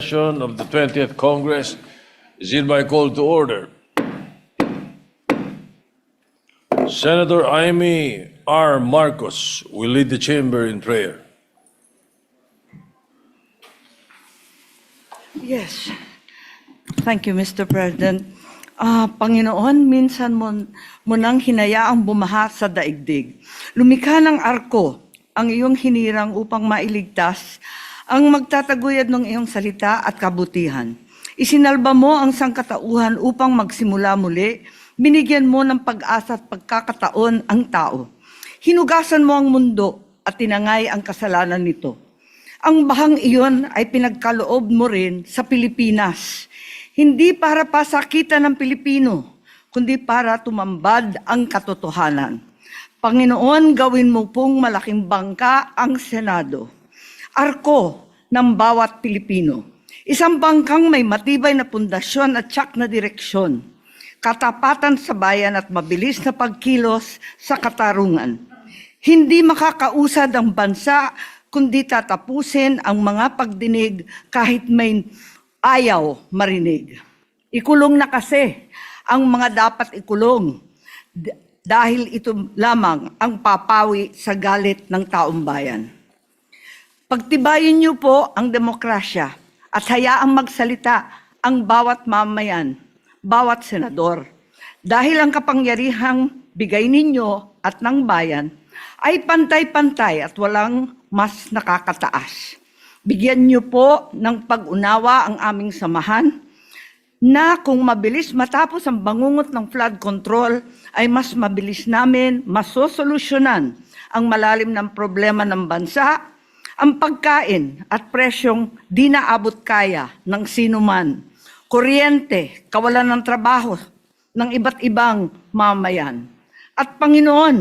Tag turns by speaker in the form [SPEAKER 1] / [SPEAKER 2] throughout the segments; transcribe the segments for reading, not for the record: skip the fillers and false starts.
[SPEAKER 1] session of the 20th Congress is hereby called to order. Senator Amy R. Marcos will lead the chamber in prayer.
[SPEAKER 2] Yes. Thank you, Mr. President. Panginoon, minsan mo nang hinayaang bumaha sa daigdig. Lumikha ng arko ang iyong hinirang upang mailigtas ang magtataguyod ng iyong salita at kabutihan. Isinalba mo ang sangkatauhan upang magsimula muli. Binigyan mo ng pag-asa at pagkakataon ang tao. Hinugasan mo ang mundo at tinangay ang kasalanan nito. Ang bahang iyon ay pinagkaloob mo rin sa Pilipinas. Hindi para pasakitan ng Pilipino, kundi para tumambad ang katotohanan. Panginoon, gawin mo pong malaking bangka ang Senado. Arko ng bawat Pilipino. Isang bangkang may matibay na pundasyon at tiyak na direksyon. Katapatan sa bayan at mabilis na pagkilos sa katarungan. Hindi makakausad ang bansa, kundi tatapusin ang mga pagdinig kahit may ayaw marinig. Ikulong na kasi ang mga dapat ikulong dahil ito lamang ang papawi sa galit ng taong bayan. Pagtibayin niyo po ang demokrasya at hayaang magsalita ang bawat mamayan, bawat senador. Dahil ang kapangyarihang bigay ninyo at ng bayan ay pantay-pantay at walang mas nakakataas. Bigyan niyo po ng pag-unawa ang aming samahan na kung mabilis matapos ang bangungot ng flood control ay mas mabilis namin masosolusyonan ang malalim ng problema ng bansa, ang pagkain at presyong di naabot kaya ng sinuman, kuryente, kawalan ng trabaho ng iba't ibang mamayan. At Panginoon,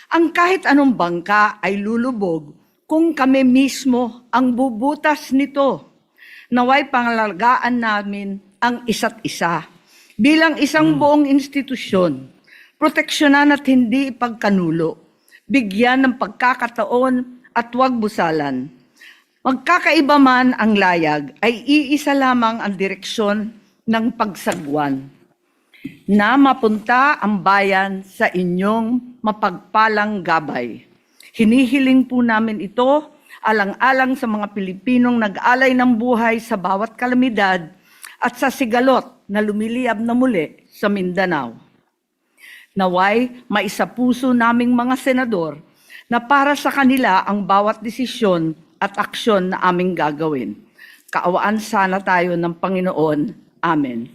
[SPEAKER 2] ang kahit anong bangka ay lulubog kung kami mismo ang bubutas nito. Naway pangalagaan namin ang isa't isa. Bilang isang buong institusyon, proteksyonan at hindi ipagkanulo, bigyan ng pagkakataon at huwag busalan. Magkakaiba man ang layag, ay iisa lamang ang direksyon ng pagsagwan na mapunta ang bayan sa inyong mapagpalang gabay. Hinihiling po namin ito alang-alang sa mga Pilipinong nag-alay ng buhay sa bawat kalamidad at sa sigalot na lumiliyab na muli sa Mindanao. Naway, maisapuso naming mga senador na para sa kanila ang bawat desisyon at aksyon na aming gagawin. Kaawaan sana tayo ng Panginoon. Amen.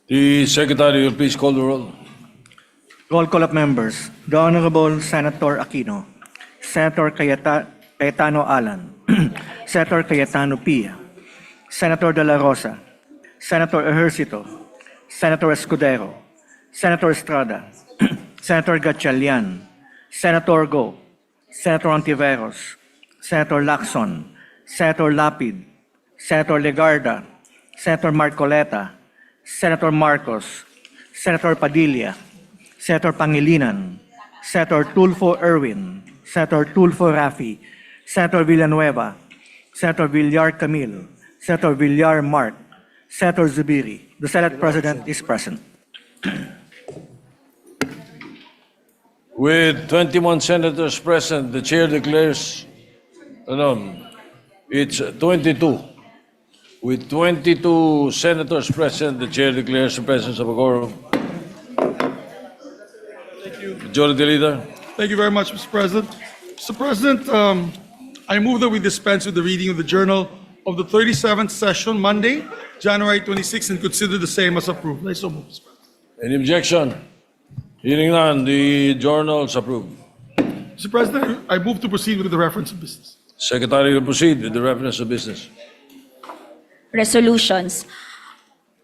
[SPEAKER 1] The Secretary will please call the roll.
[SPEAKER 3] Roll call of members. The Honorable Senator Aquino, Senator Cayetano Alan, Senator Cayetano Pia, Senator De La Rosa, Senator Ejercito, Senator Escudero, Senator Estrada, Senator Gatchalian, Senator Go, Senator Ontiveros, Senator Lacson, Senator Lapid, Senator Legarda, Senator Marcoleta, Senator Marcos, Senator Padilla, Senator Pangilinan, Senator Tulfo Erwin, Senator Tulfo Rafi, Senator Villanueva, Senator Villar Camille, Senator Villar Mark, Senator Zubiri. The Senate President is present.
[SPEAKER 1] With 21 senators present, the chair declares, it's 22. With 22 senators present, the chair declares the presence of a quorum.
[SPEAKER 4] Thank you.
[SPEAKER 1] Majority Leader.
[SPEAKER 4] Thank you very much, Mr. President. Mr. President, I move that we dispense with the reading of the journal of the 37th session, Monday, January 26, and consider the same as approved. I so move, Mr. President.
[SPEAKER 1] Any objection? Hearing none, the journal is approved.
[SPEAKER 4] Mr. President, I move to proceed with the reference of business.
[SPEAKER 1] Secretary will proceed with the reference of business.
[SPEAKER 5] Resolutions.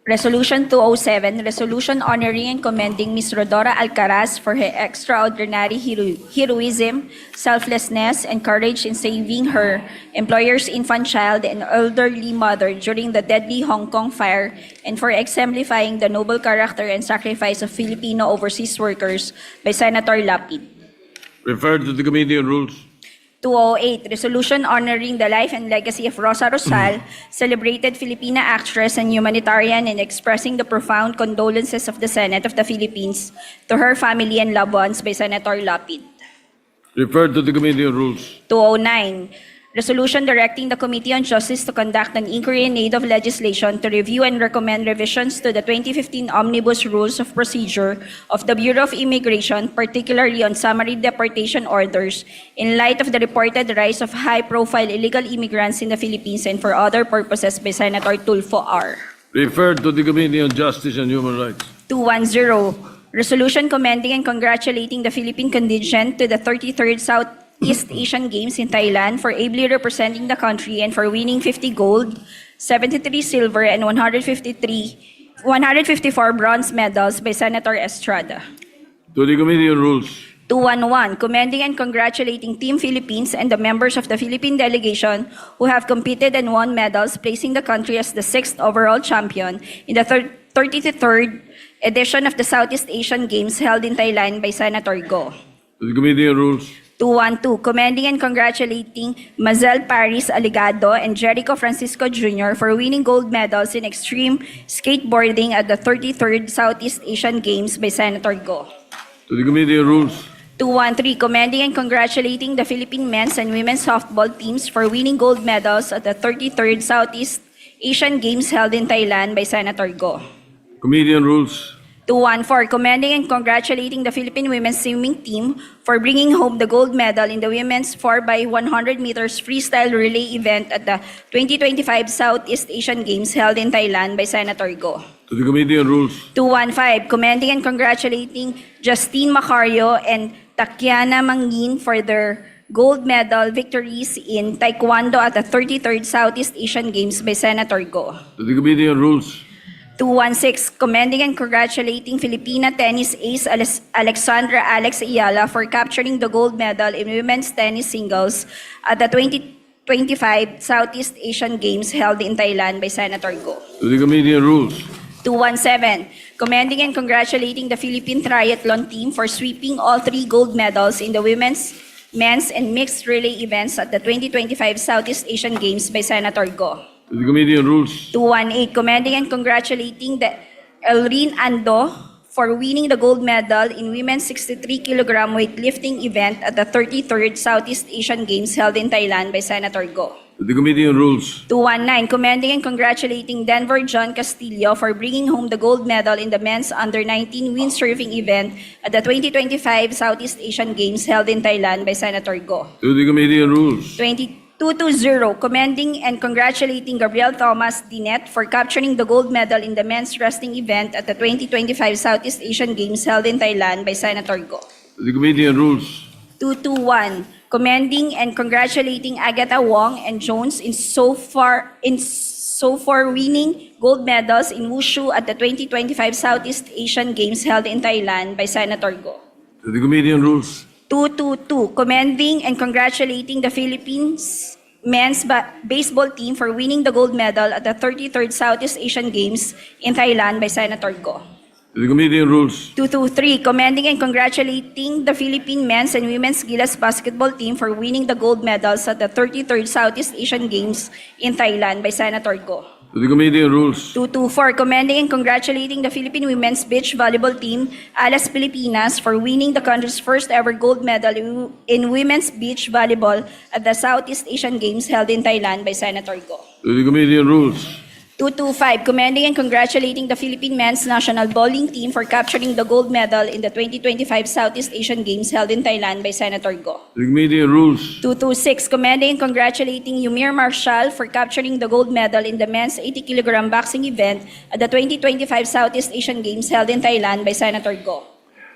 [SPEAKER 5] Resolution 207, resolution honoring and commending Ms. Rodora Alcaraz for her extraordinary heroism, selflessness, and courage in saving her employer's infant child and elderly mother during the deadly Hong Kong fire, and for exemplifying the noble character and sacrifice of Filipino overseas workers by Senator Lapid.
[SPEAKER 1] Referred to the Committee on Rules.
[SPEAKER 5] 208, resolution honoring the life and legacy of Rosa Rosal, celebrated Filipina actress and humanitarian, and expressing the profound condolences of the Senate of the Philippines to her family and loved ones by Senator Lapid.
[SPEAKER 1] Referred to the Committee on Rules.
[SPEAKER 5] 209, resolution directing the Committee on Justice to conduct an inquiry in aid of legislation to review and recommend revisions to the 2015 Omnibus Rules of Procedure of the Bureau of Immigration, particularly on summary deportation orders, in light of the reported rise of high-profile illegal immigrants in the Philippines and for other purposes by Senator Tulfo R.
[SPEAKER 1] Referred to the Committee on Justice and Human Rights.
[SPEAKER 5] 210, resolution commending and congratulating the Philippine contingent to the 33rd Southeast Asian Games in Thailand for ably representing the country and for winning 50 gold, 73 silver, and 154 bronze medals by Senator Estrada.
[SPEAKER 1] To the Committee on Rules.
[SPEAKER 5] 211, commending and congratulating Team Philippines and the members of the Philippine delegation who have competed and won medals, placing the country as the 6th overall champion in the 33rd edition of the Southeast Asian Games held in Thailand by Senator Go.
[SPEAKER 1] To the Committee on Rules.
[SPEAKER 5] 212, commending and congratulating Mazel Paris Aligado and Jericho Francisco Jr. for winning gold medals in extreme skateboarding at the 33rd Southeast Asian Games by Senator Go.
[SPEAKER 1] To the Committee on Rules.
[SPEAKER 5] 213, commending and congratulating the Philippine men's and women's softball teams for winning gold medals at the 33rd Southeast Asian Games held in Thailand by Senator Go.
[SPEAKER 1] Committee on Rules.
[SPEAKER 5] 214, commending and congratulating the Philippine women's swimming team for bringing home the gold medal in the women's 4x100 meters freestyle relay event at the 2025 Southeast Asian Games held in Thailand by Senator Go.
[SPEAKER 1] To the Committee on Rules.
[SPEAKER 5] 215, commending and congratulating Justine Macario and Takiana Mangin for their gold medal victories in Taekwondo at the 33rd Southeast Asian Games by Senator Go.
[SPEAKER 1] To the Committee on Rules.
[SPEAKER 5] 216, commending and congratulating Filipina tennis ace Alexandra Alex Ayala for capturing the gold medal in women's tennis singles at the 2025 Southeast Asian Games held in Thailand by Senator Go.
[SPEAKER 1] To the Committee on Rules.
[SPEAKER 5] 217, commending and congratulating the Philippine triathlon team for sweeping all 3 gold medals in the women's, men's, and mixed relay events at the 2025 Southeast Asian Games by Senator Go.
[SPEAKER 1] To the Committee on Rules.
[SPEAKER 5] 218, commending and congratulating the Elrin Ando for winning the gold medal in women's 63-kilogram weightlifting event at the 33rd Southeast Asian Games held in Thailand by Senator Go.
[SPEAKER 1] To the Committee on Rules.
[SPEAKER 5] 219, commending and congratulating Denver John Castillo for bringing home the gold medal in the men's under-19 windsurfing event at the 2025 Southeast Asian Games held in Thailand by Senator Go.
[SPEAKER 1] To the Committee on Rules.
[SPEAKER 5] 220, commending and congratulating Gabriel Thomas Dinet for capturing the gold medal in the men's wrestling event at the 2025 Southeast Asian Games held in Thailand by Senator Go.
[SPEAKER 1] To the Committee on Rules.
[SPEAKER 5] 221, commending and congratulating Agatha Wong and Jones in so far winning gold medals in Wushu at the 2025 Southeast Asian Games held in Thailand by Senator Go.
[SPEAKER 1] To the Committee on Rules.
[SPEAKER 5] 222, commending and congratulating the Philippines men's baseball team for winning the gold medal at the 33rd Southeast Asian Games in Thailand by Senator Go.
[SPEAKER 1] To the Committee on Rules.
[SPEAKER 5] 223, commending and congratulating the Philippine men's and women's Gilas basketball team for winning the gold medals at the 33rd Southeast Asian Games in Thailand by Senator Go.
[SPEAKER 1] To the Committee on Rules.
[SPEAKER 5] 224, commending and congratulating the Philippine women's beach volleyball team, Alas Pilipinas, for winning the country's first ever gold medal in women's beach volleyball at the Southeast Asian Games held in Thailand by Senator Go.
[SPEAKER 1] To the Committee on Rules.
[SPEAKER 5] 225, commending and congratulating the Philippine men's national bowling team for capturing the gold medal in the 2025 Southeast Asian Games held in Thailand by Senator Go.
[SPEAKER 1] To the Committee on Rules.
[SPEAKER 5] 226, commending and congratulating Yumir Marshall for capturing the gold medal in the men's 80-kilogram boxing event at the 2025 Southeast Asian Games held in Thailand by Senator Go.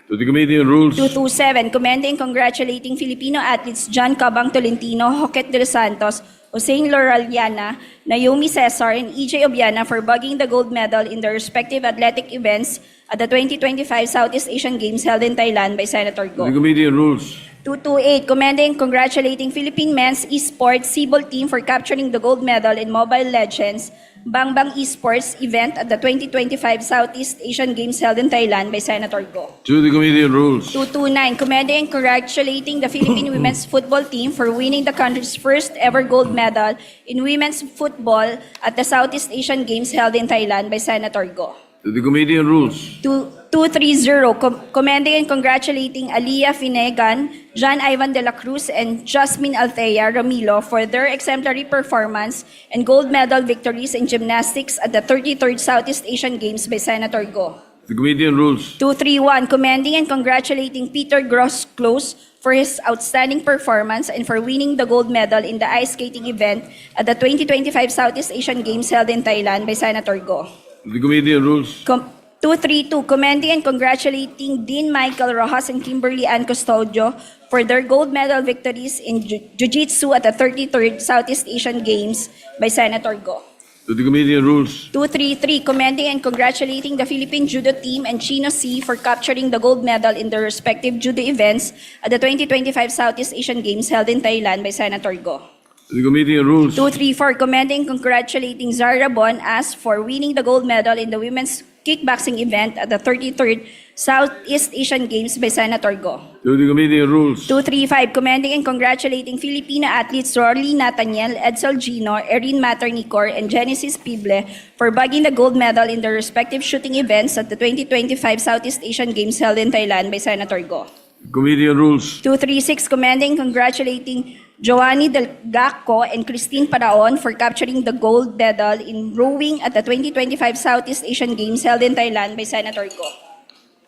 [SPEAKER 1] To the Committee on Rules.
[SPEAKER 5] 227, commending and congratulating Filipino athletes John Cabang Tolentino, Joquet de los Santos, Hossein Loraliana, Naomi Cesar, and EJ Obiana for bagging the gold medal in their respective athletic events at the 2025 Southeast Asian Games held in Thailand by Senator
[SPEAKER 1] To
[SPEAKER 5] Go.
[SPEAKER 1] the Committee on Rules.
[SPEAKER 5] 228, commending and congratulating Philippine men's esports Cebol team for capturing the gold medal in Mobile Legends Bangbang Esports event at the 2025 Southeast Asian Games held in Thailand by Senator Go.
[SPEAKER 1] To the Committee on Rules.
[SPEAKER 5] 229, commending and congratulating the Philippine women's football team for winning the country's first ever gold medal in women's football at the Southeast Asian Games held in Thailand by Senator Go.
[SPEAKER 1] To the Committee on Rules.
[SPEAKER 5] 230, commending and congratulating Aliyah Finegan, John Ivan de la Cruz, and Jasmine Althea Ramilo for their exemplary performance and gold medal victories in gymnastics at the 33rd Southeast Asian Games by Senator Go.
[SPEAKER 1] The Committee on Rules.
[SPEAKER 5] 231, commending and congratulating Peter Gross-Close for his outstanding performance and for winning the gold medal in the ice skating event at the 2025 Southeast Asian Games held in Thailand by Senator Go.
[SPEAKER 1] The Committee on Rules.
[SPEAKER 5] 232, commending and congratulating Dean Michael Rojas and Kimberly Ann Custodio for their gold medal victories in Jiu-Jitsu at the 33rd Southeast Asian Games by Senator Go.
[SPEAKER 1] To the Committee on Rules.
[SPEAKER 5] 233, commending and congratulating the Philippine Judo team and Chino C for capturing the gold medal in their respective judo events at the 2025 Southeast Asian Games held in Thailand by Senator Go.
[SPEAKER 1] To the Committee on Rules.
[SPEAKER 5] 234, commending and congratulating Zara Bon as for winning the gold medal in the women's kickboxing event at the 33rd Southeast Asian Games by Senator Go.
[SPEAKER 1] To the Committee on Rules.
[SPEAKER 5] 235, commending and congratulating Filipino athletes Rolly Nathaniel, Edsel Gino, Erin Maternicor, and Genesis Pible for bagging the gold medal in their respective shooting events at the 2025 Southeast Asian Games held in Thailand by Senator Go.
[SPEAKER 1] Committee on Rules.
[SPEAKER 5] 236, commending and congratulating Joanny Del Gaco and Christine Paraon for capturing the gold medal in rowing at the 2025 Southeast Asian Games held in Thailand by Senator Go.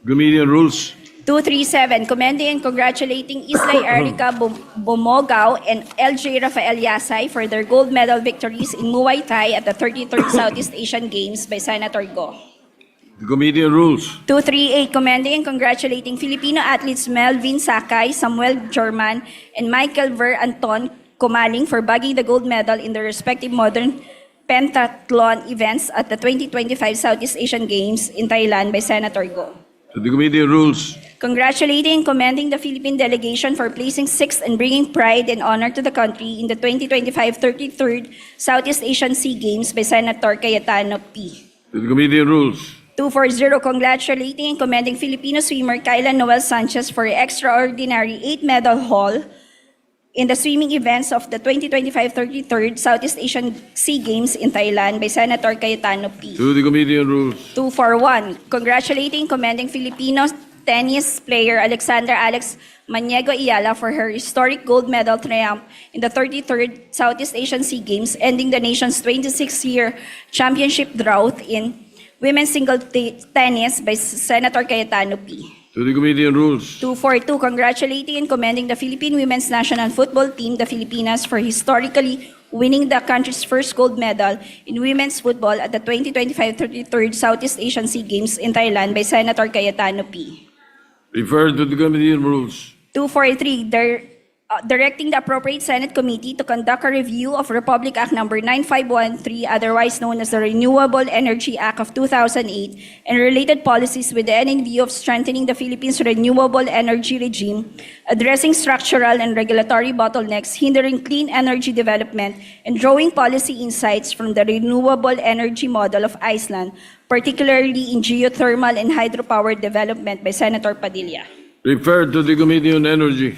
[SPEAKER 1] Committee on Rules.
[SPEAKER 5] 237, commending and congratulating Islay Erica Bomogao and LJ Rafael Yasay for their gold medal victories in Muay Thai at the 33rd Southeast Asian Games by Senator Go.
[SPEAKER 1] The Committee on Rules.
[SPEAKER 5] 238, commending and congratulating Filipino athletes Melvin Sakay, Samuel German, and Michael Ver Anton Comaling for bagging the gold medal in their respective modern pentathlon events at the 2025 Southeast Asian Games in Thailand by Senator Go.
[SPEAKER 1] To the Committee on Rules.
[SPEAKER 5] Congratulating and commending the Philippine delegation for placing sixth and bringing pride and honor to the country in the 2025 33rd Southeast Asian SEA Games by Senator Cayetano P.
[SPEAKER 1] To the Committee on Rules.
[SPEAKER 5] 240, congratulating and commending Filipino swimmer Kyla Noel Sanchez for her extraordinary 8-medal haul in the swimming events of the 2025 33rd Southeast Asian SEA Games in Thailand by Senator Cayetano P.
[SPEAKER 1] To the Committee on Rules.
[SPEAKER 5] 241, congratulating and commending Filipino tennis player Alexander Alex Maniego Ayala for her historic gold medal triumph in the 33rd Southeast Asian SEA Games, ending the nation's 26-year championship drought in women's single tennis by Senator Cayetano P.
[SPEAKER 1] To the Committee on Rules.
[SPEAKER 5] 242, congratulating and commending the Philippine women's national football team, the Filipinas, for historically winning the country's first gold medal in women's football at the 2025 33rd Southeast Asian SEA Games in Thailand by Senator Cayetano P.
[SPEAKER 1] Referred to the Committee on Rules.
[SPEAKER 5] 243, directing the appropriate Senate committee to conduct a review of Republic Act No. 9513, otherwise known as the Renewable Energy Act of 2008, and related policies with the end in view of strengthening the Philippines' renewable energy regime, addressing structural and regulatory bottlenecks hindering clean energy development, and drawing policy insights from the renewable energy model of Iceland, particularly in geothermal and hydropower development by Senator Padilla.
[SPEAKER 1] Referred to the Committee on Energy.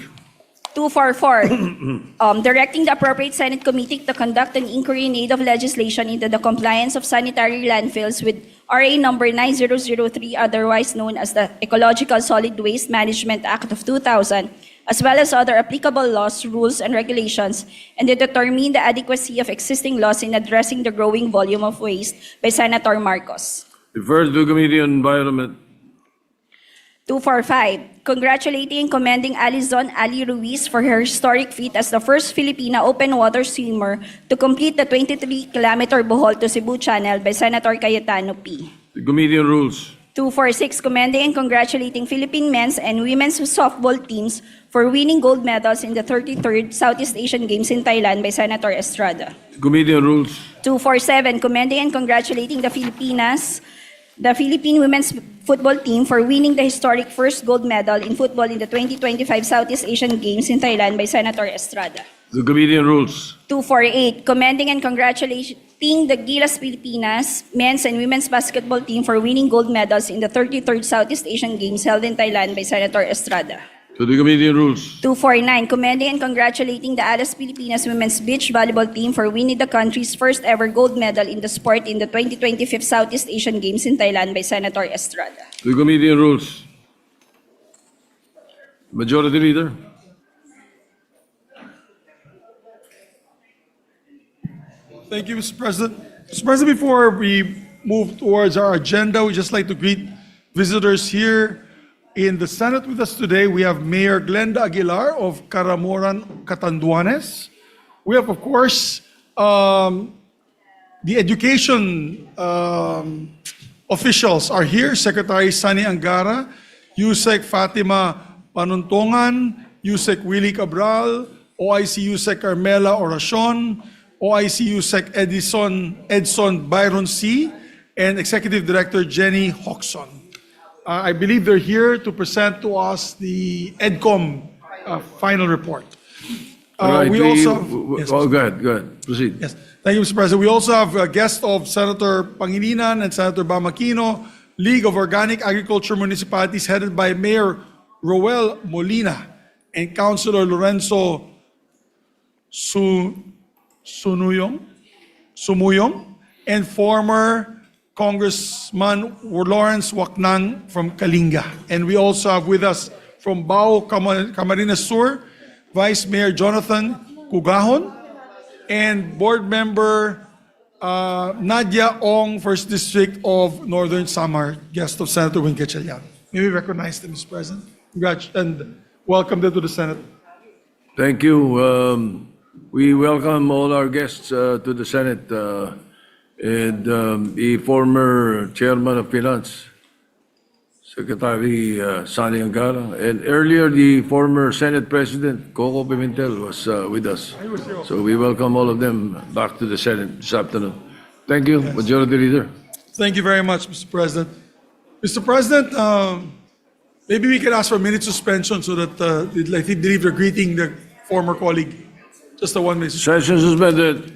[SPEAKER 5] 244, directing the appropriate Senate committee to conduct an inquiry in aid of legislation into the compliance of sanitary landfills with RA number 9003, otherwise known as the Ecological Solid Waste Management Act of 2000, as well as other applicable laws, rules, and regulations, and to determine the adequacy of existing laws in addressing the growing volume of waste by Senator Marcos.
[SPEAKER 1] Referred to the Committee on Environment.
[SPEAKER 5] 245, congratulating and commending Alizon Ali Ruiz for her historic feat as the first Filipina open water swimmer to complete the 23-kilometer Bohol to Cebu Channel by Senator Cayetano P.
[SPEAKER 1] The Committee on Rules.
[SPEAKER 5] 246, commending and congratulating Philippine men's and women's softball teams for winning gold medals in the 33rd Southeast Asian Games in Thailand by Senator Estrada.
[SPEAKER 1] The Committee on Rules.
[SPEAKER 5] 247, commending and congratulating the Philippine women's football team for winning the historic first gold medal in football in the 2025 Southeast Asian Games in Thailand by Senator Estrada.
[SPEAKER 1] The Committee on Rules.
[SPEAKER 5] 248, commending and congratulating the Gilas Pilipinas men's and women's basketball team for winning gold medals in the 33rd Southeast Asian Games held in Thailand by Senator Estrada.
[SPEAKER 1] To the Committee on Rules.
[SPEAKER 5] 249, commending and congratulating the Alas Pilipinas women's beach volleyball team for winning the country's first ever gold medal in the sport in the 2025 Southeast Asian Games in Thailand by Senator Estrada.
[SPEAKER 1] To the Committee on Rules. Majority Leader.
[SPEAKER 4] Thank you, Mr. President. Mr. President, before we move towards our agenda, we'd just like to greet visitors here in the Senate with us today. We have Mayor Glenda Aguilar of Caramoran, Catanduanes. We have, of course, the education officials are here. Secretary Sani Angara, Yusek Fatima Panuntongan, Yusek Willie Cabral, OIC Yusek Carmela Oracion, OIC Yusek Edson Byron C., and Executive Director Jenny Hoxon. I believe they're here to present to us the EDCOM final report.
[SPEAKER 1] Right,
[SPEAKER 4] We also... Yes,
[SPEAKER 1] go ahead, proceed.
[SPEAKER 4] Yes, thank you, Mr. President. We also have a guest of Senator Pangilinan and Senator Bamakino, League of Organic Agriculture Municipalities headed by Mayor Roel Molina and Councilor Lorenzo Sumuyong, and former Congressman Lawrence Waknang from Kalinga. And we also have with us from Bao Camarines Sur, Vice Mayor Jonathan Cugahon, and Board Member Nadia Ong, 1st District of Northern Samar, guest of Senator Win Gatchalian. May we recognize them, Mr. President? Congrats and welcome them to the Senate.
[SPEAKER 1] Thank you. We welcome all our guests to the Senate and the former Chairman of Finance, Secretary Sani Angara, and earlier the former Senate President, Coco Pimentel, was with us. So we welcome all of them back to the Senate this afternoon. Thank you, Majority Leader.
[SPEAKER 4] Thank you very much, Mr. President. Mr. President, maybe we can ask for a minute suspension so that I think they're greeting the former colleague. Just a 1 minute.
[SPEAKER 1] Session suspended.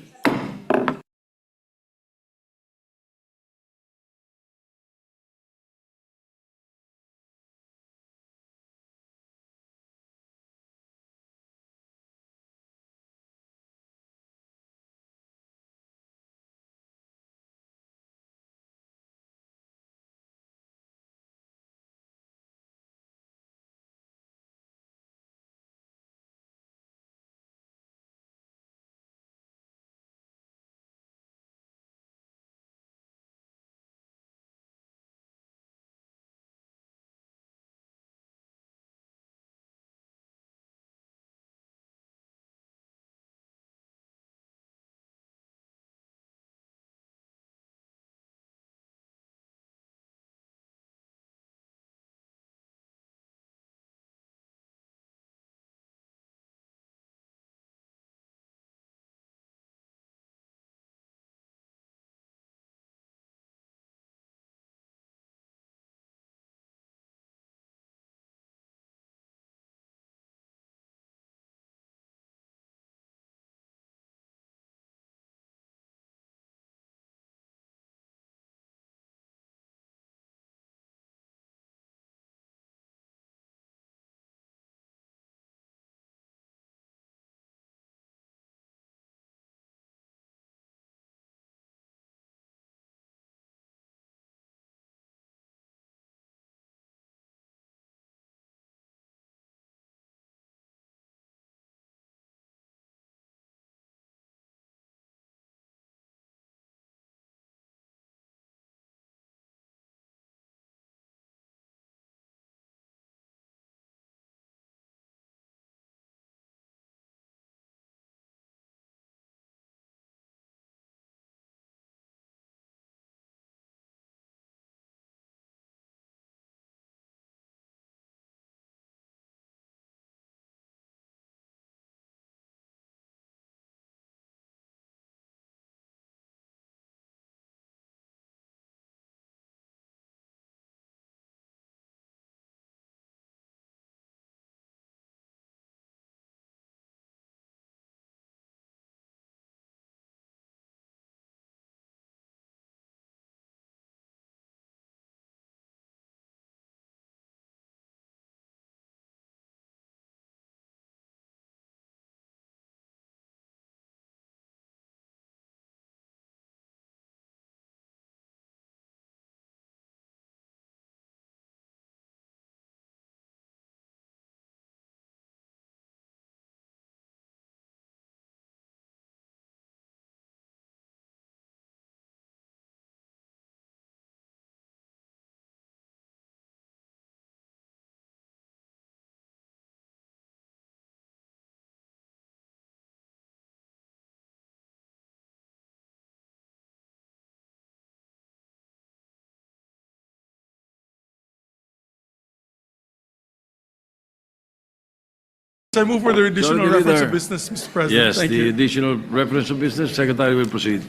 [SPEAKER 4] I move for the additional
[SPEAKER 1] Majority
[SPEAKER 4] reference
[SPEAKER 1] Leader.
[SPEAKER 4] of business, Mr. President.
[SPEAKER 1] Yes,
[SPEAKER 4] Thank
[SPEAKER 1] the
[SPEAKER 4] you.
[SPEAKER 1] additional reference of business, Secretary will proceed.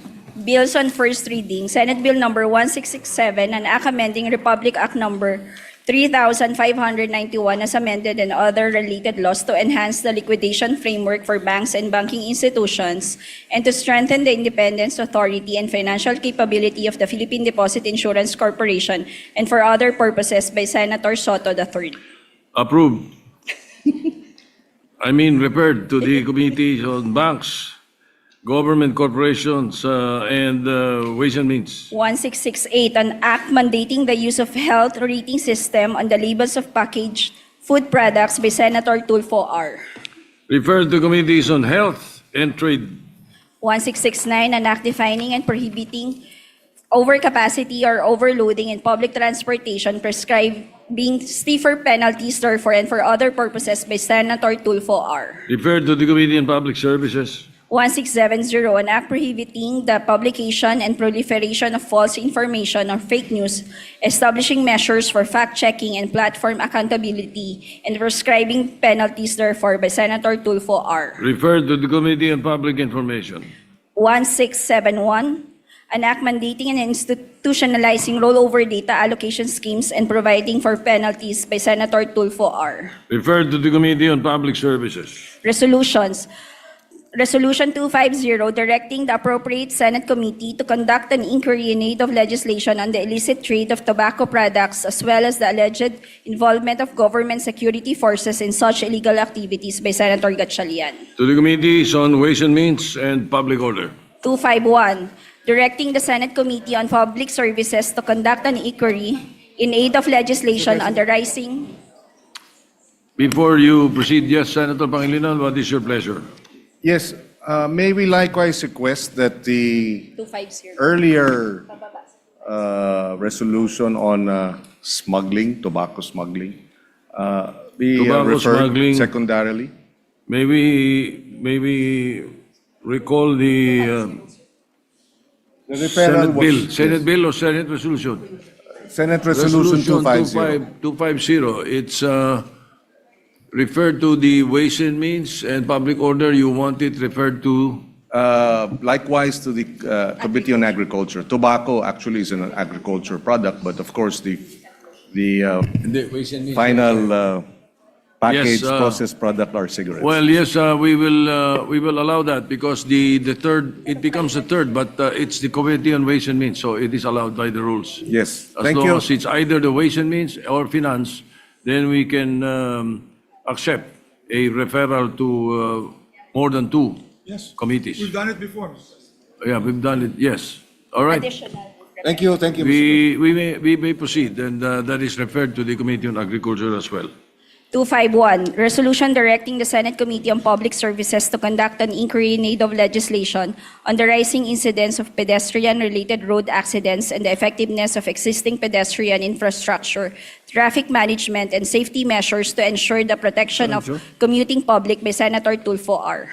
[SPEAKER 5] Bills on first reading, Senate Bill number 1667, an act amending Republic Act number 3591 as amended and other related laws to enhance the liquidation framework for banks and banking institutions and to strengthen the independence, authority, and financial capability of the Philippine Deposit Insurance Corporation and for other purposes by Senator Soto III.
[SPEAKER 1] Approved. I mean, referred to the Committee on Banks, Government Corporations, and Ways and Means.
[SPEAKER 5] 1668, an act mandating the use of health rating system on the labels of packaged food products by Senator Tulfo R.
[SPEAKER 1] Referred to Committees on Health and Trade.
[SPEAKER 5] 1669, an act defining and prohibiting overcapacity or overloading in public transportation, prescribing stiffer penalties therefore and for other purposes by Senator Tulfo R.
[SPEAKER 1] Referred to the Committee on Public Services.
[SPEAKER 5] 1670, an act prohibiting the publication and proliferation of false information or fake news, establishing measures for fact-checking and platform accountability, and prescribing penalties therefore by Senator Tulfo R.
[SPEAKER 1] Referred to the Committee on Public Information.
[SPEAKER 5] 1671, an act mandating and institutionalizing rollover data allocation schemes and providing for penalties by Senator Tulfo R.
[SPEAKER 1] Referred to the Committee on Public Services.
[SPEAKER 5] Resolutions. Resolution 250, directing the appropriate Senate committee to conduct an inquiry in aid of legislation on the illicit trade of tobacco products as well as the alleged involvement of government security forces in such illegal activities by Senator Gatchalian.
[SPEAKER 1] To the Committees on Ways and Means and Public Order.
[SPEAKER 5] 251, directing the Senate Committee on Public Services to conduct an inquiry in aid of legislation on the rising...
[SPEAKER 1] Before you proceed, yes, Senator Pangilinan, what is your pleasure?
[SPEAKER 6] Yes, may we likewise request that the
[SPEAKER 5] 250.
[SPEAKER 6] earlier resolution on smuggling, tobacco smuggling, be
[SPEAKER 1] Tobacco
[SPEAKER 6] referred
[SPEAKER 1] smuggling.
[SPEAKER 6] secondarily?
[SPEAKER 1] May we recall the
[SPEAKER 6] The referral
[SPEAKER 1] Senate
[SPEAKER 6] was-
[SPEAKER 1] bill,
[SPEAKER 6] yes.
[SPEAKER 1] Senate bill or Senate resolution?
[SPEAKER 6] Senate Resolution 250.
[SPEAKER 1] 250. It's referred to the Ways and Means and Public Order. You want it referred to?
[SPEAKER 6] Likewise to the Committee on Agriculture. Tobacco actually is an agriculture product, but of course the
[SPEAKER 1] The Ways and Means.
[SPEAKER 6] final packaged
[SPEAKER 1] Yes,
[SPEAKER 6] processed product are cigarettes.
[SPEAKER 1] Well, yes, we will allow that because the third, it becomes the third, but it's the Committee on Ways and Means, so it is allowed by the rules.
[SPEAKER 6] Yes,
[SPEAKER 1] As
[SPEAKER 6] thank
[SPEAKER 1] long
[SPEAKER 6] you.
[SPEAKER 1] as it's either the Ways and Means or Finance, then we can accept a referral to more than two
[SPEAKER 4] Yes.
[SPEAKER 1] committees.
[SPEAKER 4] We've done it before, Mr. President.
[SPEAKER 1] Yeah, we've done it, yes. All right.
[SPEAKER 5] Additional.
[SPEAKER 6] Thank you, Mr. President.
[SPEAKER 1] We may proceed, and that is referred to the Committee on Agriculture as well.
[SPEAKER 5] 251, resolution directing the Senate Committee on Public Services to conduct an inquiry in aid of legislation on the rising incidence of pedestrian-related road accidents and the effectiveness of existing pedestrian infrastructure, traffic management, and safety measures to ensure the protection of commuting public by Senator Tulfo R.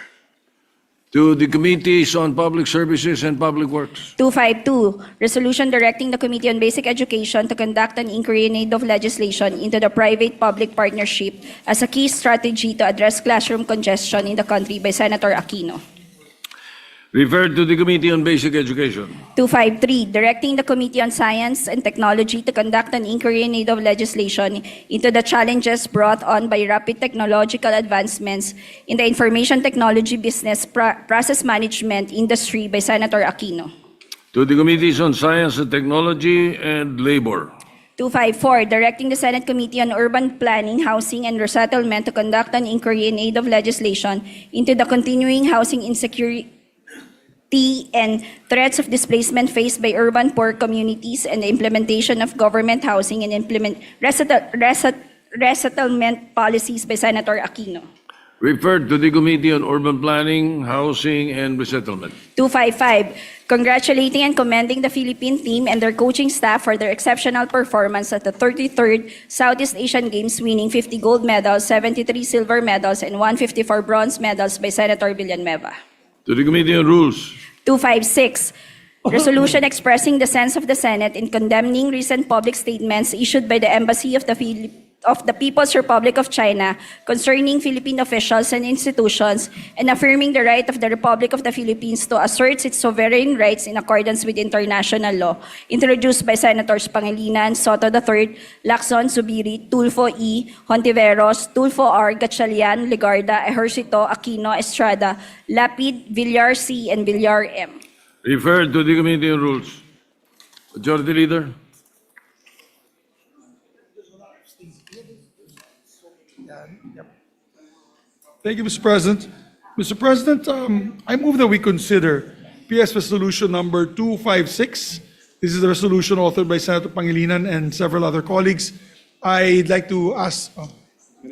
[SPEAKER 1] To the Committees on Public Services and Public Works.
[SPEAKER 5] 252, resolution directing the Committee on Basic Education to conduct an inquiry in aid of legislation into the private-public partnership as a key strategy to address classroom congestion in the country by Senator Aquino.
[SPEAKER 1] Referred to the Committee on Basic Education.
[SPEAKER 5] 253, directing the Committee on Science and Technology to conduct an inquiry in aid of legislation into the challenges brought on by rapid technological advancements in the information technology business process management industry by Senator Aquino.
[SPEAKER 1] To the Committees on Science and Technology and Labor.
[SPEAKER 5] 254, directing the Senate Committee on Urban Planning, Housing, and Resettlement to conduct an inquiry in aid of legislation into the continuing housing insecurity and threats of displacement faced by urban poor communities and the implementation of government housing and resettlement policies by Senator Aquino.
[SPEAKER 1] Referred to the Committee on Urban Planning, Housing, and Resettlement.
[SPEAKER 5] 255, congratulating and commending the Philippine team and their coaching staff for their exceptional performance at the 33rd Southeast Asian Games, winning 50 gold medals, 73 silver medals, and 154 bronze medals by Senator Villanueva.
[SPEAKER 1] To the Committee on Rules.
[SPEAKER 5] 256, resolution expressing the sense of the Senate in condemning recent public statements issued by the Embassy of the of the People's Republic of China concerning Philippine officials and institutions, and affirming the right of the Republic of the Philippines to assert its sovereign rights in accordance with international law, introduced by Senators Pangilinan, Soto III, Lacson, Zubiri, Tulfo E, Hontiveros, Tulfo R, Gatchalian, Legarda, Ejercito, Aquino, Estrada, Lapid, Villar C, and Villar M.
[SPEAKER 1] Referred to the Committee on Rules. Majority Leader.
[SPEAKER 4] Thank you, Mr. President. Mr. President, I move that we consider PS Resolution number 256. This is the resolution authored by Senator Pangilinan and several other colleagues. I'd like to ask,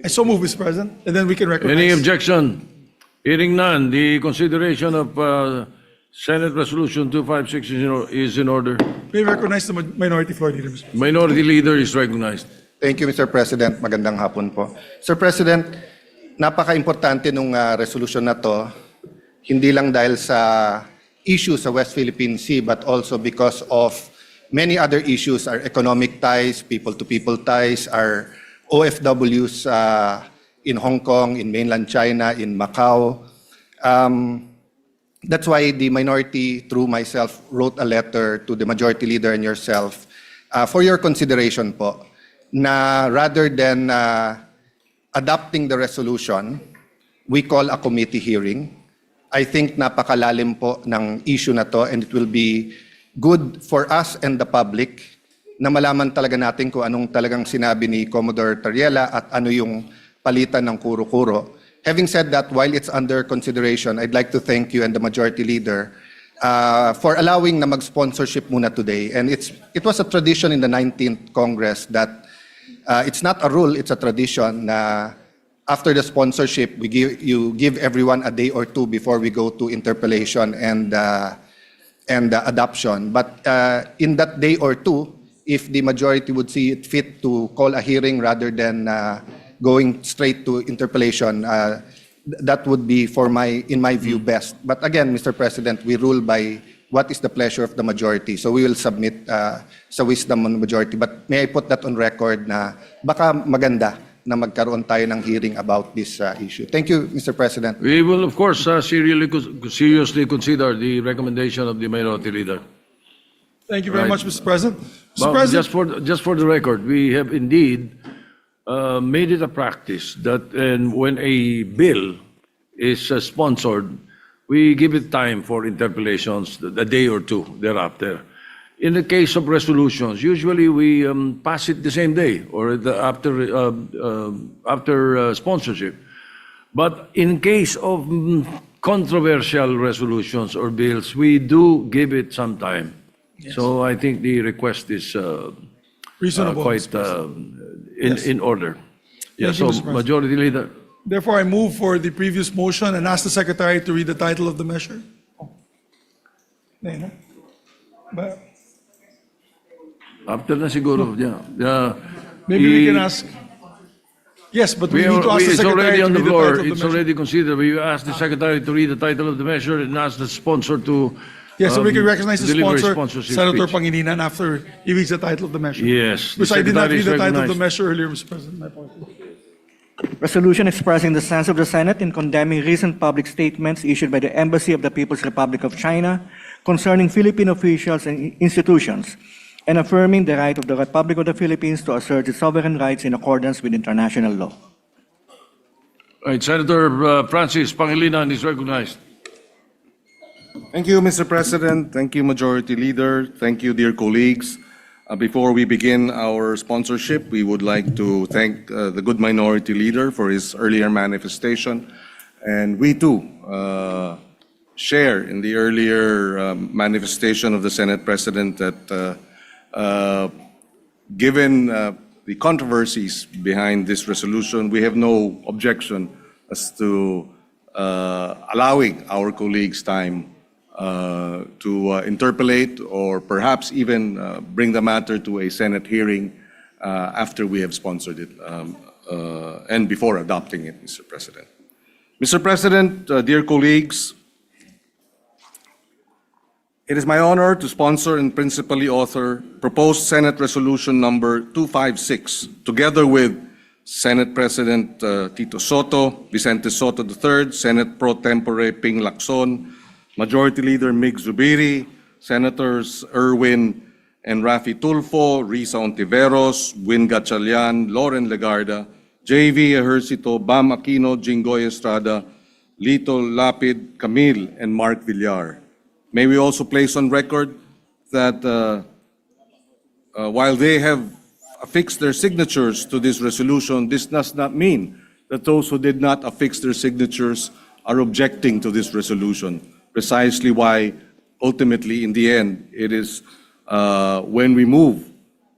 [SPEAKER 4] I so move, Mr. President, and then we can recognize.
[SPEAKER 1] Any objection? Hearing none, the consideration of Senate Resolution 256 is in order.
[SPEAKER 4] May I recognize the Minority Floor Leader, Mr. President.
[SPEAKER 1] Minority Leader is recognized.
[SPEAKER 7] Thank you, Mr. President. Magandang hapon po. Sir President, napaka-importante nung resolution na to, hindi lang dahil sa issue sa West Philippine Sea, but also because of many other issues, our economic ties, people-to-people ties, our OFWs in Hong Kong, in mainland China, in Macau. That's why the minority, through myself, wrote a letter to the majority leader and yourself for your consideration po, na rather than adopting the resolution, we call a committee hearing. I think napakalalim po ng issue na to, and it will be good for us and the public na malaman talaga natin kung anong talagang sinabi ni Commodore Tariela at ano yung palitan ng kuro-kuro. Having said that, while it's under consideration, I'd like to thank you and the majority leader for allowing na mag-sponsorship muna today. And it was a tradition in the 19th Congress that it's not a rule, it's a tradition na after the sponsorship, you give everyone a day or two before we go to interpellation and adoption. But in that day or two, if the majority would see it fit to call a hearing rather than going straight to interpellation, that would be in my view, best. But again, Mr. President, we rule by what is the pleasure of the majority. So we will submit sa wisdom of the majority. But may I put that on record na baka maganda na magkaroon tayo ng hearing about this issue. Thank you, Mr. President.
[SPEAKER 1] We will, of course, seriously consider the recommendation of the Minority Leader.
[SPEAKER 4] Thank you very
[SPEAKER 1] Right.
[SPEAKER 4] much, Mr. President. Mr.
[SPEAKER 1] But
[SPEAKER 4] President,
[SPEAKER 1] just for the record, we have indeed made it a practice that when a bill is sponsored, we give it time for interpellations, a day or two thereafter. In the case of resolutions, usually we pass it the same day or after sponsorship. But in case of controversial resolutions or bills, we do give it some time. So I think the request is
[SPEAKER 4] reasonable,
[SPEAKER 1] quite
[SPEAKER 4] Mr.
[SPEAKER 1] in order. Yeah,
[SPEAKER 4] Thank you,
[SPEAKER 1] so
[SPEAKER 4] Mr. President.
[SPEAKER 1] Majority Leader.
[SPEAKER 4] Therefore, I move for the previous motion and ask the Secretary to read the title of the measure. Ayun, no? But
[SPEAKER 1] After na siguro. Yeah.
[SPEAKER 4] maybe we can ask. Yes, but we need to ask the
[SPEAKER 1] It's
[SPEAKER 4] Secretary
[SPEAKER 1] already
[SPEAKER 4] to
[SPEAKER 1] on the
[SPEAKER 4] read the
[SPEAKER 1] floor.
[SPEAKER 4] title of the
[SPEAKER 1] It's
[SPEAKER 4] measure.
[SPEAKER 1] already considered. We ask the Secretary to read the title of the measure and ask the sponsor to
[SPEAKER 4] Yes, so we can recognize the
[SPEAKER 1] deliver a
[SPEAKER 4] sponsor,
[SPEAKER 1] sponsorship
[SPEAKER 4] Senator
[SPEAKER 1] speech.
[SPEAKER 4] Pangilinan, after he reads the title of the measure.
[SPEAKER 1] Yes, the
[SPEAKER 4] Because I did not
[SPEAKER 1] Secretary
[SPEAKER 4] read
[SPEAKER 1] is
[SPEAKER 4] the title of the
[SPEAKER 1] recognized.
[SPEAKER 4] measure earlier, Mr. President. My apologies.
[SPEAKER 3] Resolution expressing the stance of the Senate in condemning recent public statements issued by the Embassy of the People's Republic of China concerning Philippine officials and institutions, and affirming the right of the Republic of the Philippines to assert its sovereign rights in accordance with international law.
[SPEAKER 1] Right, Senator Francis Pangilinan is recognized.
[SPEAKER 6] Thank you, Mr. President. Thank you, Majority Leader. Thank you, dear colleagues. Before we begin our sponsorship, we would like to thank the good Minority Leader for his earlier manifestation. And we too share in the earlier manifestation of the Senate President that given the controversies behind this resolution, we have no objection as to allowing our colleagues time to interpellate or perhaps even bring the matter to a Senate hearing after we have sponsored it and before adopting it, Mr. President. Mr. President, dear colleagues, it is my honor to sponsor and principally author proposed Senate Resolution number 256, together with Senate President Tito Soto, Vicente Soto III, Senate Pro Tempore Ping Lacson, Majority Leader Mig Zubiri, Senators Erwin and Rafi Tulfo, Risa Ontiveros, Win Gatchalian, Lauren Legarda, JV Ejercito, Bam Aquino, Jinggoy Estrada, Lito Lapid, Camille, and Mark Villar. May we also place on record that while they have affixed their signatures to this resolution, this does not mean that those who did not affix their signatures are objecting to this resolution. Precisely why, ultimately, in the end, it is when we move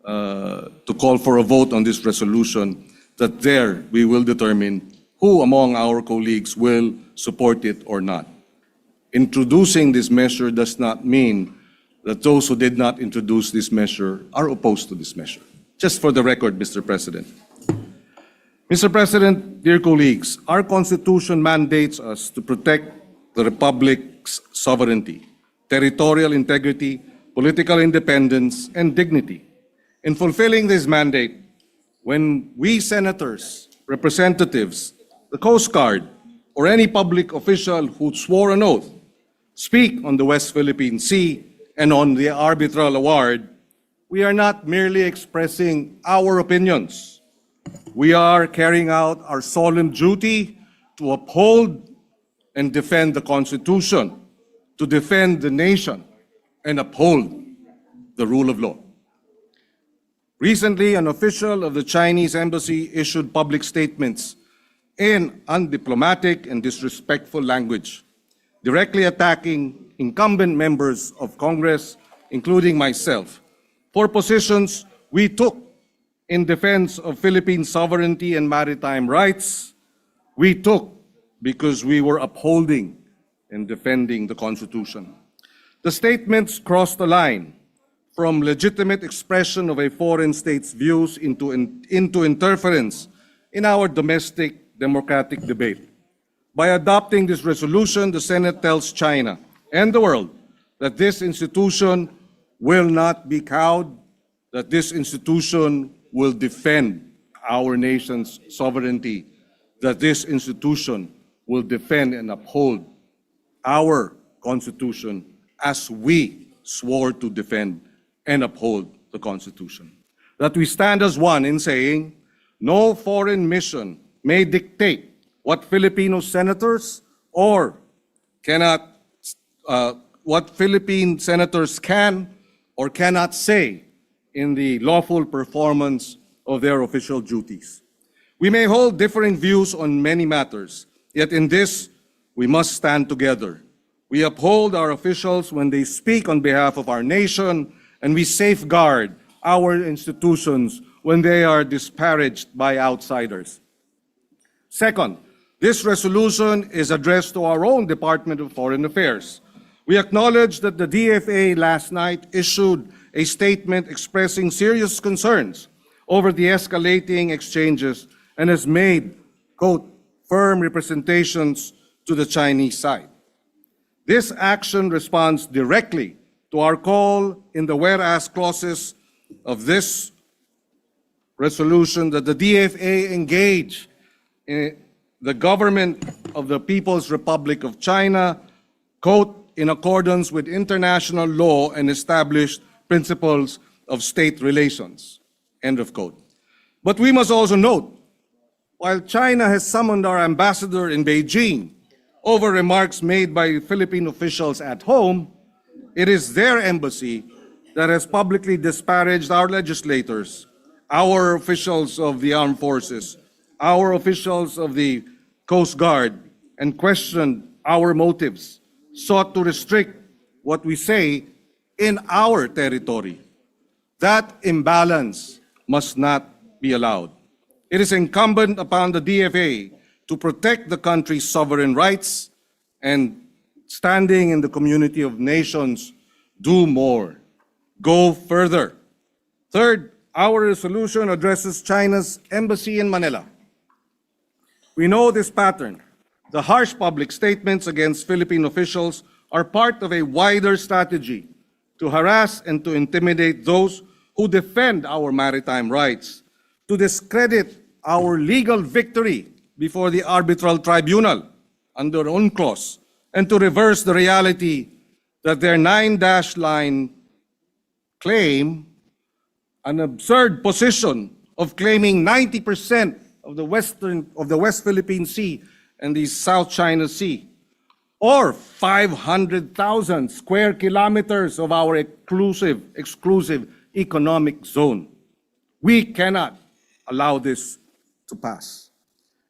[SPEAKER 6] to call for a vote on this resolution that there we will determine who among our colleagues will support it or not. Introducing this measure does not mean that those who did not introduce this measure are opposed to this measure. Just for the record, Mr. President. Mr. President, dear colleagues, our Constitution mandates us to protect the Republic's sovereignty, territorial integrity, political independence, and dignity. In fulfilling this mandate, when we senators, representatives, the Coast Guard, or any public official who swore an oath speak on the West Philippine Sea and on the arbitral award, we are not merely expressing our opinions. We are carrying out our solemn duty to uphold and defend the Constitution, to defend the nation, and uphold the rule of law. Recently, an official of the Chinese embassy issued public statements in undiplomatic and disrespectful language, directly attacking incumbent members of Congress, including myself, for positions we took in defense of Philippine sovereignty and maritime rights. We took because we were upholding and defending the Constitution. The statements crossed the line from legitimate expression of a foreign state's views into interference in our domestic democratic debate. By adopting this resolution, the Senate tells China and the world that this institution will not be cowed, that this institution will defend our nation's sovereignty, that this institution will defend and uphold our Constitution as we swore to defend and uphold the Constitution. That we stand as one in saying, no foreign mission may dictate what Filipino senators or what Philippine senators can or cannot say in the lawful performance of their official duties. We may hold differing views on many matters, yet in this, we must stand together. We uphold our officials when they speak on behalf of our nation, and we safeguard our institutions when they are disparaged by outsiders. Second, this resolution is addressed to our own Department of Foreign Affairs. We acknowledge that the DFA last night issued a statement expressing serious concerns over the escalating exchanges and has made, quote, firm representations to the Chinese side. This action responds directly to our call in the whereas clauses of this resolution that the DFA engage in the government of the People's Republic of China, quote, in accordance with international law and established principles of state relations, end of quote. But we must also note, while China has summoned our ambassador in Beijing over remarks made by Philippine officials at home, it is their embassy that has publicly disparaged our legislators, our officials of the armed forces, our officials of the Coast Guard, and questioned our motives, sought to restrict what we say in our territory. That imbalance must not be allowed. It is incumbent upon the DFA to protect the country's sovereign rights and, standing in the community of nations, do more, go further. Third, our resolution addresses China's embassy in Manila. We know this pattern. The harsh public statements against Philippine officials are part of a wider strategy to harass and to intimidate those who defend our maritime rights, to discredit our legal victory before the arbitral tribunal under UNCLOS and to reverse the reality that their 9-line claim an absurd position of claiming 90% of the West Philippine Sea and the South China Sea, or 500,000 square kilometers of our exclusive economic zone. We cannot allow this to pass.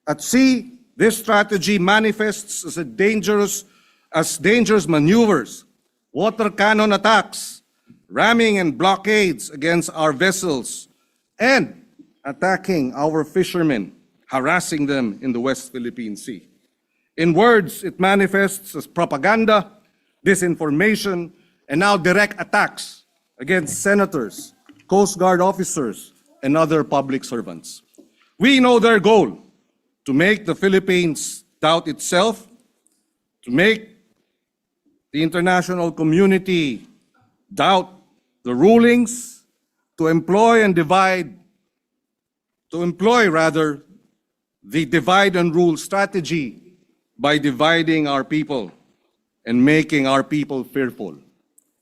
[SPEAKER 6] At sea, this strategy manifests as dangerous maneuvers, water cannon attacks, ramming and blockades against our vessels, and attacking our fishermen, harassing them in the West Philippine Sea. In words, it manifests as propaganda, disinformation, and now direct attacks against senators, Coast Guard officers, and other public servants. We know their goal: to make the Philippines doubt itself, to make the international community doubt the rulings, to employ the divide and rule strategy by dividing our people and making our people fearful,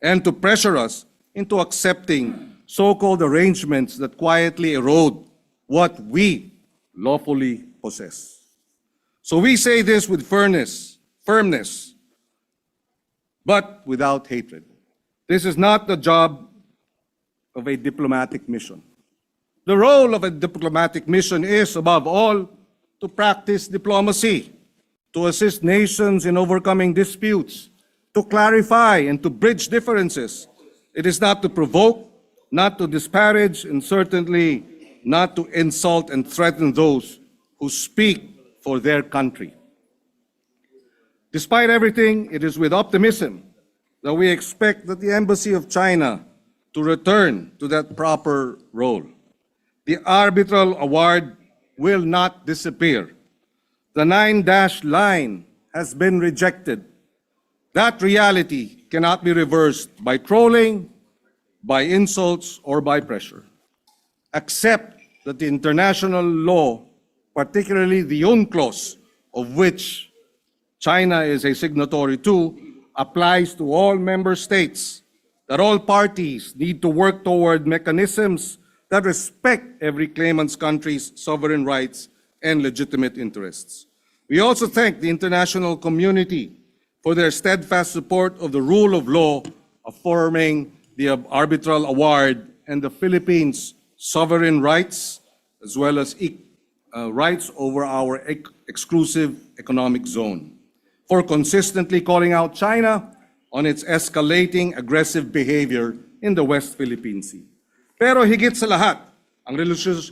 [SPEAKER 6] and to pressure us into accepting so-called arrangements that quietly erode what we lawfully possess. So we say this with firmness, but without hatred. This is not the job of a diplomatic mission. The role of a diplomatic mission is, above all, to practice diplomacy, to assist nations in overcoming disputes, to clarify and to bridge differences. It is not to provoke, not to disparage, and certainly not to insult and threaten those who speak for their country. Despite everything, it is with optimism that we expect that the Embassy of China to return to that proper role. The arbitral award will not disappear. The 9-line has been rejected. That reality cannot be reversed by trolling, by insults, or by pressure. Accept that the international law, particularly the UNCLOS, of which China is a signatory to, applies to all member states, that all parties need to work toward mechanisms that respect every claimant's country's sovereign rights and legitimate interests. We also thank the international community for their steadfast support of the rule of law, affirming the arbitral award and the Philippines' sovereign rights, as well as rights over our exclusive economic zone, for consistently calling out China on its escalating aggressive behavior in the West Philippine Sea. Pero higit sa lahat, ang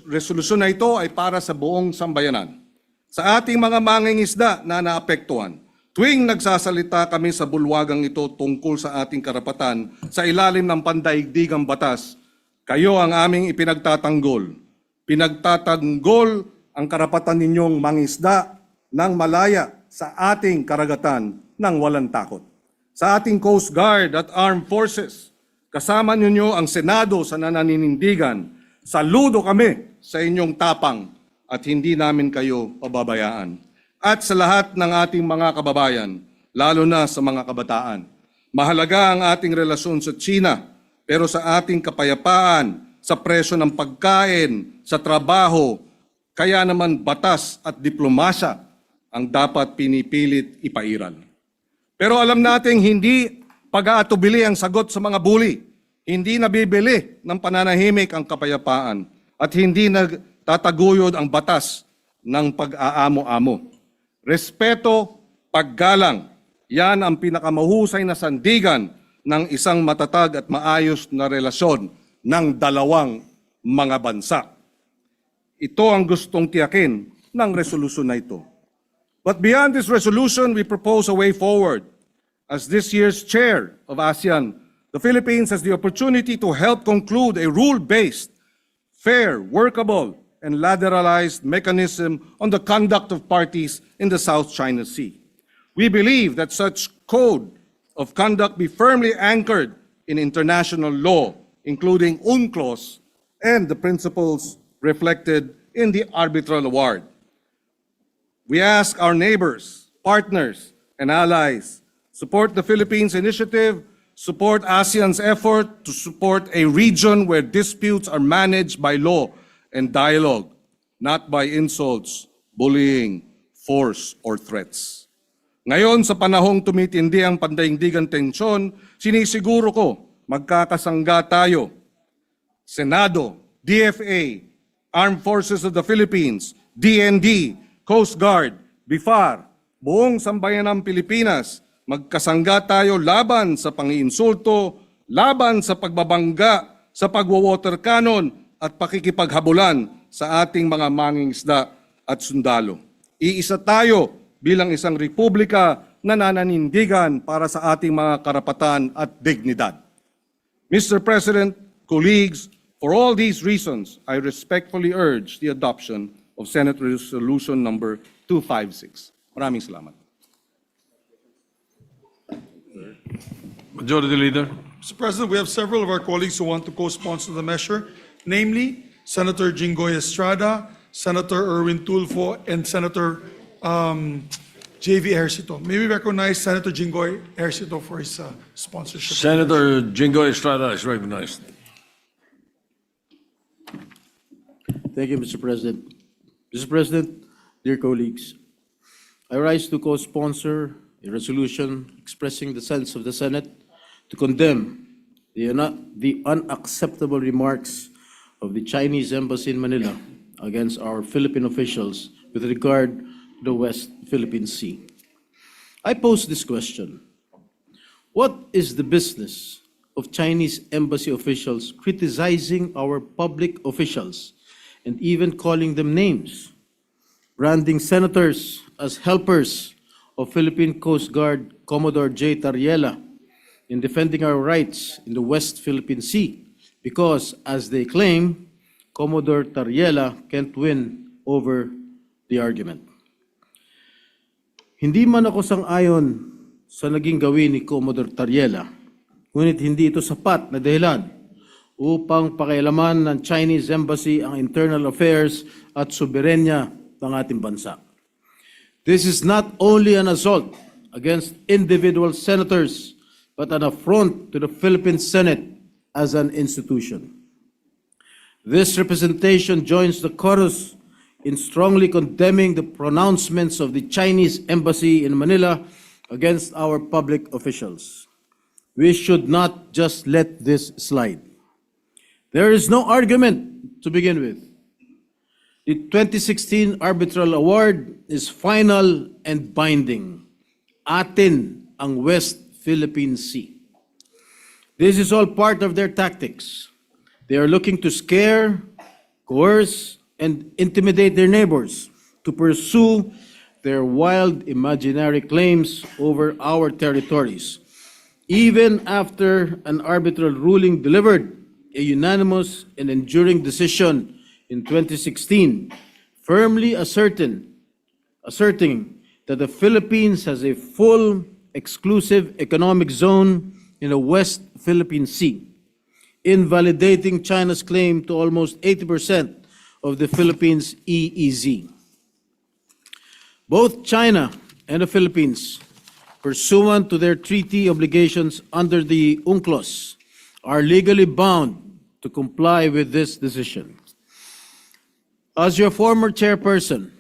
[SPEAKER 6] resolusyon na ito ay para sa buong sambayanan. Sa ating mga mangingisda na naapektuhan, tuwing nagsasalita kami sa bulwagang ito tungkol sa ating karapatan sa ilalim ng pandaigdigang batas, kayo ang aming ipinagtatanggol. Pinagtatanggol ang karapatan ninyong mangisda ng malaya sa ating karagatan ng walang takot. Sa ating Coast Guard at Armed Forces, kasama ninyo ang Senado sa nananinindigan. Saludo kami sa inyong tapang at hindi namin kayo pababayaan. At sa lahat ng ating mga kababayan, lalo na sa mga kabataan, mahalaga ang ating relasyon sa China, pero sa ating kapayapaan, sa presyo ng pagkain, sa trabaho, kaya naman batas at diplomasya ang dapat pinipilit ipairal. Pero alam nating hindi pag-aatubili ang sagot sa mga bully. Hindi nabibili ng pananahimik ang kapayapaan at hindi nagtataguyod ang batas ng pag-aamo-amo. Respeto, paggalang, yan ang pinakamahusay na sandigan ng isang matatag at maayos na relasyon ng dalawang mga bansa. Ito ang gustong tiyakin ng resolusyon na ito. But beyond this resolution, we propose a way forward. As this year's chair of ASEAN, the Philippines has the opportunity to help conclude a rule-based, fair, workable, and lateralized mechanism on the conduct of parties in the South China Sea. We believe that such code of conduct be firmly anchored in international law, including UNCLOS and the principles reflected in the arbitral award. We ask our neighbors, partners, and allies, support the Philippines initiative, support ASEAN's effort to support a region where disputes are managed by law and dialogue, not by insults, bullying, force, or threats. Ngayon, sa panahong tumitindi ang pandaigdigang tensyon, sinisiguro ko magkakasangga tayo. Senado, DFA, Armed Forces of the Philippines, DND, Coast Guard, BIFAR, buong sambayanang Pilipinas, magkasangga tayo laban sa pangiinsulto, laban sa pagbabangga, sa pagwawater cannon at pakikipaghabulan sa ating mga mangingisda at sundalo. Iisa tayo bilang isang republika na nananindigan para sa ating mga karapatan at dignidad. Mr. President, colleagues, for all these reasons, I respectfully urge the adoption of Senate Resolution number 256. Maraming salamat.
[SPEAKER 1] Majority Leader.
[SPEAKER 4] Mr. President, we have several of our colleagues who want to co-sponsor the measure, namely Senator Jinggoy Estrada, Senator Erwin Tulfo, and Senator J.V. Ejercito. May we recognize Senator Jinggoy Ejercito for his sponsorship?
[SPEAKER 1] Senator Jinggoy Estrada is recognized.
[SPEAKER 8] Thank you, Mr. President. Mr. President, dear colleagues, I rise to co-sponsor a resolution expressing the sense of the Senate to condemn the unacceptable remarks of the Chinese Embassy in Manila against our Philippine officials with regard to the West Philippine Sea. I pose this question: what is the business of Chinese embassy officials criticizing our public officials and even calling them names, branding senators as helpers of Philippine Coast Guard Commodore J. Tariela in defending our rights in the West Philippine Sea because, as they claim, Commodore Tariela can't win over the argument. Hindi man ako sang-ayon sa naging gawin ni Commodore Tariela, ngunit hindi ito sapat na dahilan upang pakialaman ng Chinese Embassy ang internal affairs at soberenya ng ating bansa. This is not only an assault against individual senators, but an affront to the Philippine Senate as an institution. This representation joins the chorus in strongly condemning the pronouncements of the Chinese Embassy in Manila against our public officials. We should not just let this slide. There is no argument to begin with. The 2016 Arbitral Award is final and binding. Atin ang West Philippine Sea. This is all part of their tactics. They are looking to scare, coerce, and intimidate their neighbors to pursue their wild imaginary claims over our territories. Even after an arbitral ruling delivered a unanimous and enduring decision in 2016, firmly asserting that the Philippines has a full exclusive economic zone in the West Philippine Sea, invalidating China's claim to almost 80% of the Philippines' EEZ. Both China and the Philippines, pursuant to their treaty obligations under the UNCLOS, are legally bound to comply with this decision. As your former chairperson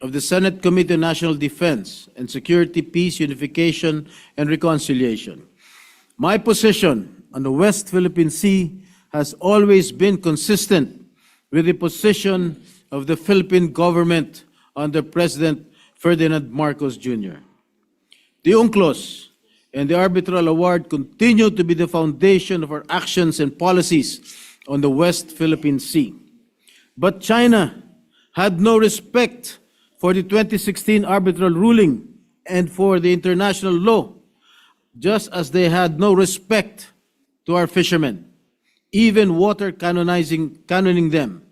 [SPEAKER 8] of the Senate Committee on National Defense and Security, Peace, Unification, and Reconciliation, my position on the West Philippine Sea has always been consistent with the position of the Philippine government under President Ferdinand Marcos Jr. The UNCLOS and the Arbitral Award continue to be the foundation of our actions and policies on the West Philippine Sea. But China had no respect for the 2016 arbitral ruling and for the international law, just as they had no respect to our fishermen, even water cannoning them,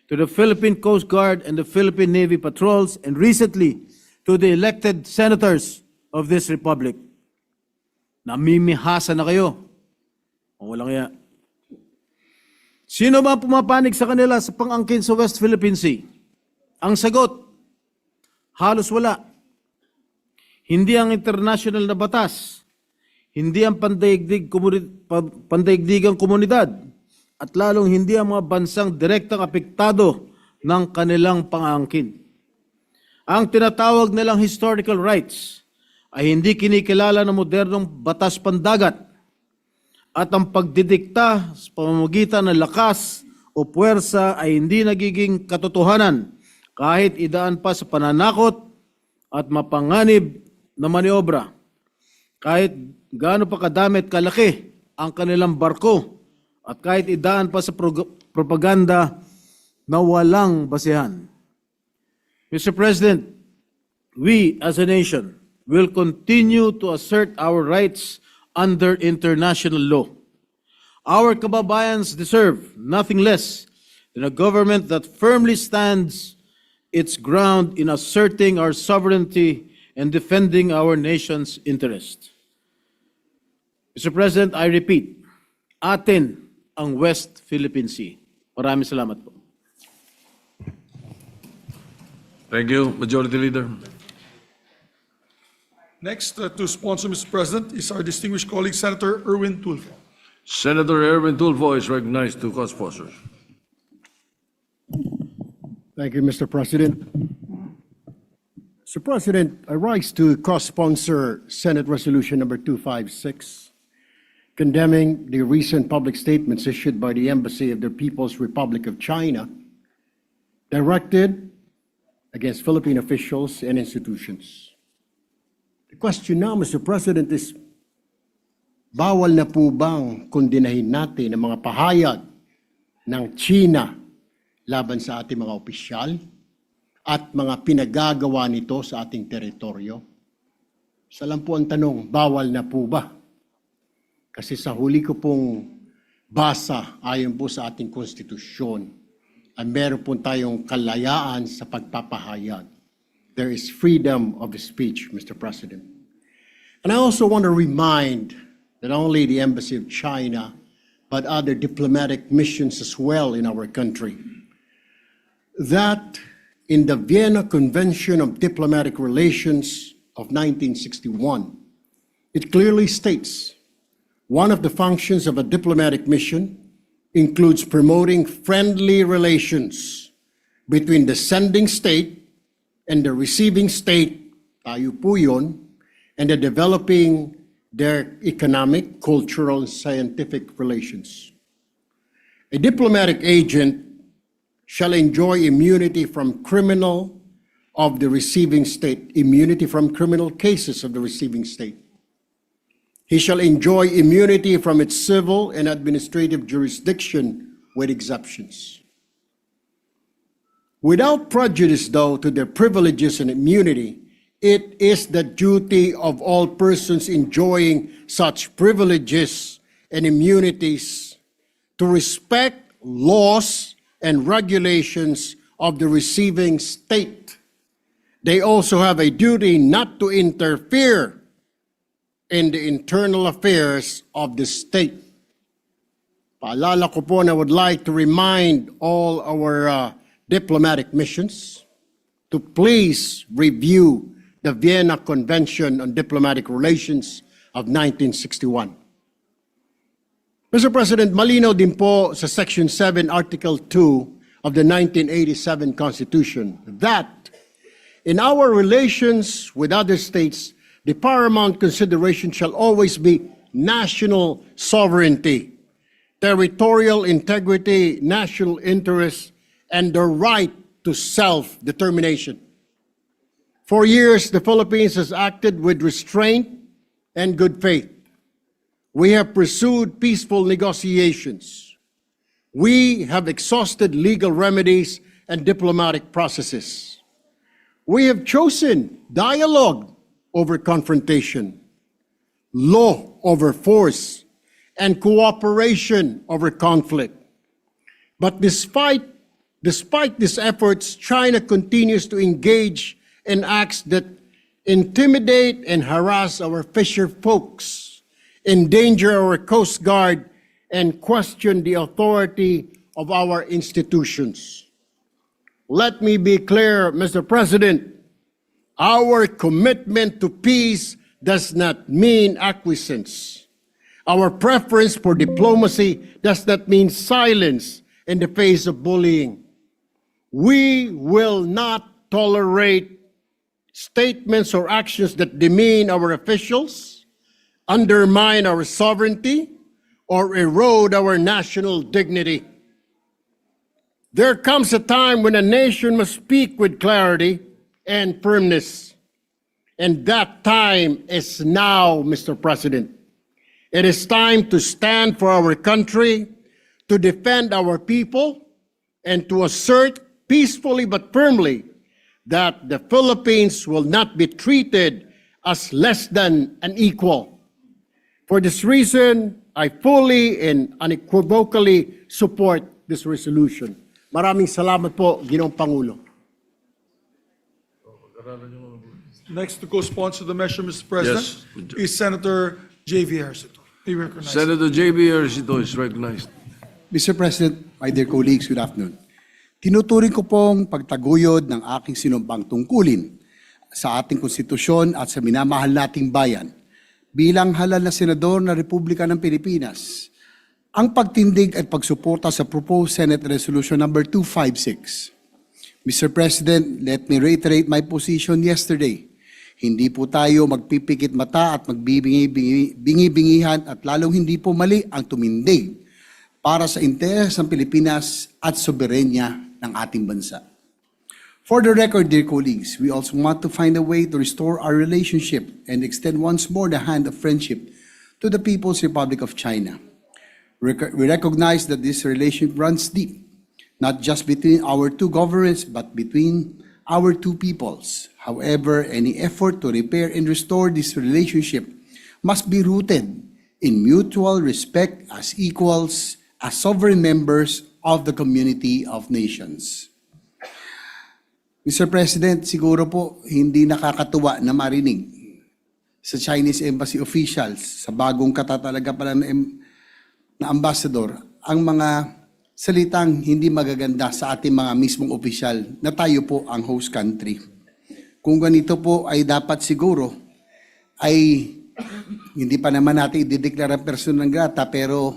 [SPEAKER 8] to the Philippine Coast Guard and the Philippine Navy patrols, and recently to the elected senators of this republic. Namimihasa na kayo. O walang kaya. Sino ba pumapanig sa kanila sa pang-angkin sa West Philippine Sea? Ang sagot, halos wala. Hindi ang international na batas, hindi ang pandaigdigang komunidad, at lalong hindi ang mga bansang direktang apektado ng kanilang pang-angkin. Ang tinatawag nilang historical rights ay hindi kinikilala ng modernong batas pandagat, at ang pagdidikta sa pamamagitan ng lakas o puwersa ay hindi nagiging katotohanan kahit idaan pa sa pananakot at mapanganib na maniobra. Kahit gaano pa kadami at kalaki ang kanilang barko at kahit idaan pa sa propaganda na walang basehan. Mr. President, we as a nation will continue to assert our rights under international law. Our kababayans deserve nothing less than a government that firmly stands its ground in asserting our sovereignty and defending our nation's interest. Mr. President, I repeat, atin ang West Philippine Sea. Maraming salamat po.
[SPEAKER 1] Thank you, Majority Leader.
[SPEAKER 4] Next to sponsor, Mr. President, is our distinguished colleague, Senator Erwin Tulfo.
[SPEAKER 1] Senator Erwin Tulfo is recognized to co-sponsor.
[SPEAKER 9] Thank you, Mr. President. Mr. President, I rise to co-sponsor Senate Resolution Number 256, condemning the recent public statements issued by the Embassy of the People's Republic of China, directed against Philippine officials and institutions. The question now, Mr. President, is bawal na po bang kondinahin natin ang mga pahayag ng China laban sa ating mga opisyal at mga pinagagawa nito sa ating teritoryo? Isa lang po ang tanong, bawal na po ba? Kasi sa huli ko pong basa, ayon po sa ating konstitusyon, ay meron po tayong kalayaan sa pagpapahayag. There is freedom of speech, Mr. President. And I also want to remind not only the Embassy of China, but other diplomatic missions as well in our country, that in the Vienna Convention of Diplomatic Relations of 1961, it clearly states one of the functions of a diplomatic mission includes promoting friendly relations between the sending state and the receiving state, tayo po yun, and the developing their economic, cultural, and scientific relations. A diplomatic agent shall enjoy immunity from criminal of the receiving state, immunity from criminal cases of the receiving state. He shall enjoy immunity from its civil and administrative jurisdiction with exceptions. Without prejudice, though, to their privileges and immunity, it is the duty of all persons enjoying such privileges and immunities to respect laws and regulations of the receiving state. They also have a duty not to interfere in the internal affairs of the state. Paalala ko po, and I would like to remind all our diplomatic missions to please review the Vienna Convention on Diplomatic Relations of 1961. Mr. President, malinaw din po sa Section 7, Article 2 of the 1987 Constitution that in our relations with other states, the paramount consideration shall always be national sovereignty, territorial integrity, national interest, and the right to self-determination. For years, the Philippines has acted with restraint and good faith. We have pursued peaceful negotiations. We have exhausted legal remedies and diplomatic processes. We have chosen dialogue over confrontation, law over force, and cooperation over conflict. But despite these efforts, China continues to engage in acts that intimidate and harass our fisher folks, endanger our Coast Guard, and question the authority of our institutions. Let me be clear, Mr. President, our commitment to peace does not mean acquiescence. Our preference for diplomacy does not mean silence in the face of bullying. We will not tolerate statements or actions that demean our officials, undermine our sovereignty, or erode our national dignity. There comes a time when a nation must speak with clarity and firmness. And that time is now, Mr. President. It is time to stand for our country, to defend our people, and to assert peacefully but firmly that the Philippines will not be treated as less than an equal. For this reason, I fully and unequivocally support this resolution. Maraming salamat po, Ginoong Pangulo.
[SPEAKER 4] Next to co-sponsor the measure, Mr. President,
[SPEAKER 1] Yes.
[SPEAKER 4] is Senator J.V. Ersito. May we recognize him.
[SPEAKER 1] Senator J.B. Ersito is recognized.
[SPEAKER 10] Mr. President, my dear colleagues, good afternoon. Tinuturing ko pong pagtaguyod ng aking sinumpang tungkulin sa ating konstitusyon at sa minamahal nating bayan bilang halal na senador ng Republika ng Pilipinas ang pagtindig at pagsuporta sa proposed Senate Resolution number 256. Mr. President, let me reiterate my position yesterday. Hindi po tayo magpipikit mata at magbibingi-bingihan at lalong hindi po mali ang tumindig para sa interes ng Pilipinas at soberenya ng ating bansa. For the record, dear colleagues, we also want to find a way to restore our relationship and extend once more the hand of friendship to the People's Republic of China. We recognize that this relationship runs deep, not just between our two governments, but between our two peoples. However, any effort to repair and restore this relationship must be rooted in mutual respect as equals, as sovereign members of the community of nations. Mr. President, siguro po hindi nakakatuwa na marinig sa Chinese Embassy officials, sa bagong katatalaga pala na ambassador, ang mga salitang hindi magaganda sa ating mga mismong opisyal na tayo po ang host country. Kung ganito po ay dapat siguro ay hindi pa naman natin idideklara person ng grata, pero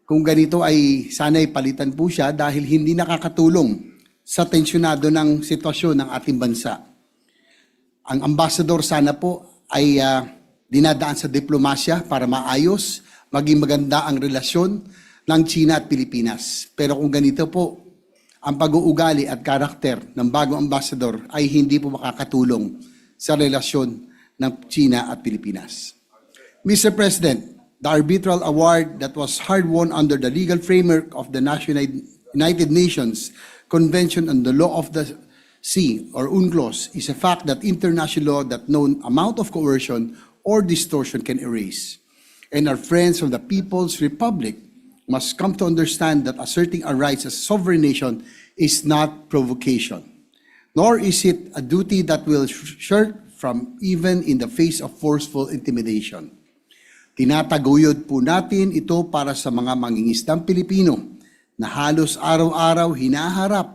[SPEAKER 10] kung ganito ay sana'y palitan po siya dahil hindi nakakatulong sa tensyonado ng sitwasyon ng ating bansa. Ang ambassador sana po ay dinadaan sa diplomasya para maayos, maging maganda ang relasyon ng China at Pilipinas. Pero kung ganito po, ang pag-uugali at karakter ng bagong ambassador ay hindi po makakatulong sa relasyon ng China at Pilipinas. Mr. President, the arbitral award that was hard-won under the legal framework of the United Nations Convention on the Law of the Sea, or UNCLOS, is a fact that international law that no amount of coercion or distortion can erase. And our friends of the People's Republic must come to understand that asserting our rights as a sovereign nation is not provocation, nor is it a duty that will shirk from even in the face of forceful intimidation. Tinataguyod po natin ito para sa mga mangingisdang Pilipino na halos araw-araw hinaharap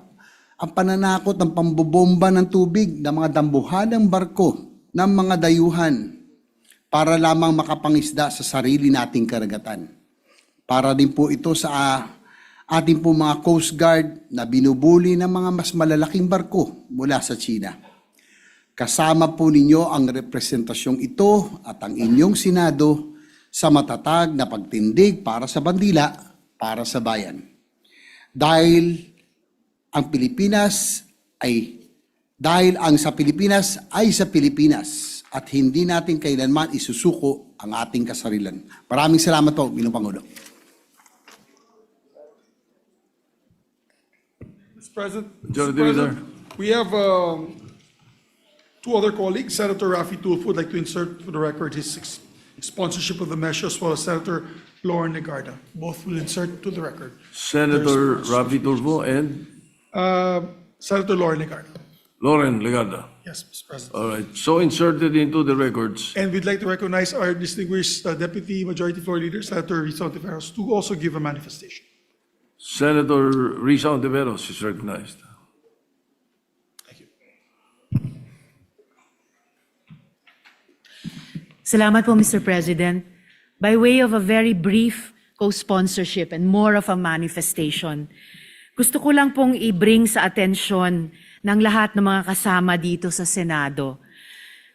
[SPEAKER 10] ang pananakot ng pambobomba ng tubig ng mga dambuhalang barko ng mga dayuhan para lamang makapangisda sa sarili nating karagatan. Para din po ito sa ating po mga Coast Guard na binubuli ng mga mas malalaking barko mula sa China. Kasama po ninyo ang representasyong ito at ang inyong Senado sa matatag na pagtindig para sa bandila, para sa bayan. Dahil ang sa Pilipinas ay sa Pilipinas at hindi natin kailanman isusuko ang ating kasarilan. Maraming salamat po, Ginoong Pangulo.
[SPEAKER 4] Mr. President,
[SPEAKER 1] Majority Leader.
[SPEAKER 4] we have two other colleagues. Senator Tulfo would like to insert for the record his sponsorship of the measure, as well as Senator Lauren Legarda. Both will insert to the record.
[SPEAKER 1] Senator Tulfo and
[SPEAKER 4] Senator Lauren Legarda.
[SPEAKER 1] Lauren Legarda.
[SPEAKER 4] Yes, Mr. President.
[SPEAKER 1] All right, so inserted into the records.
[SPEAKER 4] And we'd like to recognize our distinguished Deputy Majority Floor Leader, Senator Risa Ontiveros, to also give a manifestation.
[SPEAKER 1] Senator Risa Ontiveros is recognized.
[SPEAKER 11] Salamat po, Mr. President. By way of a very brief co-sponsorship and more of a manifestation, gusto ko lang pong i-bring sa atensyon ng lahat ng mga kasama dito sa Senado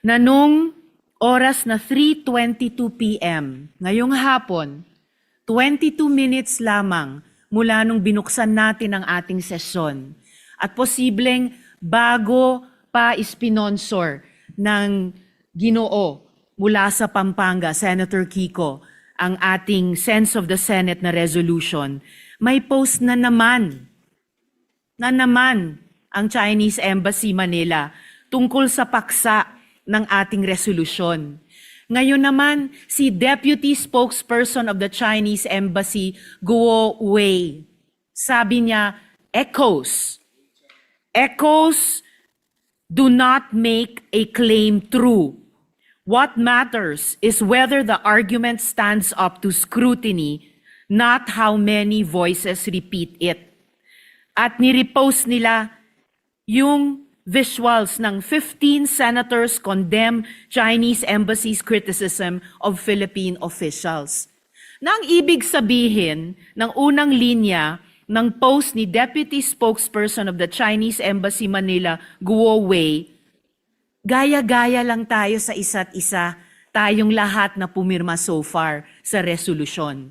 [SPEAKER 11] na nung oras na 3:22 p.m. ngayong hapon, 22 minutes lamang mula nung binuksan natin ang ating sesyon at posibleng bago pa ispinonsor ng Ginoo mula sa Pampanga, Senator Kiko, ang ating Sense of the Senate na resolution, may post na naman ang Chinese Embassy Manila tungkol sa paksa ng ating resolusyon. Ngayon naman, si Deputy Spokesperson of the Chinese Embassy, Guo Wei, sabi niya, echoes do not make a claim true. What matters is whether the argument stands up to scrutiny, not how many voices repeat it. At nirepost nila yung visuals ng 15 senators condemn Chinese embassy's criticism of Philippine officials. Nang ibig sabihin ng unang linya ng post ni Deputy Spokesperson of the Chinese Embassy Manila, Guo Wei, gaya-gaya lang tayo sa isa't isa, tayong lahat na pumirma so far sa resolusyon.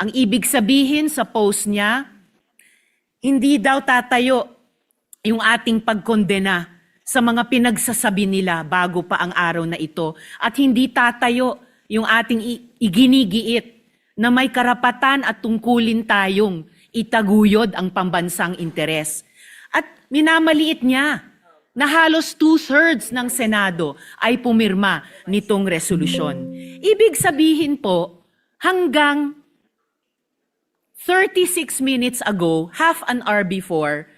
[SPEAKER 11] Ang ibig sabihin sa post niya, hindi daw tatayo yung ating pagkondena sa mga pinagsasabi nila bago pa ang araw na ito at hindi tatayo yung ating iginigiit na may karapatan at tungkulin tayong itaguyod ang pambansang interes. At minamaliit niya na halos 2/3 ng Senado ay pumirma nitong resolusyon. Ibig sabihin po, hanggang 36 minutes ago, half an hour before,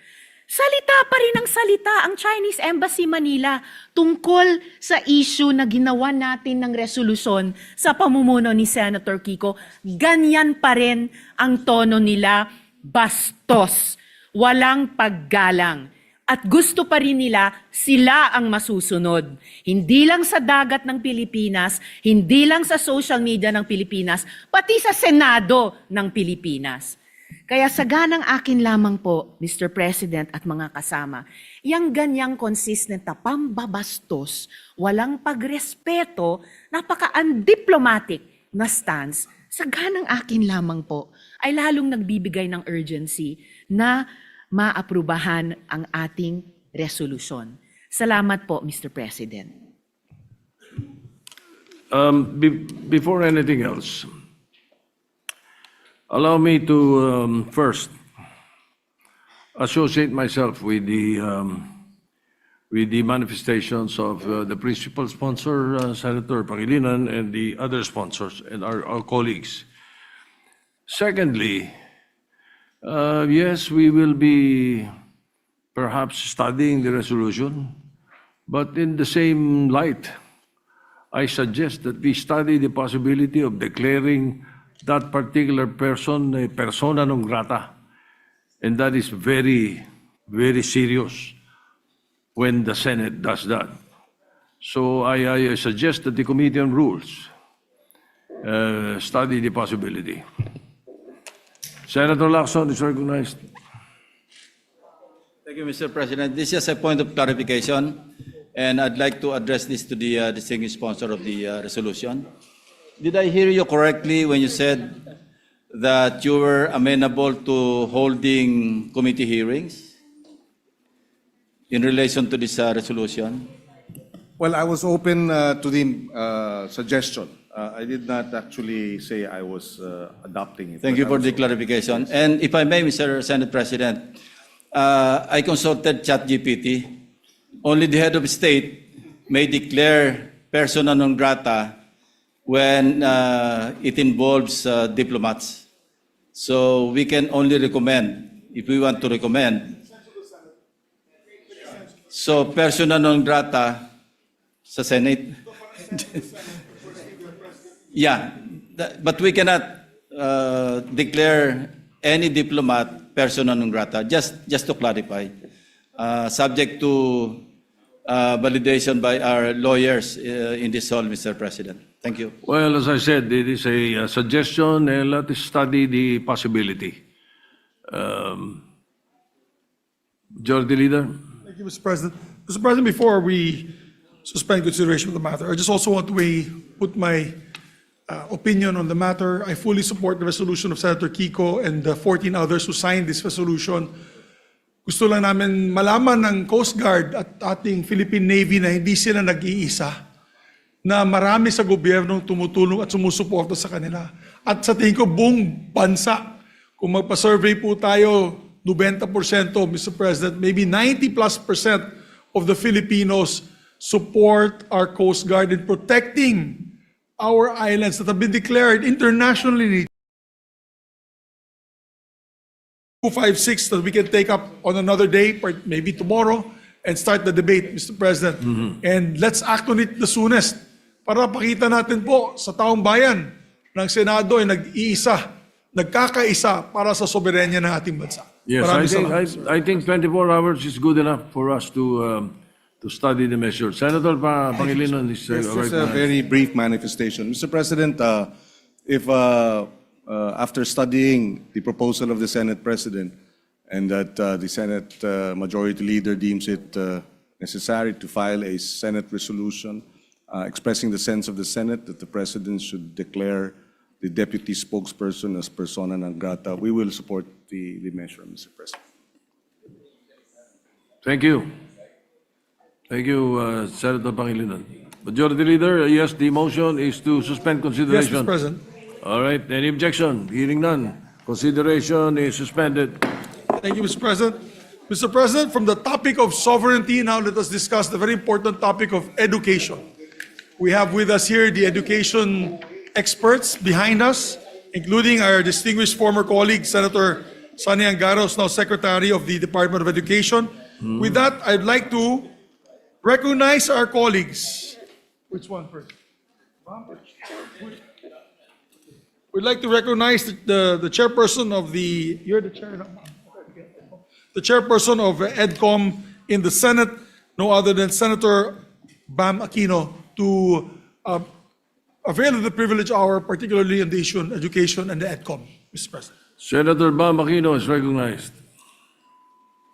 [SPEAKER 11] salita pa rin ang salita ang Chinese Embassy Manila tungkol sa issue na ginawa natin ng resolusyon sa pamumuno ni Senator Kiko. Ganyan pa rin ang tono nila, bastos, walang paggalang. At gusto pa rin nila sila ang masusunod. Hindi lang sa dagat ng Pilipinas, hindi lang sa social media ng Pilipinas, pati sa Senado ng Pilipinas. Kaya saganang akin lamang po, Mr. President at mga kasama, yang ganyang consistent na pambabastos, walang pagrespeto, napaka-undiplomatic na stance, saganang akin lamang po, ay lalong nagbibigay ng urgency na maaprubahan ang ating resolusyon. Salamat po, Mr. President.
[SPEAKER 1] Before anything else, allow me to first associate myself with the manifestations of the principal sponsor, Senator Pangilinan, and the other sponsors and our colleagues. Secondly, yes, we will be perhaps studying the resolution, but in the same light, I suggest that we study the possibility of declaring that particular person a persona non grata. And that is very, very serious when the Senate does that. So I suggest that the Committee on Rules study the possibility. Senator Lacson is recognized.
[SPEAKER 12] Thank you, Mr. President. This is a point of clarification, and I'd like to address this to the distinguished sponsor of the resolution. Did I hear you correctly when you said that you were amenable to holding committee hearings in relation to this resolution?
[SPEAKER 6] Well, I was open to the suggestion. I did not actually say I was adopting it.
[SPEAKER 12] Thank you for the clarification. And if I may, Mr. Senate President, I consulted ChatGPT. Only the head of state may declare persona non grata when it involves diplomats. So we can only recommend, if we want to recommend. So persona non grata sa Senate. Yeah, but we cannot declare any diplomat persona non grata. Just to clarify, subject to validation by our lawyers in this hall, Mr. President. Thank you.
[SPEAKER 1] Well, as I said, it is a suggestion, and let us study the possibility. Majority Leader?
[SPEAKER 4] Thank you, Mr. President. Mr. President, before we suspend consideration of the matter, I just also want to put my opinion on the matter. I fully support the resolution of Senator Kiko and the 14 others who signed this resolution. Gusto lang namin malaman ng Coast Guard at ating Philippine Navy na hindi sila nag-iisa, na marami sa gobyerno tumutulong at sumusuporta sa kanila. At sa tingin ko, buong bansa, kung magpa-survey po tayo, 90%, Mr. President, maybe 90+% of the Filipinos support our Coast Guard in protecting our islands that have been declared internationally 256 that we can take up on another day, maybe tomorrow, and start the debate, Mr. President. And let's act on it the soonest para pakita natin po sa taong bayan ng Senado ay nagkakaisa para sa soberanya ng ating bansa.
[SPEAKER 1] Yes,
[SPEAKER 4] Maraming salamat, sir.
[SPEAKER 1] I think 24 hours is good enough for us to study the measure. Senator Pangilinan is
[SPEAKER 6] Yes,
[SPEAKER 1] right
[SPEAKER 6] just a
[SPEAKER 1] now.
[SPEAKER 6] very brief manifestation. Mr. President, if after studying the proposal of the Senate President and that the Senate Majority Leader deems it necessary to file a Senate resolution expressing the sense of the Senate that the President should declare the deputy spokesperson as persona non grata, we will support the measure, Mr. President.
[SPEAKER 1] Thank you. Thank you, Senator Pangilinan. Majority Leader, yes, the motion is to suspend
[SPEAKER 4] Yes,
[SPEAKER 1] consideration.
[SPEAKER 4] Mr. President.
[SPEAKER 1] All right, any objection? Hearing none. Consideration is suspended.
[SPEAKER 4] Thank you, Mr. President. Mr. President, from the topic of sovereignty, now let us discuss the very important topic of education. We have with us here the education experts behind us, including our distinguished former colleague, Senator Sonny Angaros, now Secretary of the Department of Education. With that, I'd like to recognize our colleagues. Which one first? We'd like to recognize the chairperson of the, you're the chair, no? The chairperson of EDCOM in the Senate, no other than Senator Bam Aquino, to avail of the privilege hour, particularly on the issue of education and the EDCOM, Mr. President.
[SPEAKER 1] Senator Bam Aquino is recognized.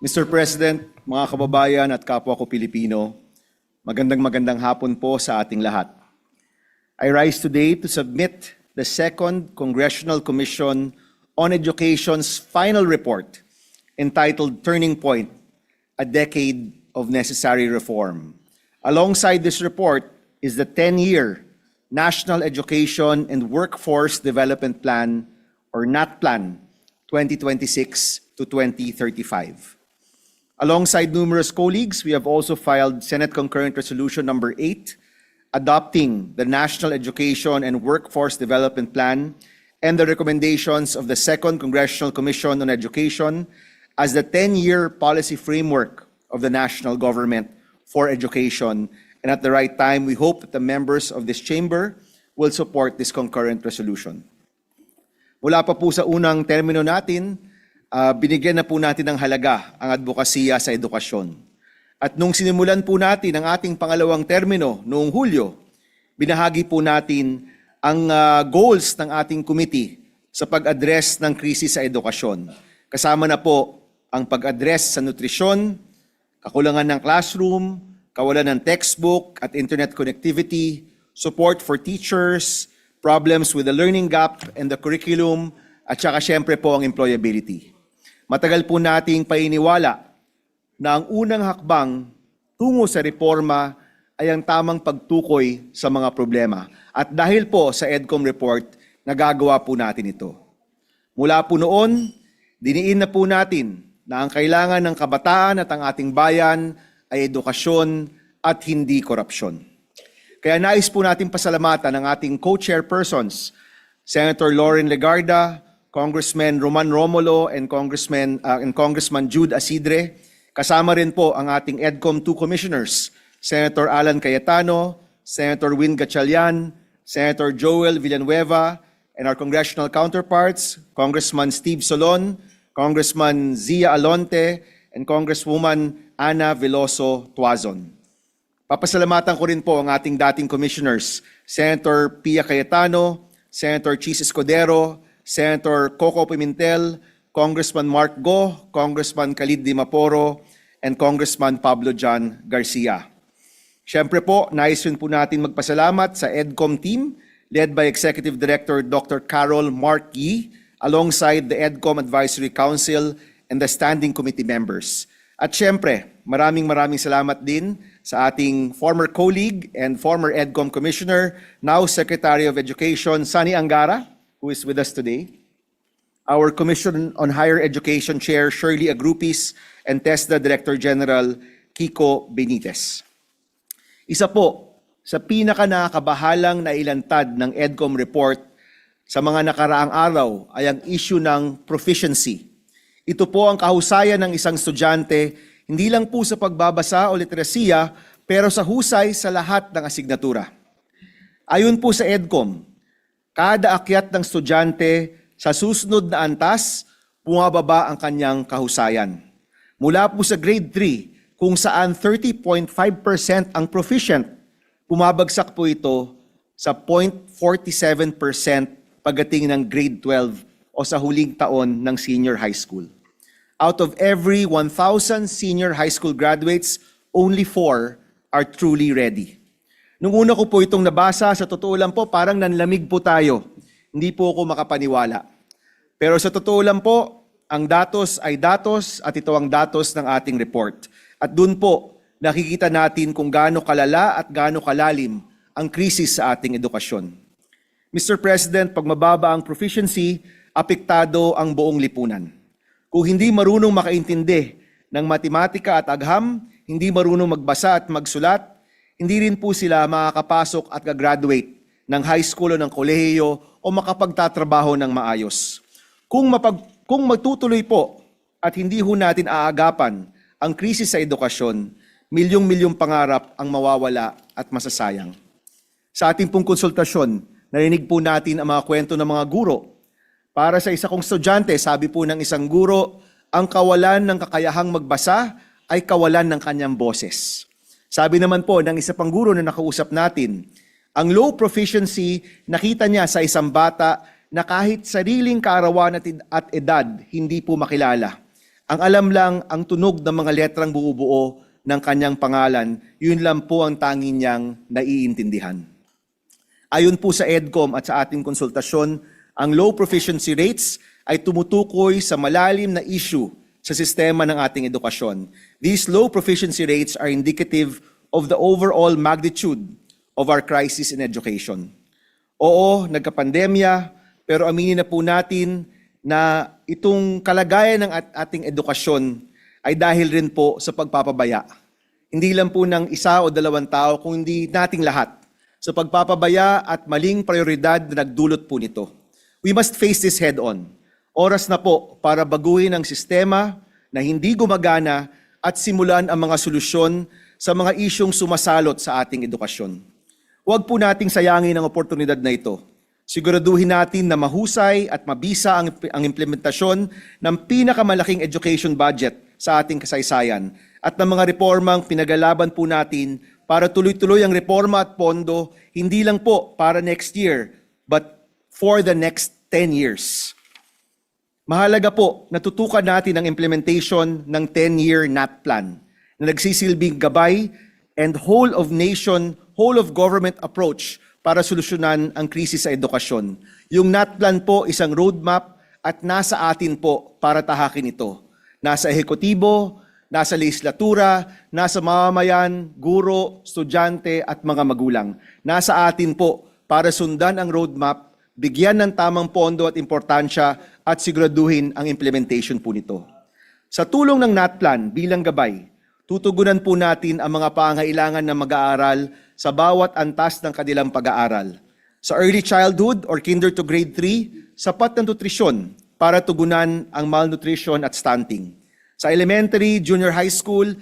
[SPEAKER 13] Mr. President, mga kababayan at kapwa ko Pilipino, magandang hapon po sa ating lahat. I rise today to submit the Second Congressional Commission on Education's final report entitled Turning Point, A Decade of Necessary Reform. Alongside this report is the 10-year National Education and Workforce Development Plan, or NATPLAN, 2026 to 2035. Alongside numerous colleagues, we have also filed Senate Concurrent Resolution number 8, adopting the National Education and Workforce Development Plan and the recommendations of the Second Congressional Commission on Education as the 10-year policy framework of the national government for education. And at the right time, we hope that the members of this chamber will support this concurrent resolution. Mula pa po sa unang termino natin, binigyan na po natin ng halaga ang advokasya sa edukasyon. At nung sinimulan po natin ang ating pangalawang termino noong Hulyo, binahagi po natin ang goals ng ating committee sa pag-address ng krisis sa edukasyon. Kasama na po ang pag-address sa nutrisyon, kakulangan ng classroom, kawalan ng textbook at internet connectivity, support for teachers, problems with the learning gap and the curriculum, at saka syempre po ang employability. Matagal po nating painiwala na ang unang hakbang tungo sa reforma ay ang tamang pagtukoy sa mga problema. At dahil po sa EDCOM report, nagagawa po natin ito. Mula po noon, diniin na po natin na ang kailangan ng kabataan at ang ating bayan ay edukasyon at hindi korupsyon. Kaya nais po natin pasalamatan ang ating co-chairpersons, Senator Lauren Legarda, Congressman Roman Romulo, and Congressman Jude Asidre. Kasama rin po ang ating EDCOM 2 commissioners, Senator Alan Cayetano, Senator Win Gatchalian, Senator Joel Villanueva, and our congressional counterparts, Congressman Steve Solon, Congressman Zia Alonte, and Congresswoman Ana Veloso Tuazon. Papasalamatan ko rin po ang ating dating commissioners, Senator Pia Cayetano, Senator Chis Escudero, Senator Coco Pimentel, Congressman Mark Go, Congressman Khalid Dimaporo, and Congressman Pablo John Garcia. Siyempre po, nais rin po natin magpasalamat sa EDCOM team led by Executive Director Dr. Carol Mark Yee, alongside the EDCOM Advisory Council and the Standing Committee members. At siyempre, maraming salamat din sa ating former colleague and former EDCOM Commissioner, now Secretary of Education, Sani Angara, who is with us today, our Commission on Higher Education Chair, Shirley Agrupis, and TESDA Director General, Kiko Benitez. Isa po sa pinaka-nakakabahalang nailantad ng EDCOM report sa mga nakaraang araw ay ang issue ng proficiency. Ito po ang kahusayan ng isang estudyante, hindi lang po sa pagbabasa o literasiya, pero sa husay sa lahat ng asignatura. Ayon po sa EDCOM, kada akyat ng estudyante sa susunod na antas, bumababa ang kanyang kahusayan. Mula po sa grade 3, kung saan 30.5% ang proficient, bumabagsak po ito sa 0.47% pagdating ng grade 12 o sa huling taon ng senior high school. Out of every 1,000 senior high school graduates, only 4 are truly ready. Nung una ko po itong nabasa, sa totoo lang po, parang nanlamig po tayo. Hindi po ako makapaniwala. Pero sa totoo lang po, ang datos ay datos at ito ang datos ng ating report. At dun po, nakikita natin kung gaano kalala at gaano kalalim ang krisis sa ating edukasyon. Mr. President, pag mababa ang proficiency, apektado ang buong lipunan. Kung hindi marunong makaintindi ng matematika at agham, hindi marunong magbasa at magsulat, hindi rin po sila makakapasok at gagraduate ng high school o ng kolehiyo o makapagtatrabaho ng maayos. Kung magtutuloy po at hindi ho natin aagapan ang krisis sa edukasyon, milyong-milyong pangarap ang mawawala at masasayang. Sa ating pong konsultasyon, narinig po natin ang mga kwento ng mga guro. Para sa isa kong estudyante, sabi po ng isang guro, ang kawalan ng kakayahang magbasa ay kawalan ng kanyang boses. Sabi naman po ng isa pang guro na nakausap natin, ang low proficiency nakita niya sa isang bata na kahit sariling kaarawan at edad hindi po makilala. Ang alam lang ang tunog ng mga letrang buo-buo ng kanyang pangalan, yun lang po ang tanging niyang naiintindihan. Ayon po sa EDCOM at sa ating konsultasyon, ang low proficiency rates ay tumutukoy sa malalim na issue sa sistema ng ating edukasyon. These low proficiency rates are indicative of the overall magnitude of our crisis in education. Oo, nagkapandemya, pero aminin na po natin na itong kalagayan ng ating edukasyon ay dahil rin po sa pagpapabaya. Hindi lang po ng isa o dalawang tao, kundi nating lahat. Sa pagpapabaya at maling prioridad na nagdulot po nito. We must face this head on. Oras na po para baguhin ang sistema na hindi gumagana at simulan ang mga solusyon sa mga isyong sumasalot sa ating edukasyon. Huwag po nating sayangin ang oportunidad na ito. Siguraduhin natin na mahusay at mabisa ang implementasyon ng pinakamalaking education budget sa ating kasaysayan at ng mga reformang pinagalaban po natin para tuloy-tuloy ang reforma at pondo, hindi lang po para next year, but for the next 10 years. Mahalaga po, natutukan natin ang implementation ng 10-year NAT plan na nagsisilbing gabay and whole of nation, whole of government approach para solusyonan ang krisis sa edukasyon. Yung NAT plan po isang roadmap at nasa atin po para tahakin ito. Nasa ehekutibo, nasa legislatura, nasa mamamayan, guro, estudyante at mga magulang. Nasa atin po para sundan ang roadmap, bigyan ng tamang pondo at importansya at siguraduhin ang implementation po nito. Sa tulong ng NAT plan bilang gabay, tutugunan po natin ang mga pangailangan ng mag-aaral sa bawat antas ng kanilang pag-aaral. Sa early childhood or kinder to grade 3, sapat na nutrisyon para tugunan ang malnutrition at stunting. Sa elementary, junior high school,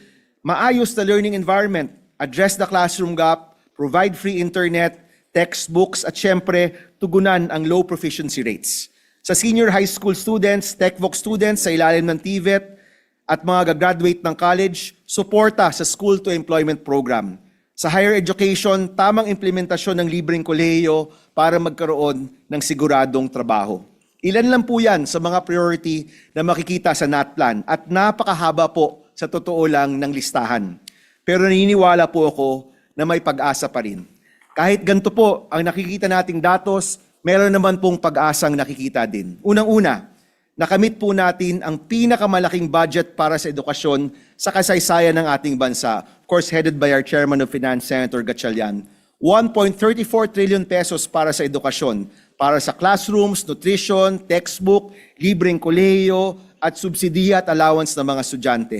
[SPEAKER 13] maayos na learning environment, address the classroom gap, provide free internet, textbooks, at syempre, tugunan ang low proficiency rates. Sa senior high school students, TechVoc students sa ilalim ng TVET, at mga gagraduate ng college, suporta sa school-to-employment program. Sa higher education, tamang implementasyon ng libreng kolehiyo para magkaroon ng siguradong trabaho. Ilan lang po yan sa mga priority na makikita sa NATPLAN at napakahaba po sa totoo lang ng listahan. Pero naniniwala po ako na may pag-asa pa rin. Kahit ganito po ang nakikita nating datos, meron naman pong pag-asang nakikita din. Unang-una, nakamit po natin ang pinakamalaking budget para sa edukasyon sa kasaysayan ng ating bansa. Of course, headed by our Chairman of Finance, Senator Gatchalian. 1.34 trillion pesos para sa edukasyon, para sa classrooms, nutrition, textbook, libreng kolehiyo, at subsidiya at allowance ng mga estudyante.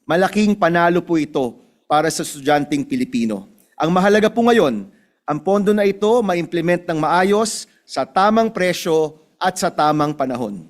[SPEAKER 13] Malaking panalo po ito para sa estudyanteng Pilipino. Ang mahalaga po ngayon, ang pondo na ito ma-implement ng maayos, sa tamang presyo at sa tamang panahon.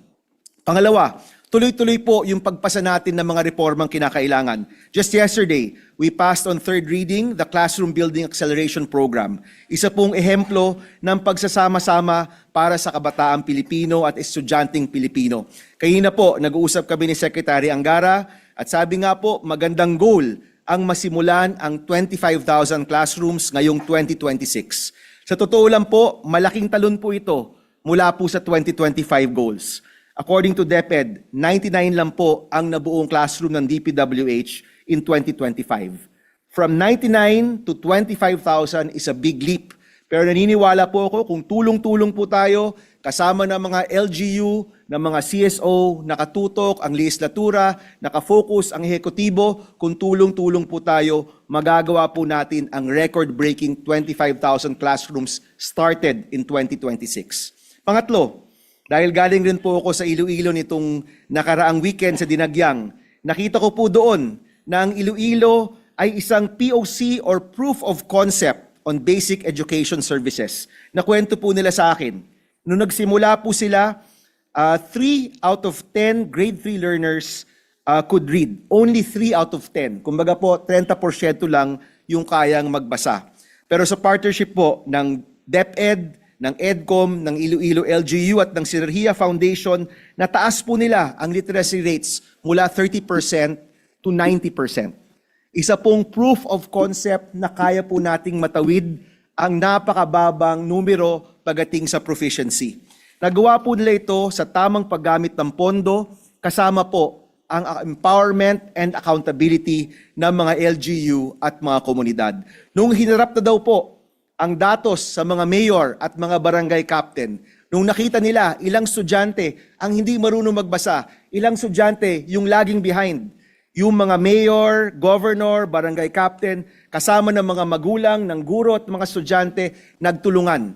[SPEAKER 13] Pangalawa, tuloy-tuloy po yung pagpasa natin ng mga reformang kinakailangan. Just yesterday, we passed on third reading the Classroom Building Acceleration Program. Isa pong ehemplo ng pagsasama-sama para sa kabataang Pilipino at estudyanteng Pilipino. Kanina po, nag-uusap kami ni Secretary Angara at sabi nga po, magandang goal ang masimulan ang 25,000 classrooms ngayong 2026. Sa totoo lang po, malaking talon po ito mula po sa 2025 goals. According to DepEd, 99 lang po ang nabuong classroom ng DPWH in 2025. From 99 to 25,000 is a big leap. Pero naniniwala po ako kung tulong-tulong po tayo, kasama ng mga LGU, ng mga CSO, nakatutok ang legislatura, nakafocus ang ehekutibo, kung tulong-tulong po tayo, magagawa po natin ang record-breaking 25,000 classrooms started in 2026. Pangatlo, dahil galing rin po ako sa Iloilo nitong nakaraang weekend sa Dinagyang, nakita ko po doon na ang Iloilo ay isang POC or Proof of Concept on Basic Education Services. Nakwento po nila sa akin. Noong nagsimula po sila, 3 out of 10 grade 3 learners could read. Only 3 out of 10. Kumbaga po, 30% lang yung kayang magbasa. Pero sa partnership po ng DepEd, ng EDCOM, ng Iloilo LGU at ng Sinergia Foundation, nataas po nila ang literacy rates mula 30% to 90%. Isa pong proof of concept na kaya po nating matawid ang napakababang numero pagdating sa proficiency. Nagawa po nila ito sa tamang paggamit ng pondo, kasama po ang empowerment and accountability ng mga LGU at mga komunidad. Nung hinarap na daw po ang datos sa mga mayor at mga barangay captain, nung nakita nila ilang estudyante ang hindi marunong magbasa, ilang estudyante yung laging behind, yung mga mayor, governor, barangay captain, kasama ng mga magulang, ng guro at mga estudyante, nagtulungan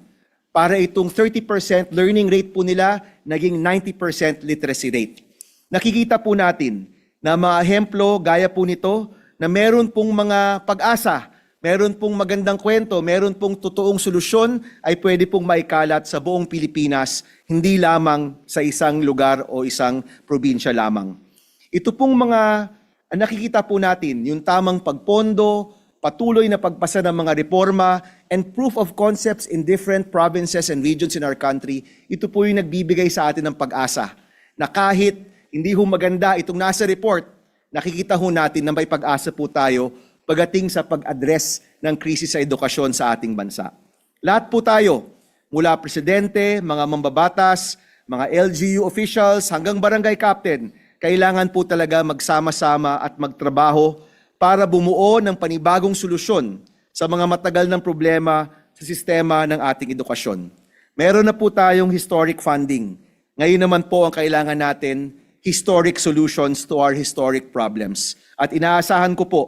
[SPEAKER 13] para itong 30% learning rate po nila, naging 90% literacy rate. Nakikita po natin na mga ehemplo gaya po nito na meron pong mga pag-asa, meron pong magandang kwento, meron pong totoong solusyon ay pwede pong maikalat sa buong Pilipinas, hindi lamang sa isang lugar o isang probinsya lamang. Ito pong mga nakikita po natin, yung tamang pagpondo, patuloy na pagpasa ng mga reforma, and proof of concepts in different provinces and regions in our country, ito po yung nagbibigay sa atin ng pag-asa na kahit hindi ho maganda itong nasa report, nakikita ho natin na may pag-asa po tayo pagdating sa pag-address ng krisis sa edukasyon sa ating bansa. Lahat po tayo, mula presidente, mga mambabatas, mga LGU officials, hanggang barangay captain, kailangan po talaga magsama-sama at magtrabaho para bumuo ng panibagong solusyon sa mga matagal ng problema sa sistema ng ating edukasyon. Meron na po tayong historic funding. Ngayon naman po ang kailangan natin, historic solutions to our historic problems. At inaasahan ko po,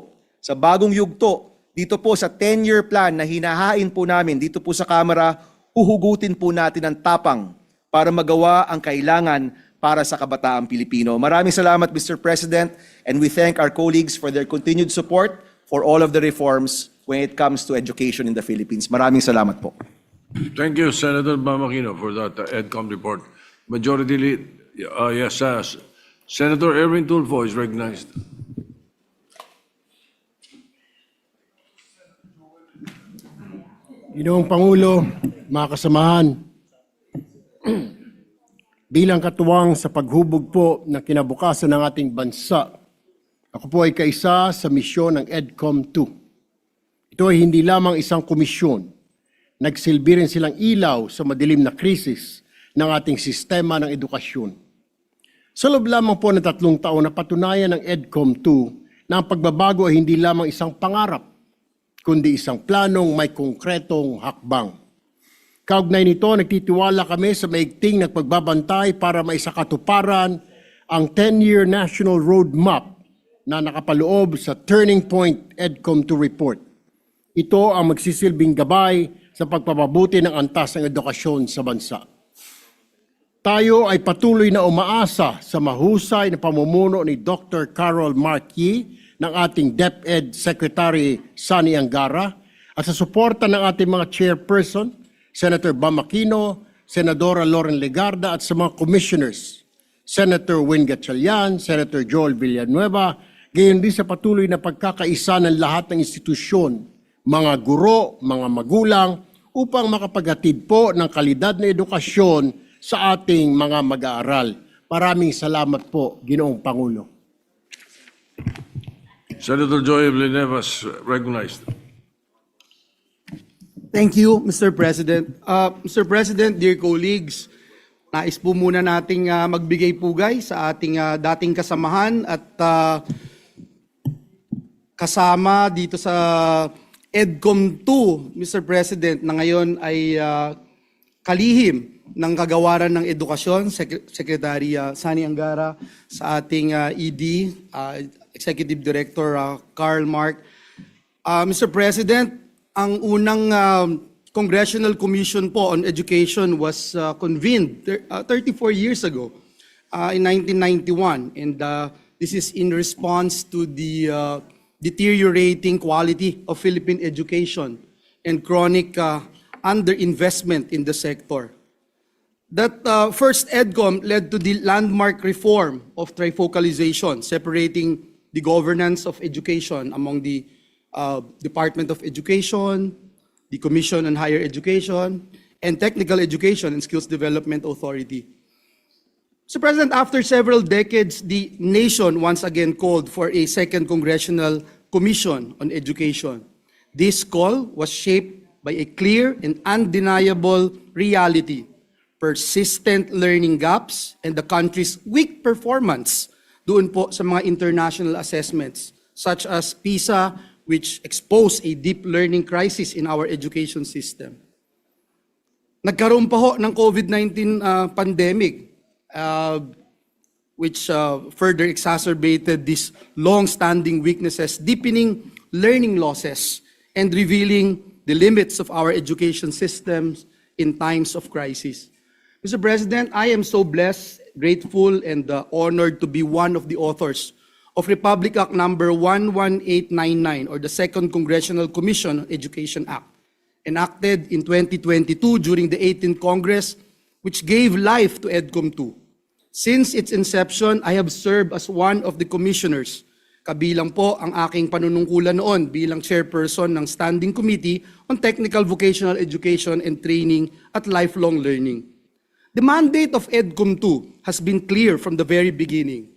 [SPEAKER 13] sa bagong yugto, dito po sa 10-year plan na hinahain po namin dito po sa Kamara, uhugutin po natin ang tapang para magawa ang kailangan para sa kabataang Pilipino. Maraming salamat, Mr. President, and we thank our colleagues for their continued support for all of the reforms when it comes to education in the Philippines. Maraming salamat po.
[SPEAKER 1] Thank you, Senator Mamakino, for that EDCOM report. Majority lead, yes, Senator Erwin Tulfo is recognized.
[SPEAKER 9] Ginoong Pangulo, mga kasamahan, bilang katuwang sa paghubog po ng kinabukasan ng ating bansa, ako po ay kaisa sa misyon ng EDCOM 2. Ito ay hindi lamang isang komisyon. Nagsilbi rin silang ilaw sa madilim na krisis ng ating sistema ng edukasyon. Sa loob lamang po ng 3 taon na patunayan ng EDCOM 2 na ang pagbabago ay hindi lamang isang pangarap, kundi isang planong may konkretong hakbang. Kaugnay nito, nagtitiwala kami sa maigting nagpagbabantay para maisakatuparan ang 10-year National Roadmap na nakapaloob sa Turning Point EDCOM 2 Report. Ito ang magsisilbing gabay sa pagpapabuti ng antas ng edukasyon sa bansa. Tayo ay patuloy na umaasa sa mahusay na pamumuno ni Dr. Carol Marquis ng ating DepEd Secretary Sani Angara at sa suporta ng ating mga chairperson, Senator Bam Aquino, Senadora Loren Legarda at sa mga commissioners, Senator Win Gatchalian, Senator Joel Villanueva, gayon din sa patuloy na pagkakaisa ng lahat ng institusyon, mga guro, mga magulang, upang makapaghatid po ng kalidad na edukasyon sa ating mga mag-aaral. Maraming salamat po, Ginoong Pangulo.
[SPEAKER 1] Senator Joy Villanueva is recognized.
[SPEAKER 14] Thank you, Mr. President. Mr. President, dear colleagues, nais po muna nating magbigay pugay sa ating dating kasamahan at kasama dito sa EDCOM 2, Mr. President, na ngayon ay kalihim ng kagawaran ng edukasyon, Secretary Sani Angara, sa ating ED, Executive Director Carl Mark. Mr. President, ang unang Congressional Commission po on Education was convened 34 years ago in 1991, and this is in response to the deteriorating quality of Philippine education and chronic underinvestment in the sector. That first EDCOM led to the landmark reform of trifocalization, separating the governance of education among the Department of Education, the Commission on Higher Education, and Technical Education and Skills Development Authority. Mr. President, after several decades, the nation once again called for a second Congressional Commission on Education. This call was shaped by a clear and undeniable reality: persistent learning gaps and the country's weak performance doon po sa mga international assessments, such as PISA, which exposed a deep learning crisis in our education system. Nagkaroon pa ho ng COVID-19 pandemic, which further exacerbated these long-standing weaknesses, deepening learning losses and revealing the limits of our education systems in times of crisis. Mr. President, I am so blessed, grateful, and honored to be one of the authors of Republic Act number 11899, or the Second Congressional Commission on Education Act, enacted in 2022 during the 18th Congress, which gave life to EDCOM 2. Since its inception, I have served as one of the commissioners, kabilang po ang aking panunungkulan noon bilang chairperson ng Standing Committee on Technical Vocational Education and Training at Lifelong Learning. The mandate of EDCOM 2 has been clear from the very beginning: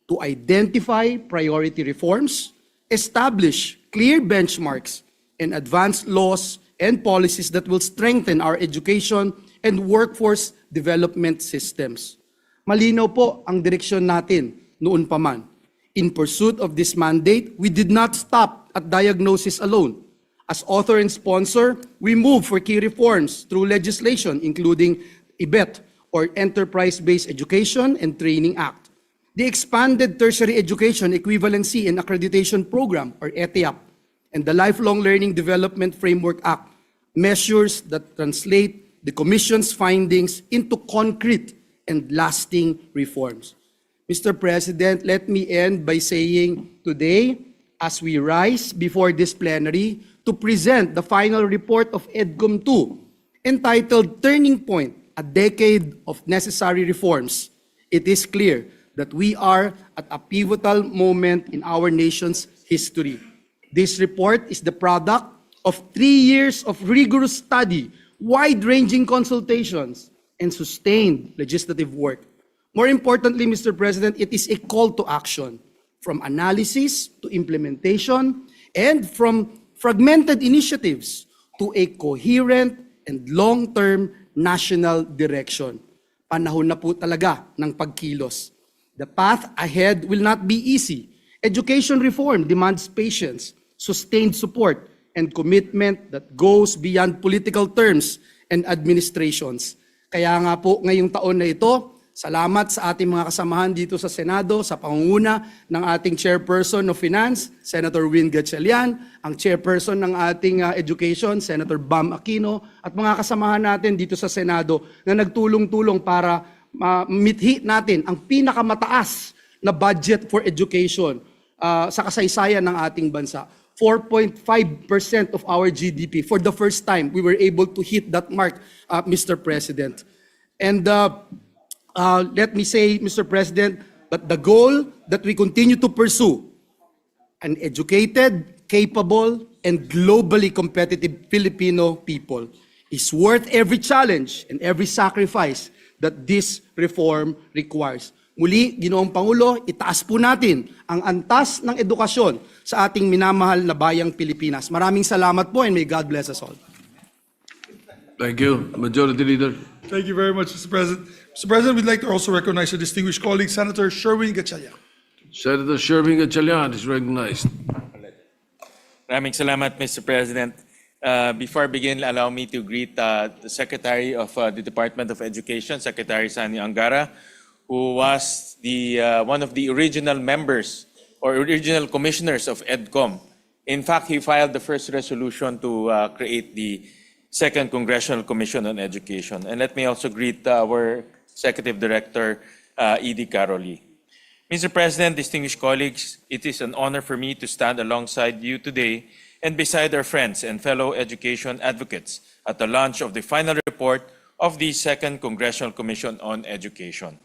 [SPEAKER 14] to identify priority reforms, establish clear benchmarks, and advance laws and policies that will strengthen our education and workforce development systems. Malinaw po ang direksyon natin noon pa man. In pursuit of this mandate, we did not stop at diagnosis alone. As author and sponsor, we moved for key reforms through legislation, including EBET, or Enterprise-Based Education and Training Act, the Expanded Tertiary Education Equivalency and Accreditation Program, or ETIAP, and the Lifelong Learning Development Framework Act, measures that translate the Commission's findings into concrete and lasting reforms. Mr. President, let me end by saying today, as we rise before this plenary to present the final report of EDCOM 2, entitled Turning Point, a Decade of Necessary Reforms, it is clear that we are at a pivotal moment in our nation's history. This report is the product of 3 years of rigorous study, wide-ranging consultations, and sustained legislative work. More importantly, Mr. President, it is a call to action, from analysis to implementation, and from fragmented initiatives to a coherent and long-term national direction. Panahon na po talaga ng pagkilos. The path ahead will not be easy. Education reform demands patience, sustained support, and commitment that goes beyond political terms and administrations. Kaya nga po ngayong taon na ito, salamat sa ating mga kasamahan dito sa Senado sa pangunguna ng ating Chairperson of Finance, Senator Erwin, ang Chairperson ng ating Education, Senator Bam Aquino, at mga kasamahan natin dito sa Senado na nagtulong-tulong para mithi natin ang pinakamataas na budget for education sa kasaysayan ng ating bansa. 4.5% of our GDP. For the first time, we were able to hit that mark, Mr. President. And let me say, Mr. President, that the goal that we continue to pursue, an educated, capable, and globally competitive Filipino people, is worth every challenge and every sacrifice that this reform requires. Muli, Ginoong Pangulo, itaas po natin ang antas ng edukasyon sa ating minamahal na bayang Pilipinas. Maraming salamat po and may God bless us all.
[SPEAKER 1] Thank you. Majority Leader.
[SPEAKER 4] Thank you very much, Mr. President. Mr. President, we'd like to also recognize a distinguished colleague, Senator Erwin.
[SPEAKER 1] Senator Erwin is recognized.
[SPEAKER 15] Maraming salamat, Mr. President. Before I begin, allow me to greet the Secretary of the Department of Education, Secretary Sani Angara, who was one of the original members or original commissioners of EDCOM. In fact, he filed the first resolution to create the Second Congressional Commission on Education. And let me also greet our Executive Director, Edie Caroli. Mr. President, distinguished colleagues, it is an honor for me to stand alongside you today and beside our friends and fellow education advocates at the launch of the final report of the Second Congressional Commission on Education.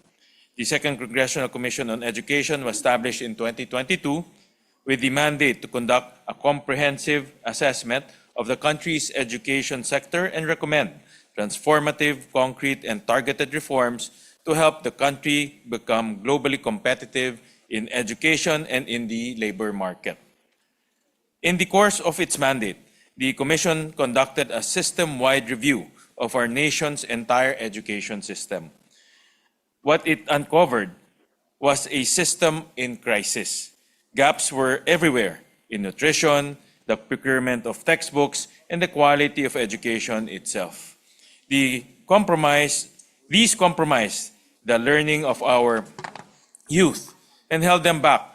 [SPEAKER 15] The Second Congressional Commission on Education was established in 2022 with the mandate to conduct a comprehensive assessment of the country's education sector and recommend transformative, concrete, and targeted reforms to help the country become globally competitive in education and in the labor market. In the course of its mandate, the Commission conducted a system-wide review of our nation's entire education system. What it uncovered was a system in crisis. Gaps were everywhere in nutrition, the procurement of textbooks, and the quality of education itself. These compromised the learning of our youth and held them back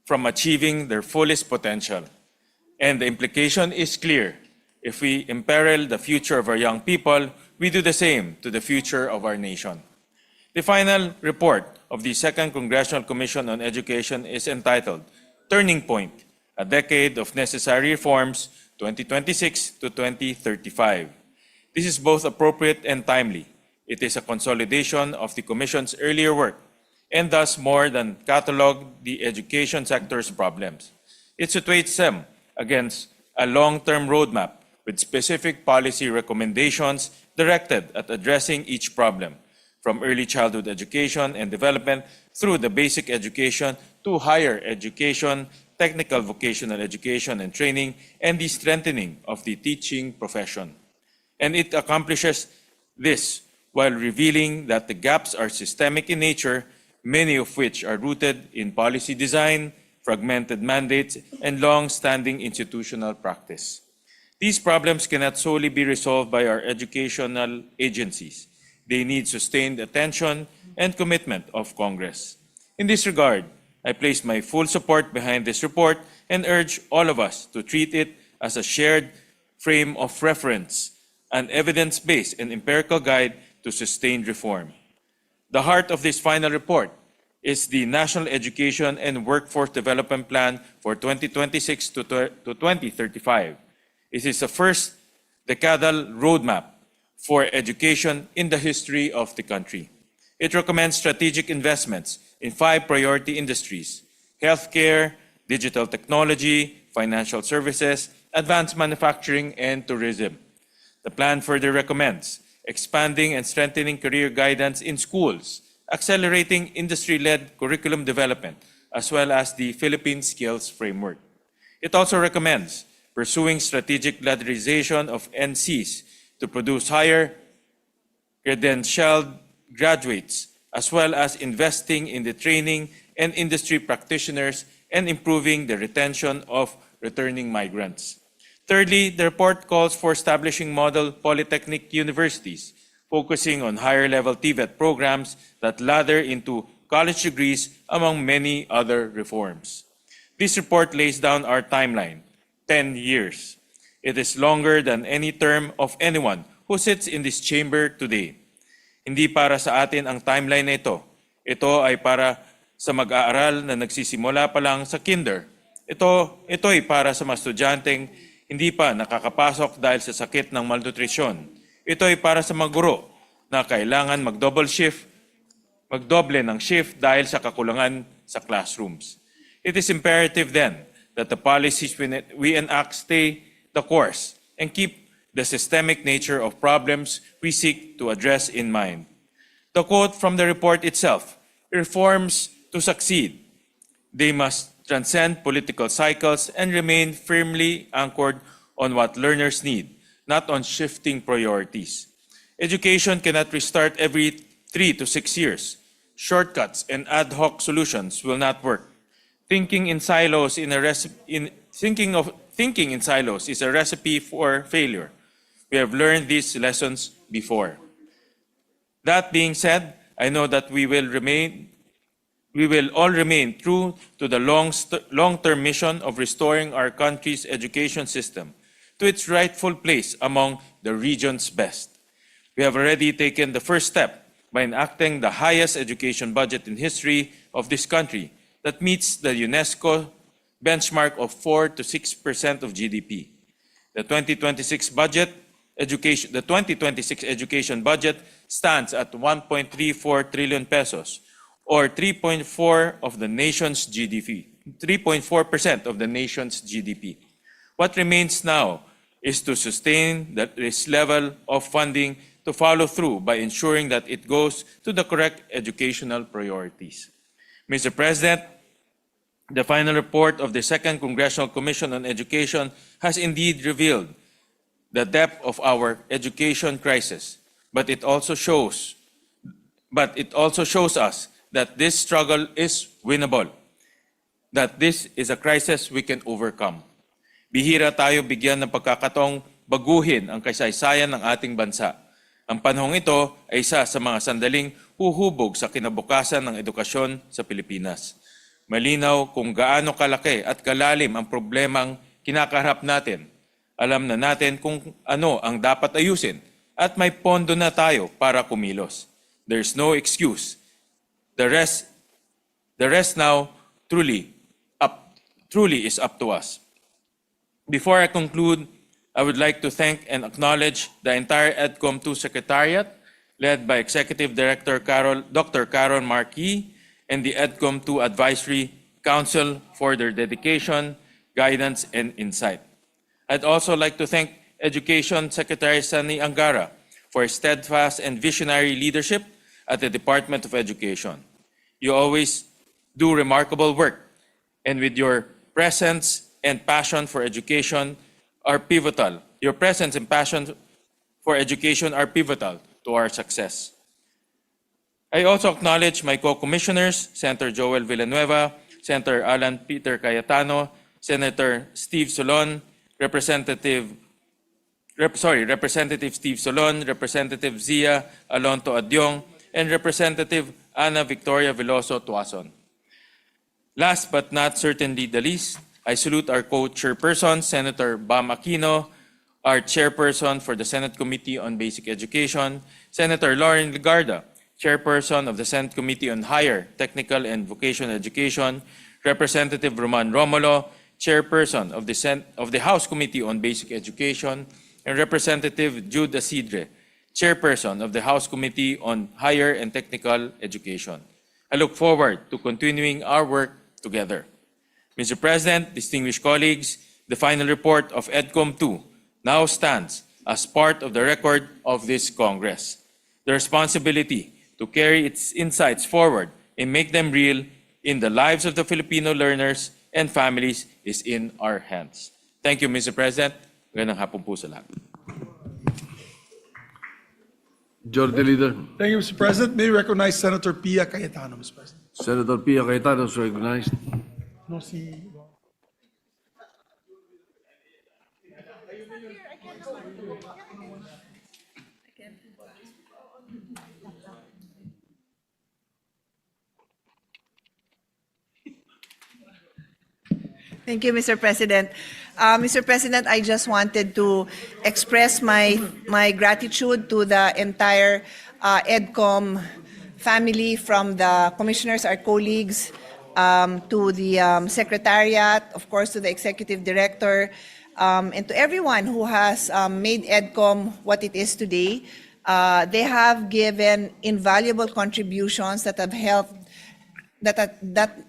[SPEAKER 15] from achieving their fullest potential. And the implication is clear. If we imperil the future of our young people, we do the same to the future of our nation. The final report of the Second Congressional Commission on Education is entitled Turning Point, a Decade of Necessary Reforms, 2026 to 2035. This is both appropriate and timely. It is a consolidation of the Commission's earlier work and thus more than catalog the education sector's problems. It situates them against a long-term roadmap with specific policy recommendations directed at addressing each problem, from early childhood education and development through the basic education to higher education, technical vocational education and training, and the strengthening of the teaching profession. And it accomplishes this while revealing that the gaps are systemic in nature, many of which are rooted in policy design, fragmented mandates, and long-standing institutional practice. These problems cannot solely be resolved by our educational agencies. They need sustained attention and commitment of Congress. In this regard, I place my full support behind this report and urge all of us to treat it as a shared frame of reference, an evidence-based and empirical guide to sustained reform. The heart of this final report is the National Education and Workforce Development Plan for 2026 to 2035. It is the first decadal roadmap for education in the history of the country. It recommends strategic investments in 5 priority industries: healthcare, digital technology, financial services, advanced manufacturing, and tourism. The plan further recommends expanding and strengthening career guidance in schools, accelerating industry-led curriculum development, as well as the Philippine Skills Framework. It also recommends pursuing strategic ladderization of NCs to produce higher credentialed graduates, as well as investing in the training and industry practitioners and improving the retention of returning migrants. Thirdly, the report calls for establishing model polytechnic universities, focusing on higher-level TVET programs that ladder into college degrees, among many other reforms. This report lays down our timeline, 10 years. It is longer than any term of anyone who sits in this chamber today. Hindi para sa atin ang timeline na ito. Ito ay para sa mag-aaral na nagsisimula pa lang sa kinder. Ito ay para sa mga estudyanteng hindi pa nakakapasok dahil sa sakit ng malnutrisyon. Ito ay para sa mga guro na kailangan magdoble ng shift dahil sa kakulangan sa classrooms. It is imperative then that the policies we enact stay the course and keep the systemic nature of problems we seek to address in mind. The quote from the report itself, reforms to succeed, they must transcend political cycles and remain firmly anchored on what learners need, not on shifting priorities. Education cannot restart every 3 to 6 years. Shortcuts and ad hoc solutions will not work. Thinking in silos is a recipe for failure. We have learned these lessons before. That being said, I know that we will all remain true to the long-term mission of restoring our country's education system to its rightful place among the region's best. We have already taken the first step by enacting the highest education budget in history of this country that meets the UNESCO benchmark of 4 to 6% of GDP. The 2026 education budget stands at 1.34 trillion pesos, or 3.4% of the nation's GDP. What remains now is to sustain this level of funding, to follow through by ensuring that it goes to the correct educational priorities. Mr. President, the final report of the Second Congressional Commission on Education has indeed revealed the depth of our education crisis, but it also shows us that this struggle is winnable, that this is a crisis we can overcome. Bihira tayo bigyan ng pagkakataong baguhin ang kasaysayan ng ating bansa. Ang panahong ito ay isa sa mga sandaling huhubog sa kinabukasan ng edukasyon sa Pilipinas. Malinaw kung gaano kalaki at kalalim ang problemang kinakaharap natin. Alam na natin kung ano ang dapat ayusin at may pondo na tayo para kumilos. There's no excuse. The rest now truly is up to us. Before I conclude, I would like to thank and acknowledge the entire EDCOM 2 Secretariat, led by Executive Director Dr. Carol Marquis, and the EDCOM 2 Advisory Council for their dedication, guidance, and insight. I'd also like to thank Education Secretary Sani Angara for his steadfast and visionary leadership at the Department of Education. You always do remarkable work, and with your presence and passion for education are pivotal. Your presence and passion for education are pivotal to our success. I also acknowledge my co-commissioners, Senator Joel Villanueva, Senator Alan Peter Cayetano, Senator Steve Solon, Representative Steve Solon, Representative Zia Alonto Adyong, and Representative Ana Victoria Veloso Tuason. Last but not certainly the least, I salute our co-chairperson, Senator Bam Aquino, our chairperson for the Senate Committee on Basic Education, Senator Lauren Legarda, chairperson of the Senate Committee on Higher, Technical, and Vocational Education, Representative Roman Romulo, chairperson of the House Committee on Basic Education, and Representative Jude Asidre, chairperson of the House Committee on Higher and Technical Education. I look forward to continuing our work together. Mr. President, distinguished colleagues, The final report of EDCOM 2 now stands as part of the record of this Congress. The responsibility to carry its insights forward and make them real in the lives of the Filipino learners and families is in our hands. Thank you, Mr. President. Magandang hapon po sa lahat.
[SPEAKER 1] Majority Leader.
[SPEAKER 4] Thank you, Mr. President. May we recognize Senator Pia Cayetano, Mr. President.
[SPEAKER 1] Senator Pia Cayetano is recognized.
[SPEAKER 4] No, si...
[SPEAKER 16] Thank you, Mr. President. Mr. President, I just wanted to express my gratitude to the entire EDCOM family, from the commissioners, our colleagues, to the secretariat, of course, to the executive director, and to everyone who has made EDCOM what it is today. They have given invaluable contributions that have helped, that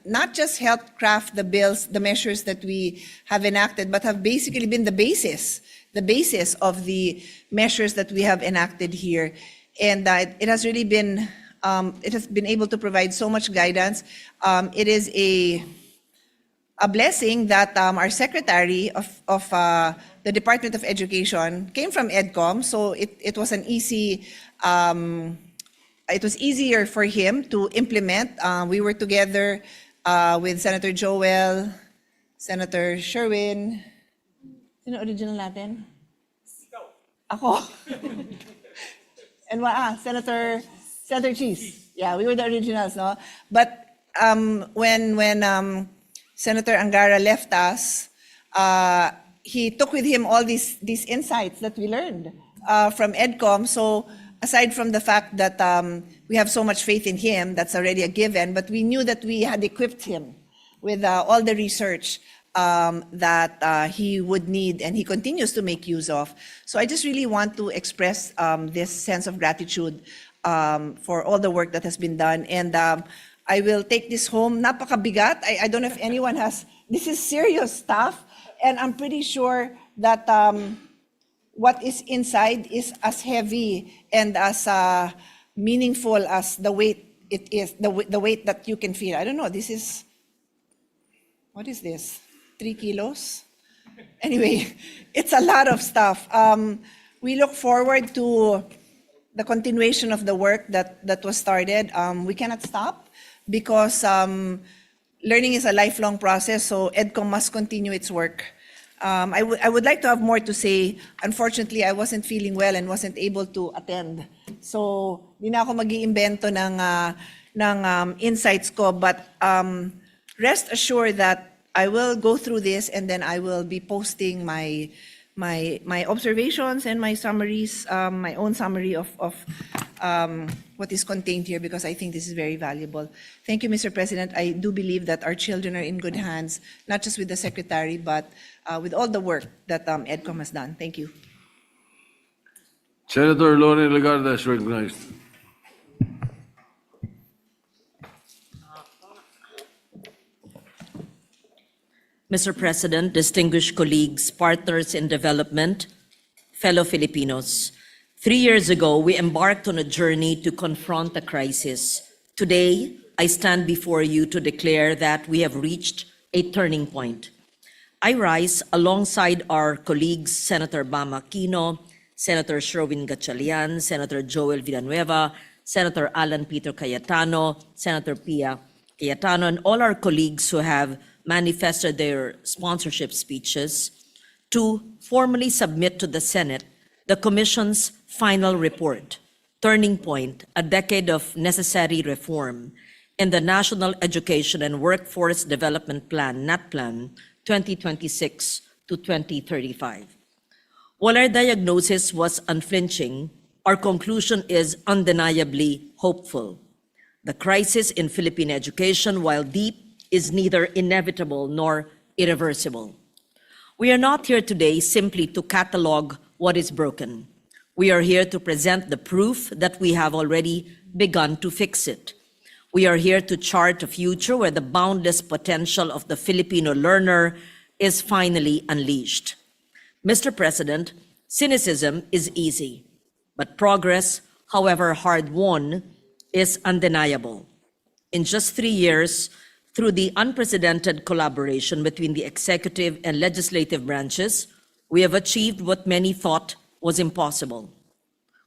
[SPEAKER 16] not just helped craft the bills, the measures that we have enacted, but have basically been the basis of the measures that we have enacted here. And it has really been, it has been able to provide so much guidance. It is a blessing that our Secretary of the Department of Education came from EDCOM, so it was an easy, it was easier for him to implement. We were together with Senator Joel, Senator Sherwin. Sino original natin? Ako. And Senator Cheese. Yeah, we were the originals, no? But when Senator Angara left us, he took with him all these insights that we learned from EDCOM. So aside from the fact that we have so much faith in him, that's already a given, but we knew that we had equipped him with all the research that he would need, and he continues to make use of. So I just really want to express this sense of gratitude for all the work that has been done. And I will take this home. Napakabigat. I don't know if anyone has, this is serious stuff, and I'm pretty sure that what is inside is as heavy and as meaningful as the weight it is, the weight that you can feel. I don't know, this is, what is this? 3 kilos? Anyway, it's a lot of stuff. We look forward to the continuation of the work that was started. We cannot stop because learning is a lifelong process, so EDCOM must continue its work. I would like to have more to say. Unfortunately, I wasn't feeling well and wasn't able to attend. So, di na ako mag-iimbento ng insights ko, but rest assured that I will go through this, and then I will be posting my observations and my summaries, my own summary of what is contained here, because I think this is very valuable. Thank you, Mr. President. I do believe that our children are in good hands, not just with the Secretary, but with all the work that EDCOM has done. Thank you.
[SPEAKER 1] Senator Lone Legarda is recognized.
[SPEAKER 17] Mr. President, distinguished colleagues, partners in development, fellow Filipinos, 3 years ago, we embarked on a journey to confront the crisis. Today, I stand before you to declare that we have reached a turning point. I rise alongside our colleagues, Senator Bam Aquino, Senator Sherwin Gatchalian, Senator Joel Villanueva, Senator Alan Peter Cayetano, Senator Pia Cayetano, and all our colleagues who have manifested their sponsorship speeches to formally submit to the Senate the Commission's final report, Turning Point, a decade of necessary reform, in the National Education and Workforce Development Plan, NATPLAN, 2026 to 2035. While our diagnosis was unflinching, our conclusion is undeniably hopeful. The crisis in Philippine education, while deep, is neither inevitable nor irreversible. We are not here today simply to catalog what is broken. We are here to present the proof that we have already begun to fix it. We are here to chart a future where the boundless potential of the Filipino learner, is finally unleashed. Mr. President, cynicism is easy, but progress, however hard-won, is undeniable. In just 3 years, through the unprecedented collaboration between the executive and legislative branches, we have achieved what many thought was impossible.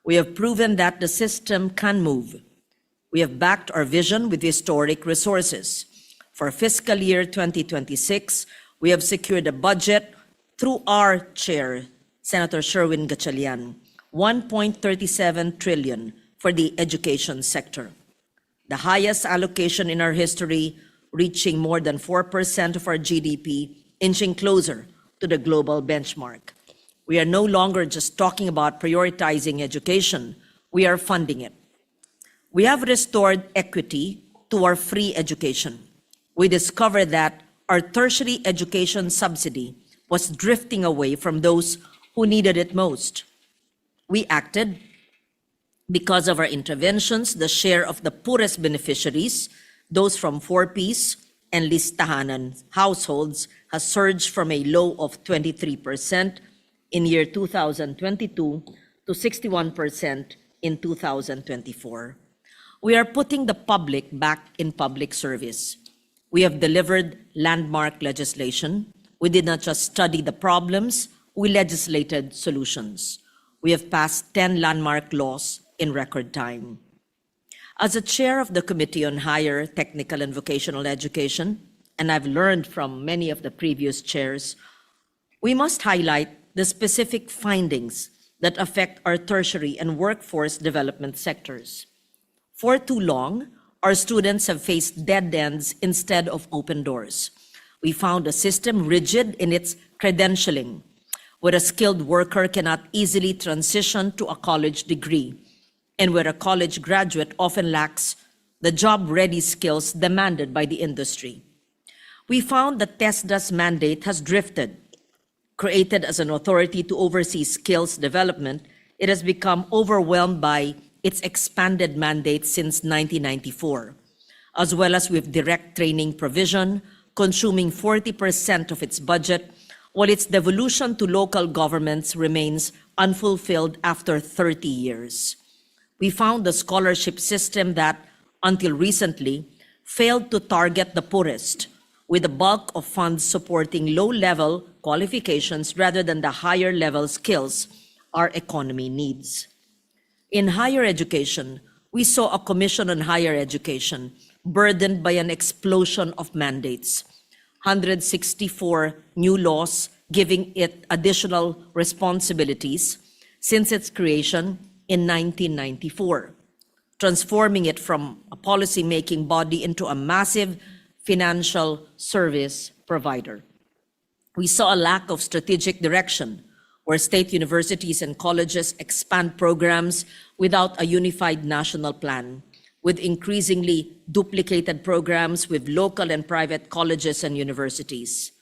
[SPEAKER 17] We have proven that the system can move. We have backed our vision with historic resources. For fiscal year 2026, we have secured a budget through our chair, Senator Erwin, 1.37 trillion for the education sector, the highest allocation in our history, reaching more than 4% of our GDP, inching closer to the global benchmark. We are no longer just talking about prioritizing education, we are funding it. We have restored equity to our free education. We discovered that our tertiary education subsidy was drifting away from those who needed it most. We acted. Because of our interventions, the share of the poorest beneficiaries, those from 4Ps and listahanan households, has surged from a low of 23% in year 2022 to 61% in 2024. We are putting the public back in public service. We have delivered landmark legislation. We did not just study the problems, we legislated solutions. We have passed 10 landmark laws in record time. As a chair of the Committee on Higher Technical and Vocational Education, and I've learned from many of the previous chairs, we must highlight the specific findings that affect our tertiary and workforce development sectors. For too long, our students have faced dead ends instead of open doors. We found a system rigid in its credentialing, where a skilled worker cannot easily transition to a college degree, and where a college graduate often lacks the job-ready skills demanded by the industry. We found that TESDA's mandate has drifted. Created as an authority to oversee skills development, it has become overwhelmed by its expanded mandate since 1994, as well as with direct training provision, consuming 40% of its budget, while its devolution to local governments remains unfulfilled after 30 years. We found a scholarship system that, until recently, failed to target the poorest, with the bulk of funds supporting low-level qualifications rather than the higher-level skills our economy needs. In higher education, we saw a Commission on Higher Education burdened by an explosion of mandates, 164 new laws giving it additional responsibilities since its creation in 1994, transforming it from a policy-making body into a massive financial service provider. We saw a lack of strategic direction, where state universities and colleges expand programs without a unified national plan, with increasingly duplicated programs with local and private colleges and universities.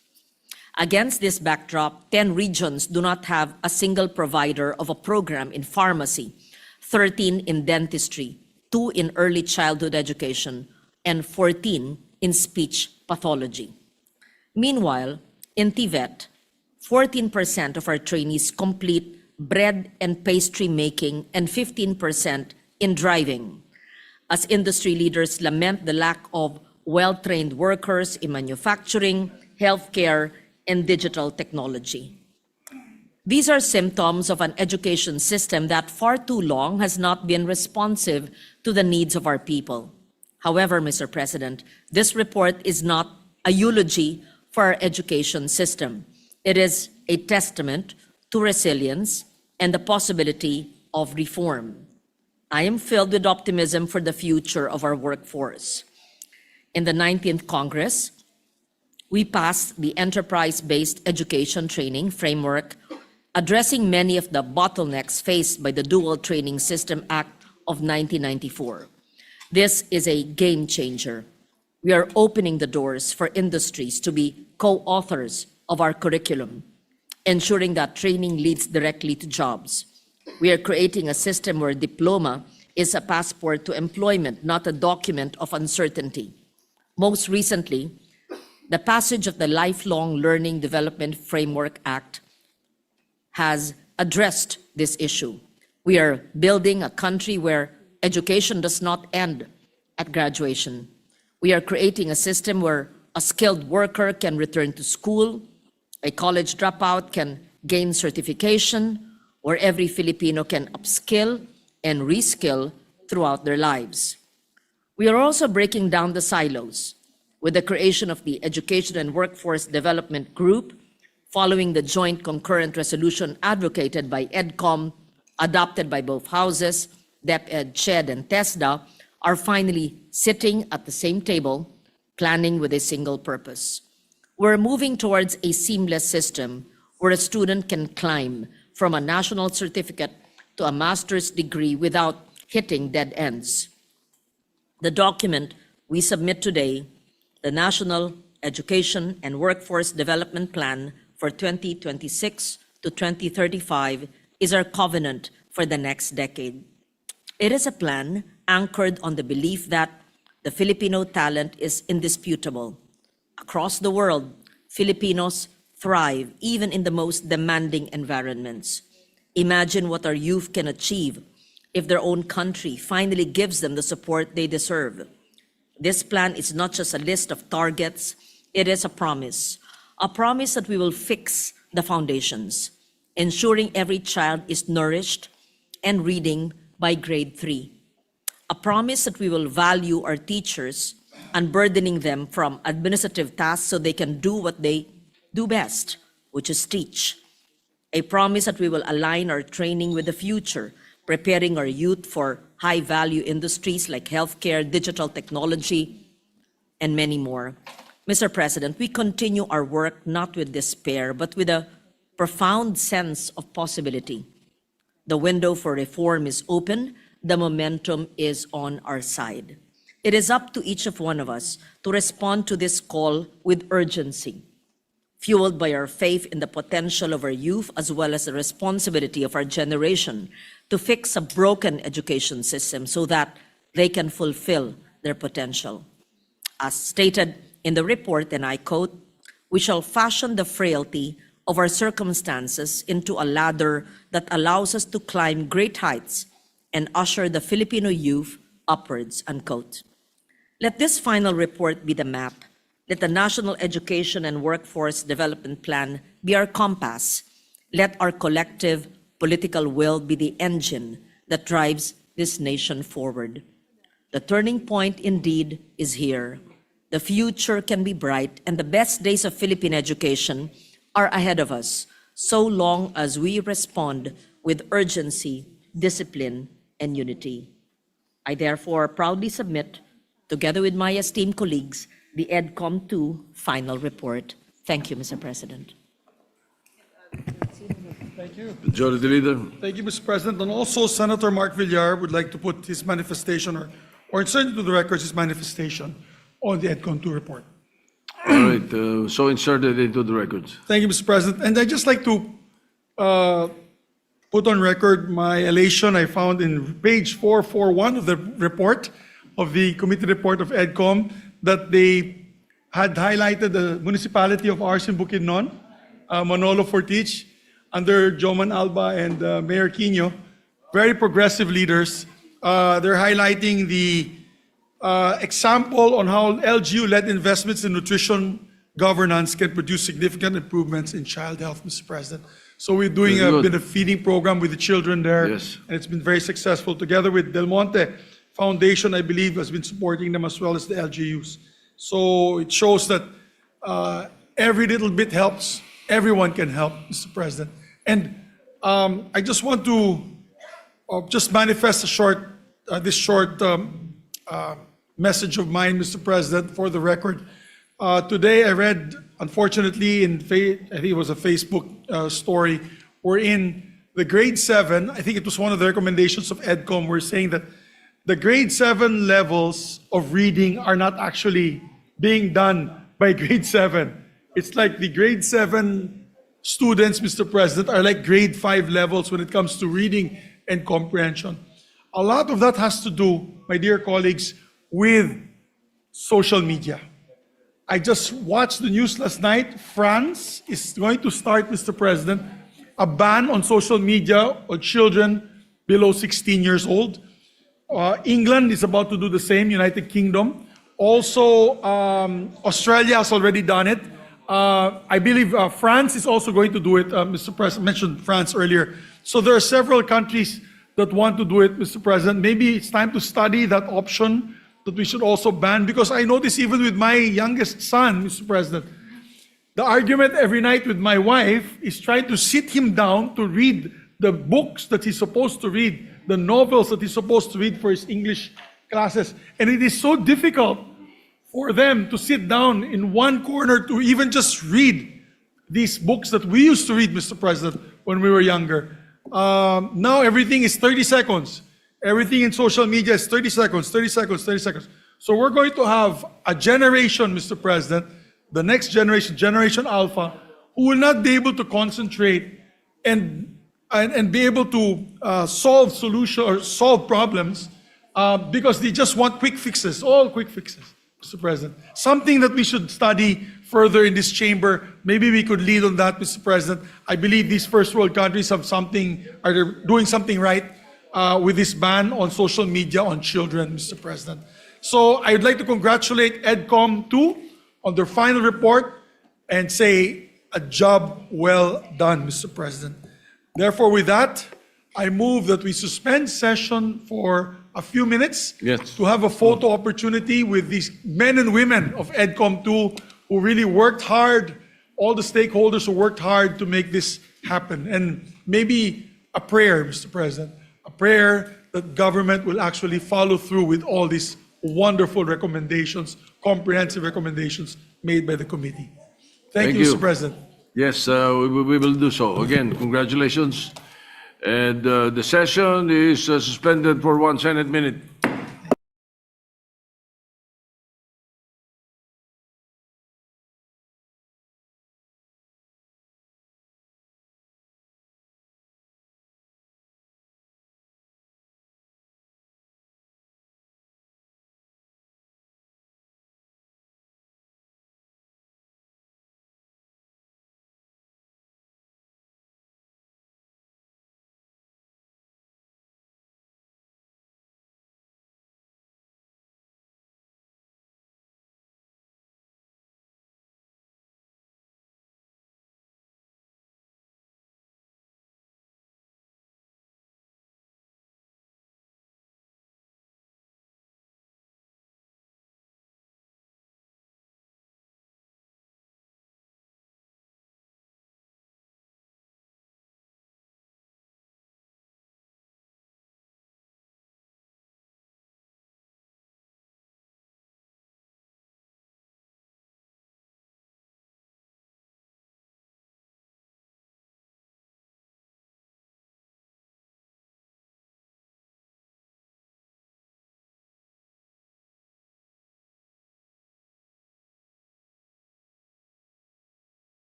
[SPEAKER 17] Against this backdrop, 10 regions do not have a single provider of a program in pharmacy, 13 in dentistry, 2 in early childhood education, and 14 in speech pathology. Meanwhile, in TVET, 14% of our trainees complete bread and pastry making and 15% in driving, as industry leaders lament the lack of well-trained workers in manufacturing, healthcare, and digital technology. These are symptoms of an education system that far too long has not been responsive to the needs of our people. However, Mr. President, this report is not a eulogy for our education system. It is a testament to resilience and the possibility of reform. I am filled with optimism for the future of our workforce. In the 19th Congress, we passed the enterprise-based education training framework, addressing many of the bottlenecks faced by the Dual Training System Act of 1994. This is a game changer. We are opening the doors for industries to be co-authors of our curriculum, ensuring that training leads directly to jobs. We are creating a system where diploma is a passport to employment, not a document of uncertainty. Most recently, The passage of the Lifelong Learning Development Framework Act has addressed this issue. We are building a country where education does not end at graduation. We are creating a system where a skilled worker can return to school, a college dropout can gain certification, where every Filipino can upskill and reskill throughout their lives. We are also breaking down the silos with the creation of the Education and Workforce Development Group, following the joint concurrent resolution advocated by EDCOM, adopted by both houses, DepEd, CHED, and TESDA, are finally sitting at the same table, planning with a single purpose. We're moving towards a seamless system where a student can climb from a national certificate to a master's degree without hitting dead ends. The document we submit today, the National Education and Workforce Development Plan for 2026 to 2035, is our covenant for the next decade. It is a plan anchored on the belief that the Filipino talent is indisputable. Across the world, Filipinos thrive even in the most demanding environments. Imagine what our youth can achieve if their own country finally gives them the support they deserve. This plan is not just a list of targets, it is a promise that we will fix the foundations, ensuring every child is nourished and reading by grade 3. A promise that we will value our teachers, unburdening them from administrative tasks so they can do what they do best, which is teach. A promise that we will align our training with the future, preparing our youth for high-value industries like healthcare, digital technology, and many more. Mr. President, we continue our work not with despair, but with a profound sense of possibility. The window for reform is open. The momentum is on our side. It is up to each of one of us to respond to this call with urgency, fueled by our faith in the potential of our youth as well as the responsibility of our generation to fix a broken education system so that they can fulfill their potential. As stated in the report, and I quote, "We shall fashion the frailty of our circumstances into a ladder that allows us to climb great heights and usher the Filipino youth upwards," unquote. Let this final report be the map. Let the National Education and Workforce Development Plan be our compass. Let our collective political will be the engine that drives this nation forward. The turning point indeed is here. The future can be bright, and the best days of Philippine education are ahead of us, so long as we respond with urgency, discipline, and unity. I therefore proudly submit, together with my esteemed colleagues, the EDCOM 2 final report. Thank you, Mr. President.
[SPEAKER 4] Thank you.
[SPEAKER 1] Majority Leader.
[SPEAKER 4] Thank you, Mr. President. And also, Senator Mark Villar would like to put his manifestation or insert into the records his manifestation on the EDCOM 2 report.
[SPEAKER 1] All right, so inserted into the records.
[SPEAKER 4] Thank you, Mr. President. And I'd just like to put on record my elation I found in page 441 of the report, of the committee report of EDCOM, that they had highlighted the municipality of ours in Bukidnon, Manolo Fortich, under Joman Alba and Mayor Quino, very progressive leaders. They're highlighting the example on how LGU-led investments in nutrition governance can produce significant improvements in child health, Mr. President. So we're doing a bit of feeding program with the children there,
[SPEAKER 1] Yes.
[SPEAKER 4] and it's been very successful. Together with Del Monte Foundation, I believe, has been supporting them as well as the LGUs. So it shows that every little bit helps. Everyone can help, Mr. President. And I just want to just manifest this short message of mine, Mr. President, for the record. Today I read, unfortunately, I think it was a Facebook story, wherein the grade 7, I think it was one of the recommendations of EDCOM, were saying that the grade 7 levels of reading are not actually being done by grade 7. It's like the grade 7 students, Mr. President, are like grade 5 levels when it comes to reading and comprehension. A lot of that has to do, my dear colleagues, with social media. I just watched the news last night. France is going to start, Mr. President, a ban on social media on children below 16 years old. England is about to do the same, United Kingdom. Also, Australia has already done it. I believe France is also going to do it. Mr. President mentioned France earlier. So there are several countries that want to do it, Mr. President. Maybe it's time to study that option that we should also ban, because I notice even with my youngest son, Mr. President, the argument every night with my wife is trying to sit him down to read the books that he's supposed to read, the novels that he's supposed to read for his English classes. And it is so difficult for them to sit down in one corner to even just read these books that we used to read, Mr. President, when we were younger. Now everything is 30 seconds. Everything in social media is 30 seconds, 30 seconds, 30 seconds. So we're going to have a generation, Mr. President, the next generation, Generation Alpha, who will not be able to concentrate and be able to solve problems because they just want quick fixes, all quick fixes, Mr. President. Something that we should study further in this chamber. Maybe we could lead on that, Mr. President. I believe these first world countries have are doing something right with this ban on social media on children, Mr. President. So I'd like to congratulate EDCOM too on their final report and say a job well done, Mr. President. Therefore, with that, I move that we suspend session for a few minutes to have a photo opportunity with these men and women of EDCOM 2 who really worked hard, all the stakeholders who worked hard to make this happen. And maybe a prayer, Mr. President, a prayer that government will actually follow through with all these wonderful recommendations, comprehensive recommendations made by the committee. Thank you, Mr. President.
[SPEAKER 1] Yes, we will do so. Again, congratulations. And the session is suspended for 1 Senate minute.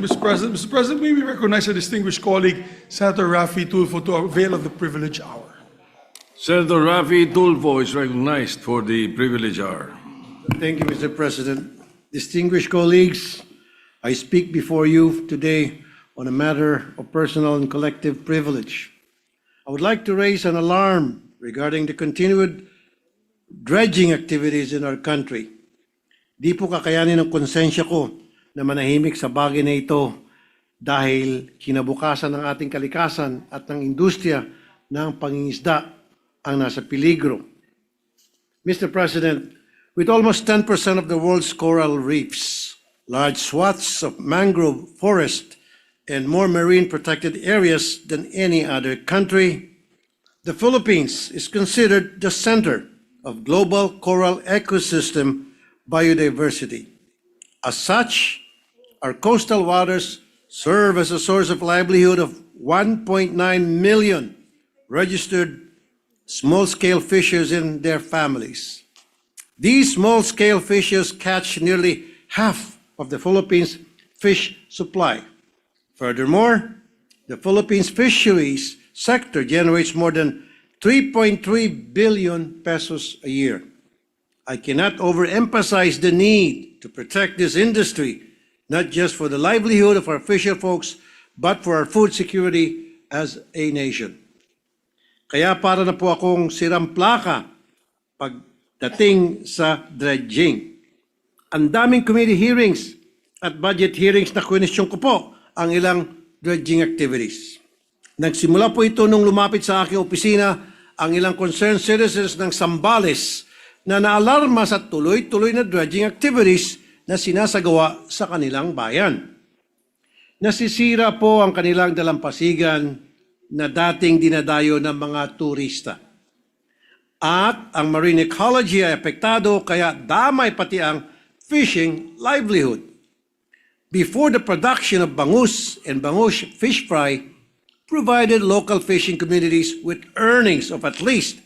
[SPEAKER 4] Mr. President. Mr. President, may we recognize a distinguished colleague, Senator Rafi Tulfo, to avail of the privilege hour.
[SPEAKER 1] Senator Rafi Tulfo is recognized for the privilege hour.
[SPEAKER 8] Thank you, Mr. President. Distinguished colleagues, I speak before you today on a matter of personal and collective privilege. I would like to raise an alarm regarding the continued dredging activities in our country. Di po kakayanin ng konsensya ko na manahimik sa bagay na ito dahil kinabukasan ng ating kalikasan at ng industriya ng pangingisda ang nasa peligro. Mr. President, with almost 10% of the world's coral reefs, large swaths of mangrove forest, and more marine protected areas than any other country, the Philippines is considered the center of global coral ecosystem biodiversity. As such, our coastal waters serve as a source of livelihood of 1.9 million registered small-scale fishers and their families. These small-scale fishers catch nearly half of the Philippines' fish supply. Furthermore, the Philippines fisheries sector generates more than 3.3 billion pesos a year. I cannot overemphasize the need to protect this industry, not just for the livelihood of our fisher folks, but for our food security as a nation. Kaya para na po akong sirang plaka pagdating sa dredging. Ang daming committee hearings at budget hearings na kwenisyon ko po ang ilang dredging activities. Nagsimula po ito nung lumapit sa aking opisina ang ilang concerned citizens ng Zambales na naalarma sa tuloy-tuloy na dredging activities na sinasagawa sa kanilang bayan. Nasisira po ang kanilang dalampasigan na dating dinadayo ng mga turista. At ang marine ecology ay apektado kaya damay pati ang fishing livelihood. Before, the production of bangus and bangus fish fry provided local fishing communities with earnings of at least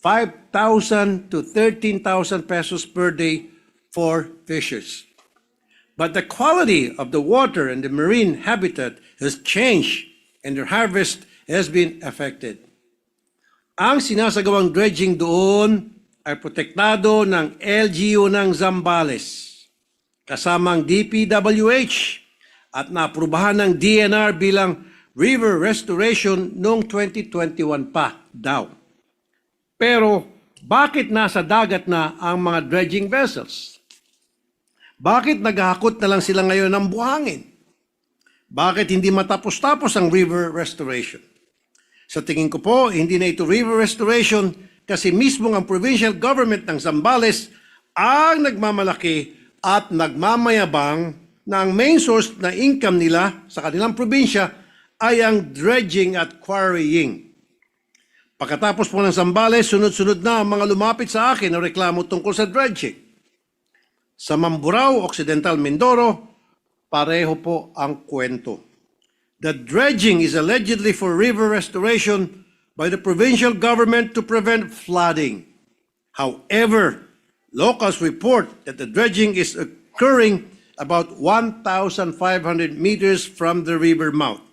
[SPEAKER 8] 5,000 to 13,000 pesos per day for fishers. But the quality of the water and the marine habitat has changed and their harvest has been affected. Ang sinasagawang dredging doon ay protektado ng LGU ng Zambales, kasamang DPWH at naaprubahan ng DNR bilang river restoration noong 2021 pa daw. Pero bakit nasa dagat na ang mga dredging vessels? Bakit naghahakot na lang sila ngayon ng buhangin? Bakit hindi matapos-tapos ang river restoration? Sa tingin ko po, hindi na ito river restoration kasi mismo ang provincial government ng Zambales ang nagmamalaki at nagmamayabang na ang main source na income nila sa kanilang probinsya ay ang dredging at quarrying. Pagkatapos po ng Zambales, sunod-sunod na ang mga lumapit sa akin na reklamo tungkol sa dredging. Sa Mamburao, Occidental Mindoro, pareho po ang kwento. The dredging is allegedly for river restoration by the provincial government to prevent flooding. However, locals report that the dredging is occurring about 1,500 meters from the river mouth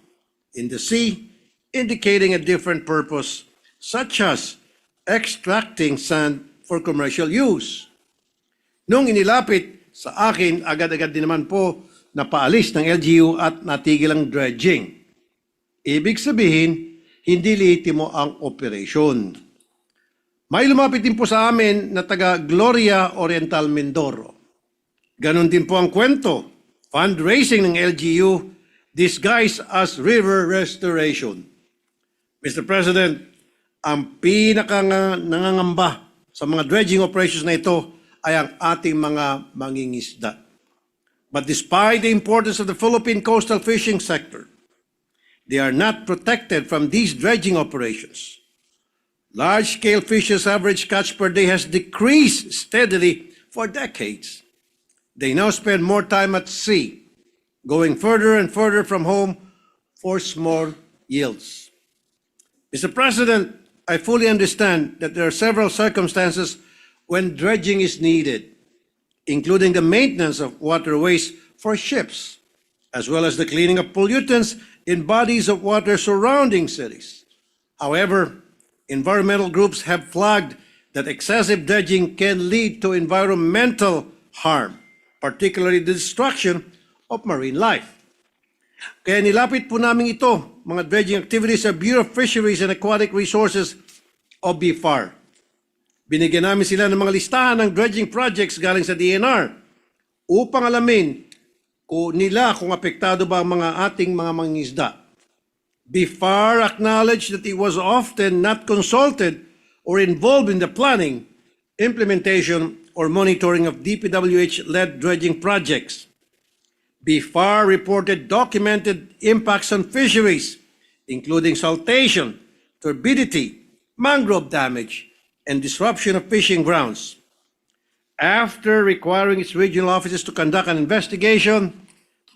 [SPEAKER 8] in the sea, indicating a different purpose, such as extracting sand for commercial use. Nung inilapit sa akin, agad-agad din naman po napaalis ng LGU at natigil ang dredging. Ibig sabihin, hindi lehitimo ang operasyon. May lumapit din po sa amin na taga Gloria Oriental Mindoro. Ganon din po ang kwento. Fundraising ng LGU disguised as river restoration. Mr. President, ang nangangamba sa mga dredging operations na ito ay ang ating mga mangingisda. But despite the importance of the Philippine coastal fishing sector, they are not protected from these dredging operations. Large-scale fishers' average catch per day has decreased steadily for decades. They now spend more time at sea, going further and further from home for small yields. Mr. President, I fully understand that there are several circumstances when dredging is needed, including the maintenance of waterways for ships, as well as the cleaning of pollutants in bodies of water surrounding cities. However, environmental groups have flagged that excessive dredging can lead to environmental harm, particularly the destruction of marine life. Kaya nilapit po namin ito, mga dredging activities sa Bureau of Fisheries and Aquatic Resources o BFAR. Binigyan namin sila ng mga listahan ng dredging projects galing sa DNR upang alamin kung apektado ba ang mga ating mga mangingisda. BFAR acknowledged that it was often not consulted or involved in the planning, implementation, or monitoring of DPWH-led dredging projects. BFAR reported documented impacts on fisheries, including saltation, turbidity, mangrove damage, and disruption of fishing grounds. After requiring its regional offices to conduct an investigation,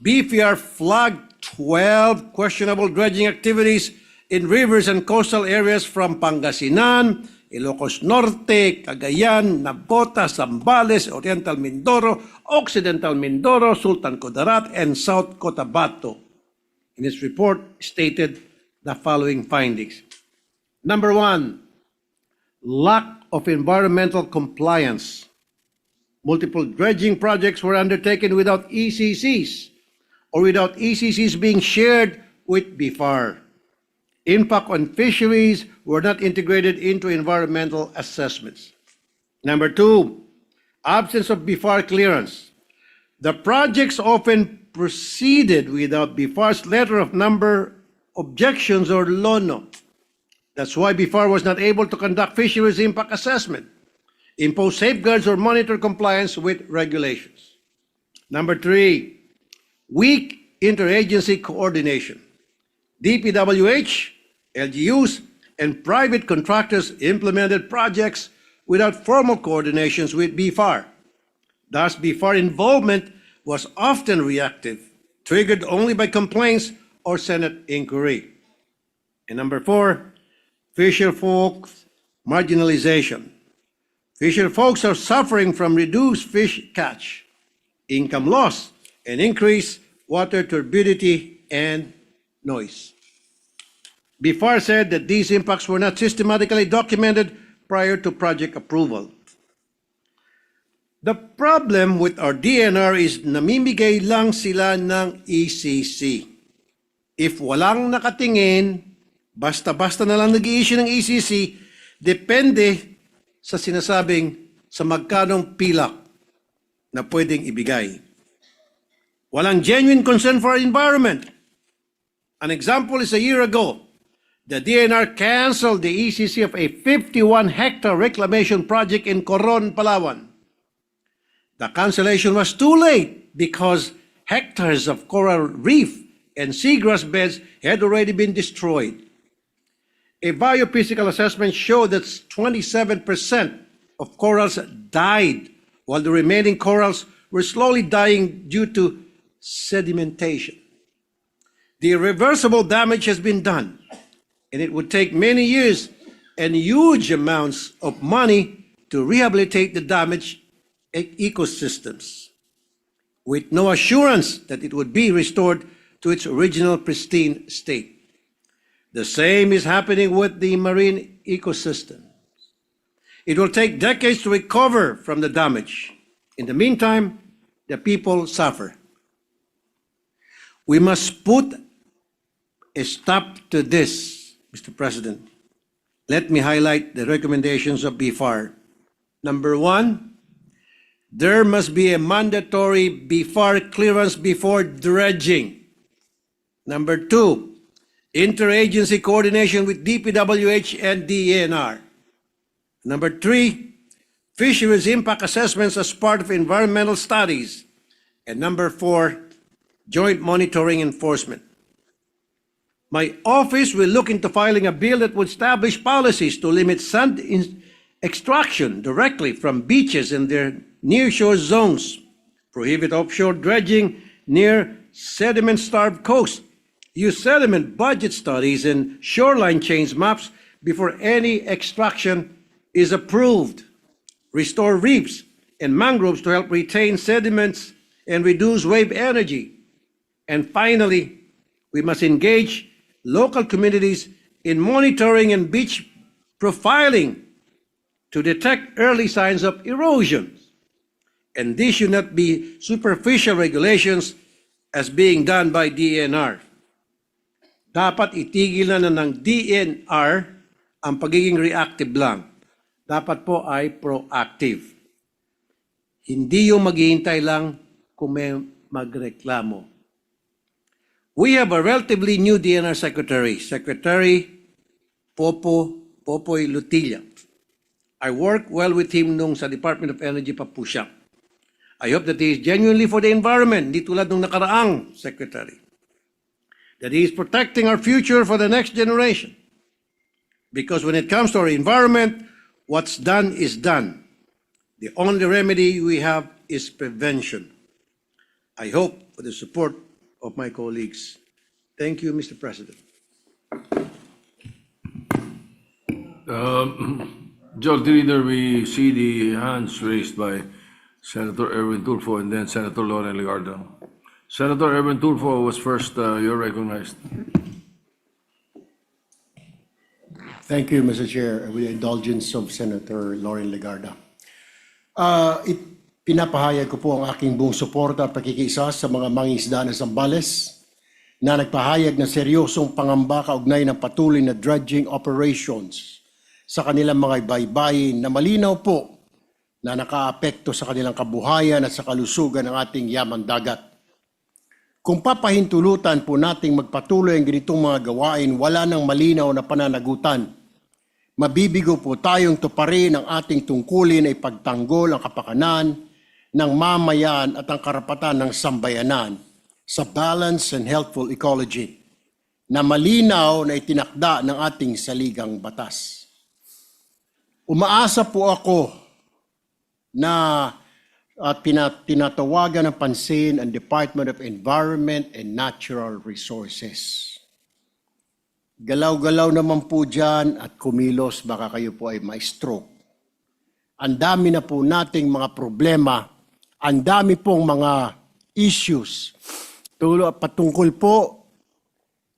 [SPEAKER 8] BFAR flagged 12 questionable dredging activities in rivers and coastal areas from Pangasinan, Ilocos Norte, Cagayan, Nabota, Zambales, Oriental Mindoro, Occidental Mindoro, Sultan Kudarat, and South Cotabato. In its report, stated the following findings. Number 1, lack of environmental compliance. Multiple dredging projects were undertaken without ECCs or without ECCs being shared with BFAR. Impact on fisheries were not integrated into environmental assessments. Number 2, absence of BFAR clearance. The projects often proceeded without BFAR's letter of number objections or LONO. That's why BFAR was not able to conduct fisheries impact assessment, impose safeguards, or monitor compliance with regulations. Number 3, weak interagency coordination. DPWH, LGUs, and private contractors implemented projects without formal coordinations with BFAR. Thus, BFAR involvement was often reactive, triggered only by complaints or Senate inquiry. And number 4, fisher folks marginalization. Fisher folks are suffering from reduced fish catch, income loss, and increased water turbidity and noise. BFAR said that these impacts were not systematically documented prior to project approval. The problem with our DNR is namimigay lang sila ng ECC. If walang nakatingin, basta-basta na lang nag-i-issue ng ECC, depende sa sinasabing sa magkanong pilak na pwedeng ibigay. Walang genuine concern for our environment. An example is a year ago, the DNR canceled the ECC of a 51-hectare reclamation project in Coron, Palawan. The cancellation was too late because hectares of coral reef and seagrass beds had already been destroyed. A biophysical assessment showed that 27% of corals died, while the remaining corals were slowly dying due to sedimentation. The irreversible damage has been done, and it would take many years and huge amounts of money to rehabilitate the damaged ecosystems, with no assurance that it would be restored to its original pristine state. The same is happening with the marine ecosystem. It will take decades to recover from the damage. In the meantime, the people suffer. We must put a stop to this, Mr. President. Let me highlight the recommendations of BFAR. Number 1, there must be a mandatory BFAR clearance before dredging. Number 2, interagency coordination with DPWH and DNR. Number 3, fisheries impact assessments as part of environmental studies. And number 4, joint monitoring enforcement. My office will look into filing a bill that would establish policies to limit sand extraction directly from beaches and their nearshore zones, prohibit offshore dredging near sediment-starved coasts, use sediment budget studies and shoreline change maps before any extraction is approved, restore reefs and mangroves to help retain sediments and reduce wave energy, And finally, we must engage local communities in monitoring and beach profiling to detect early signs of erosion. And this should not be superficial regulations as being done by DNR. Dapat itigil na ng DNR ang pagiging reactive lang. Dapat po ay proactive. Hindi yung maghihintay lang kung may magreklamo. We have a relatively new DNR Secretary, Secretary Popoy Lutilla. I worked well with him nung sa Department of Energy pa po siya. I hope that he is genuinely for the environment, di tulad nung nakaraang Secretary. That he is protecting our future for the next generation. Because when it comes to our environment, what's done is done. The only remedy we have is prevention. I hope for the support of my colleagues. Thank you, Mr. President.
[SPEAKER 1] Joel Leader, we see the hands raised by Senator Erwin Tulfo and then Senator Lorna Legarda. Senator Erwin Tulfo was first. You're recognized.
[SPEAKER 9] Thank you, Mr. Chair. With the indulgence of Senator Lauren Legarda. Pinapahayag ko po ang aking buong suporta at pakikiisa sa mga mangingisda ng Zambales na nagpahayag ng seryosong pangamba kaugnay ng patuloy na dredging operations sa kanilang mga baybayin na malinaw po na nakaapekto sa kanilang kabuhayan at sa kalusugan ng ating yamang dagat. Kung papahintulutan po nating magpatuloy ang ganitong mga gawain, wala nang malinaw na pananagutan. Mabibigo po tayong tuparin ang ating tungkulin ay pagtanggol ang kapakanan ng mamayan at ang karapatan ng sambayanan sa balanced and healthful ecology na malinaw na itinakda ng ating saligang batas. Umaasa po ako na tinatawagan ng pansin ang Department of Environment and Natural Resources. Galaw-galaw naman po dyan at kumilos, baka kayo po ay ma-stroke. Ang dami na po nating mga problema, ang dami pong mga issues. Patungkol po,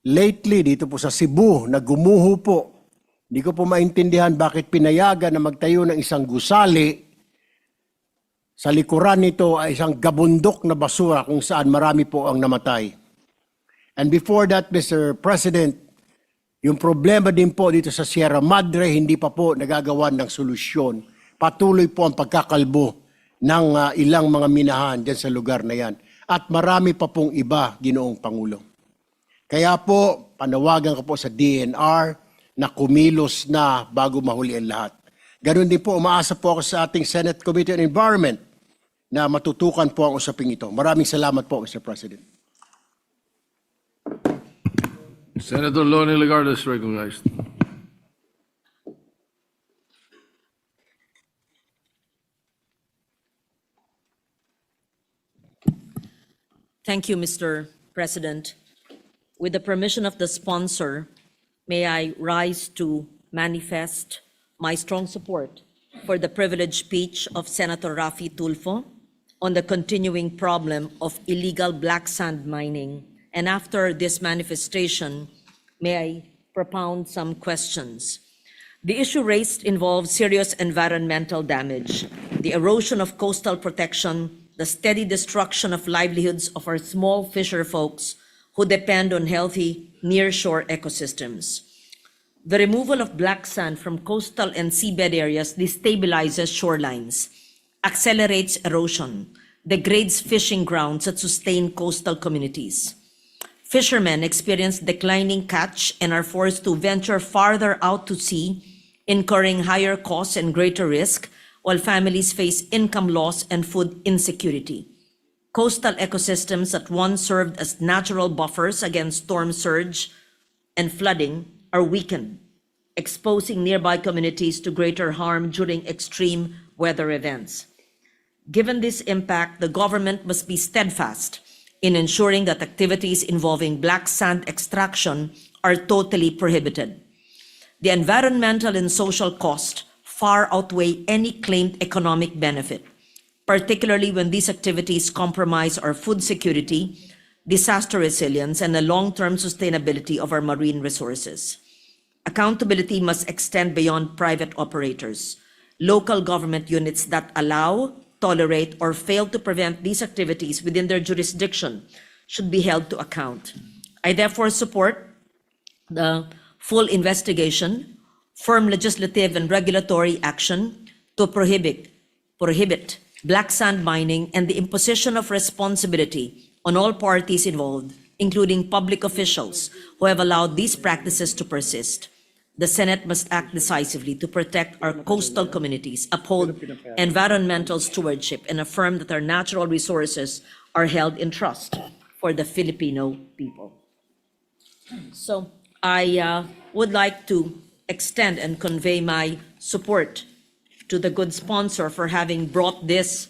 [SPEAKER 9] lately dito po sa Cebu, nagumuho po. Hindi ko po maintindihan bakit pinayagan na magtayo ng isang gusali. Sa likuran nito ay isang gabundok na basura kung saan marami po ang namatay. And before that, Mr. President, yung problema din po dito sa Sierra Madre, hindi pa po nagagawa ng solusyon. Patuloy po ang pagkakalbo ng ilang mga minahan dyan sa lugar na yan. At marami pa pong iba, Ginoong Pangulo. Kaya po, panawagan ko po sa DNR na kumilos na bago mahuli ang lahat. Ganon din po, umaasa po ako sa ating Senate Committee on Environment na matutukan po ang usaping ito. Maraming salamat po, Mr. President.
[SPEAKER 1] Senator Lorna Legarda is recognized.
[SPEAKER 17] Thank you, Mr. President. With the permission of the sponsor, may I rise to manifest my strong support for the privileged speech of Senator Raffy Tulfo on the continuing problem of illegal black sand mining. And after this manifestation, may I propound some questions. The issue raised involves serious environmental damage, the erosion of coastal protection, the steady destruction of livelihoods of our small fisher folks who depend on healthy nearshore ecosystems. The removal of black sand from coastal and seabed areas destabilizes shorelines, accelerates erosion, degrades fishing grounds that sustain coastal communities. Fishermen experience declining catch and are forced to venture farther out to sea, incurring higher costs and greater risk, while families face income loss and food insecurity. Coastal ecosystems that once served as natural buffers against storm surge and flooding are weakened, exposing nearby communities to greater harm during extreme weather events. Given this impact, the government must be steadfast in ensuring that activities involving black sand extraction are totally prohibited. The environmental and social cost far outweigh any claimed economic benefit, particularly when these activities compromise our food security, disaster resilience, and the long-term sustainability of our marine resources. Accountability must extend beyond private operators. Local government units that allow, tolerate, or fail to prevent these activities within their jurisdiction should be held to account. I therefore support the full investigation, firm legislative and regulatory action to prohibit black sand mining and the imposition of responsibility on all parties involved, including public officials who have allowed these practices to persist. The Senate must act decisively to protect our coastal communities, uphold environmental stewardship, and affirm that our natural resources are held in trust for the Filipino people. So I would like to extend and convey my support to the good sponsor for having brought this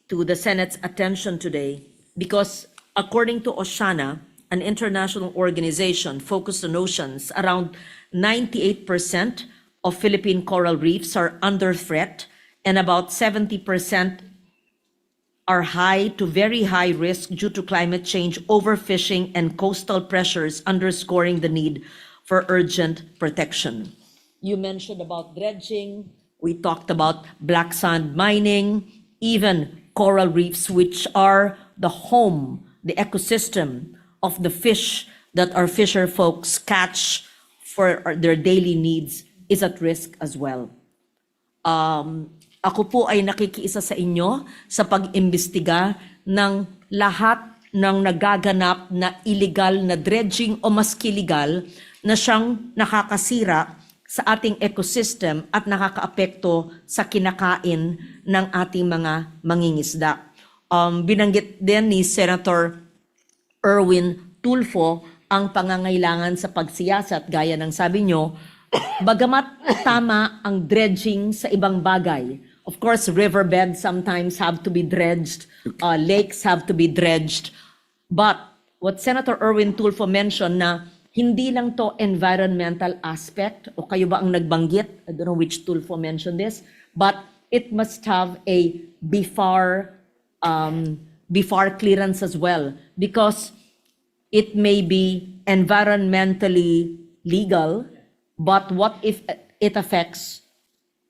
[SPEAKER 17] to the Senate's attention today, because according to Oceana, an international organization focused on oceans, around 98% of Philippine coral reefs are under threat, and about 70% are high to very high risk due to climate change, overfishing, and coastal pressures, underscoring the need for urgent protection. You mentioned about dredging, we talked about black sand mining, even coral reefs, which are the home, the ecosystem of the fish that our fisher folks catch for their daily needs, is at risk as well. Ako po ay nakikiisa sa inyo sa pag-imbestiga ng lahat ng nagaganap na illegal na dredging o maski legal na siyang nakakasira sa ating ecosystem at nakakaapekto sa kinakain ng ating mga mangingisda. Binanggit din ni Senator Erwin Tulfo ang pangangailangan sa pagsiyasat, gaya ng sabi nyo, bagamat tama ang dredging sa ibang bagay. Of course, riverbeds sometimes have to be dredged, lakes have to be dredged. But what Senator Erwin Tulfo mentioned na hindi lang to environmental aspect, o kayo ba ang nagbanggit? I don't know which Tulfo mentioned this, but it must have a BFAR clearance as well, because it may be environmentally legal, but what if it affects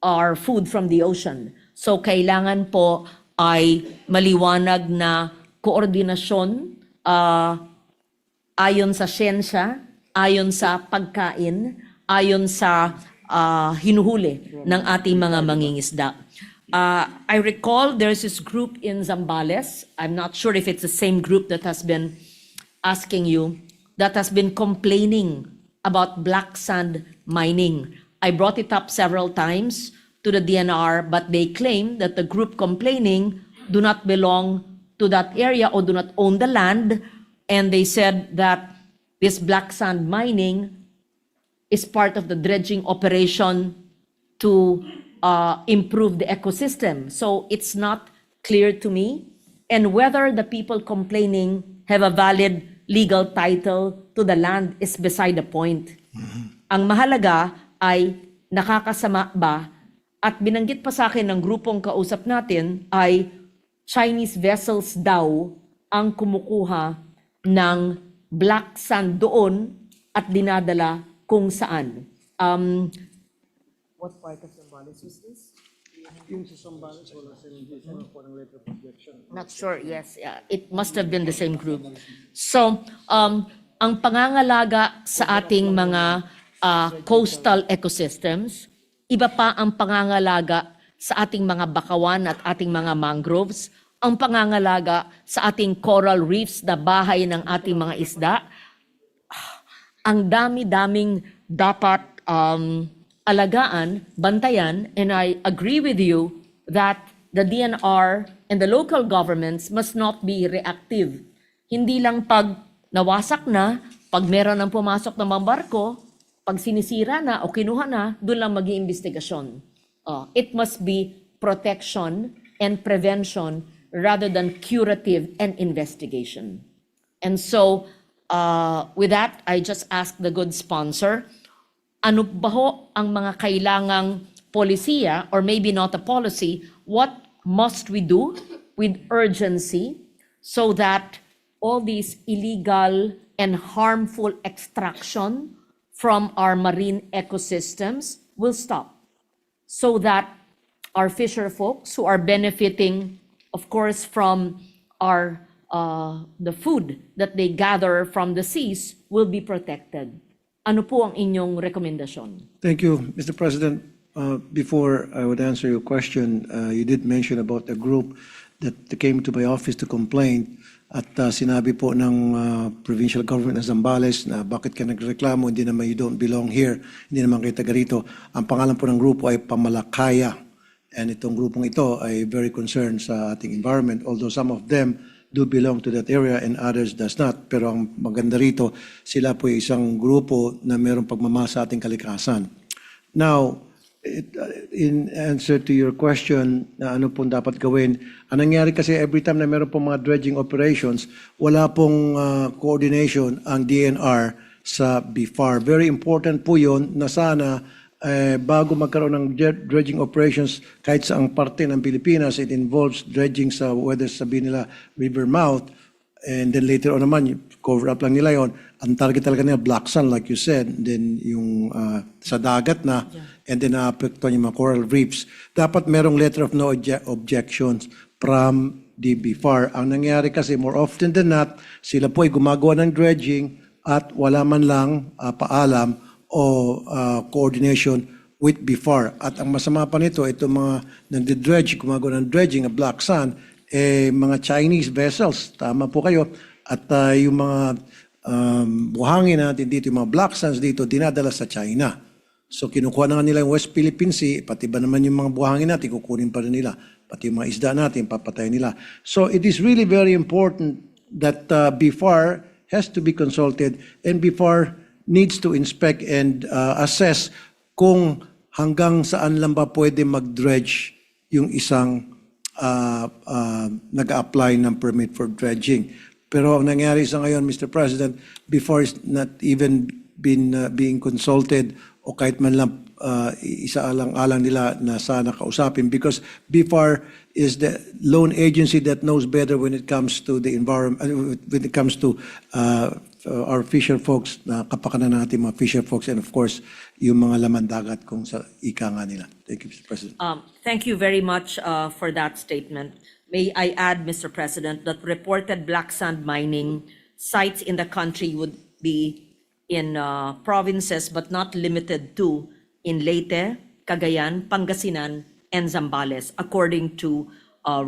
[SPEAKER 17] our food from the ocean? So kailangan po ay maliwanag na koordinasyon ayon sa siyensya, ayon sa pagkain, ayon sa hinuhuli ng ating mga mangingisda. I recall there's this group in Zambales. I'm not sure if it's the same group that has been asking you, that has been complaining about black sand mining. I brought it up several times to the DNR, but they claim that the group complaining do not belong to that area or do not own the land. And they said that this black sand mining is part of the dredging operation to improve the ecosystem. So it's not clear to me. And whether the people complaining have a valid legal title to the land is beside the point. Ang mahalaga ay nakakasama ba, at binanggit pa sa akin ng grupong kausap natin ay Chinese vessels daw ang kumukuha ng black sand doon at dinadala kung saan. What part of Zambales was this?
[SPEAKER 8] Yung sa Zambales, wala silang po ng letter of objection.
[SPEAKER 17] Not sure, yes. Yeah. It must have been the same group. So, ang pangangalaga sa ating mga coastal ecosystems, iba pa ang pangangalaga sa ating mga bakawan at ating mga mangroves, ang pangangalaga sa ating coral reefs na bahay ng ating mga isda. Ang dami-daming dapat alagaan, bantayan, and I agree with you that the DNR and the local governments must not be reactive. Hindi lang pag nawasak na, pag meron ng pumasok ng mga barko, pag sinisira na o kinuha na, doon lang mag-iimbestigasyon. It must be protection and prevention rather than curative and investigation. And so, with that, I just ask the good sponsor, ano ba ho ang mga kailangang polisiya, or maybe not a policy, what must we do with urgency so that
[SPEAKER 11] all these illegal and harmful extraction from our marine ecosystems will stop, so that our fisher folks who are benefiting, of course, from our the food that they gather from the seas will be protected. Ano po ang inyong rekomendasyon?
[SPEAKER 8] Thank you, Mr. President. Before I would answer your question, you did mention about a group that came to my office to complain at sinabi po ng provincial government ng Zambales na bakit ka nagreklamo, hindi naman you don't belong here, hindi naman kayo taga rito. Ang pangalan po ng grupo ay Pamalakaya. And itong grupong ito ay very concerned sa ating environment, although some of them do belong to that area and others does not. Pero ang maganda rito, sila po ay isang grupo na mayroong pagmamahal sa ating kalikasan. Now, in answer to your question na ano pong dapat gawin, ang nangyari kasi every time na meron pong mga dredging operations, wala pong coordination ang DNR sa BIFAR. Very important po yun na sana bago magkaroon ng dredging operations kahit sa ang parte ng Pilipinas, it involves dredging sa whether sabihin nila river mouth, and then later on naman, cover up lang nila yon. Ang target talaga nila, Lacson, like you said, then yung sa dagat na, and then naapektuhan yung mga coral reefs. Dapat merong letter of no objections from the BIFAR. Ang nangyari kasi, more often than not, sila po ay gumagawa ng dredging at wala man lang paalam o coordination with BIFAR. At ang masama pa nito, itong mga nagde-dredge, gumagawa ng dredging, Black Sand, mga Chinese vessels, tama po kayo, at yung mga buhangin natin dito, yung mga Black Sands dito, dinadala sa China. So kinukuha na nga nila yung West Philippine Sea, pati ba naman yung mga buhangin natin, kukunin pa rin nila. Pati yung mga isda natin, papatay nila. So it is really very important that BIFAR has to be consulted, and BIFAR needs to inspect and assess kung hanggang saan lang ba pwede mag-dredge yung isang nag-apply ng permit for dredging. Pero ang nangyari sa ngayon, Mr. President, before is not even being consulted o kahit man lang isaalang-alang nila na sana kausapin, because BIFAR is the lone agency that knows better when it comes to the environment, when it comes to our fisher folks, na kapakanan natin mga fisher folks, and of course, yung mga laman dagat kung sa ika nga nila. Thank you, Mr. President.
[SPEAKER 17] Thank you very much for that statement. May I add, Mr. President, that reported black sand mining sites in the country would be in provinces but not limited to in Leyte, Cagayan, Pangasinan, and Zambales, according to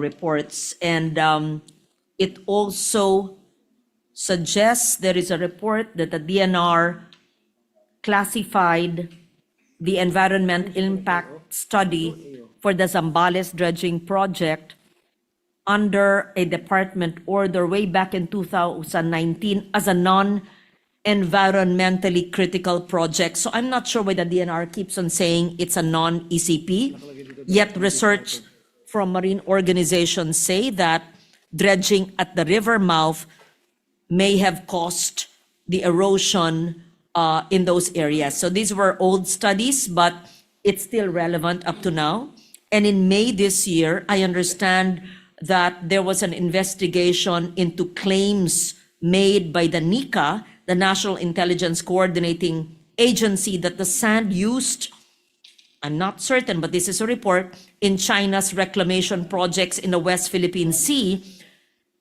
[SPEAKER 17] reports. And it also suggests there is a report that the DNR classified the environment impact study for the Zambales dredging project under a department order way back in 2019 as a non-environmentally critical project. So I'm not sure why the DNR keeps on saying it's a non-ECP, yet research from marine organizations say that dredging at the river mouth may have caused the erosion in those areas. So these were old studies, but it's still relevant up to now. And in May this year, I understand that there was an investigation into claims made by the NICA, the National Intelligence Coordinating Agency, that the sand used, I'm not certain, but this is a report, in China's reclamation projects in the West Philippine Sea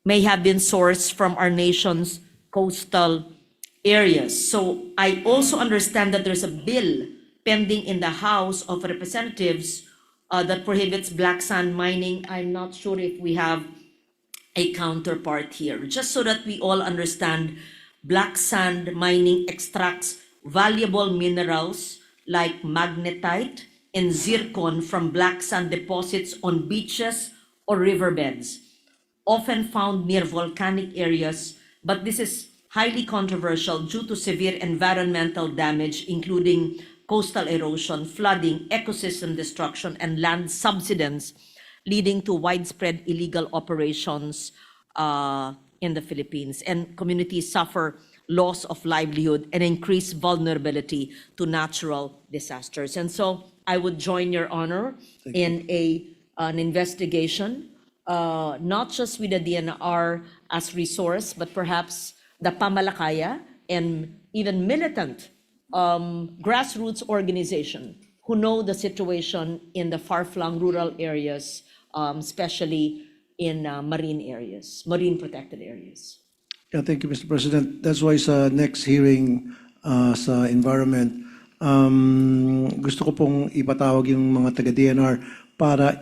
[SPEAKER 17] may have been sourced from our nation's coastal areas. So I also understand that there's a bill pending in the House of Representatives that prohibits black sand mining. I'm not sure if we have a counterpart here. Just so that we all understand, black sand mining extracts valuable minerals like magnetite and zircon from black sand deposits on beaches or riverbeds, often found near volcanic areas, but this is highly controversial due to severe environmental damage, including coastal erosion, flooding, ecosystem destruction, and land subsidence, leading to widespread illegal operations in the Philippines. And communities suffer loss of livelihood and increased vulnerability to natural disasters. And so I would join Your Honor in an investigation not just with the DNR as resource, but perhaps the Pamalakaya and even militant grassroots organization who know the situation in the far-flung rural areas, especially in marine areas, marine protected areas.
[SPEAKER 8] Yeah, thank you, Mr. President. That's why sa next hearing sa environment, gusto ko pong ipatawag yung mga taga-DNR para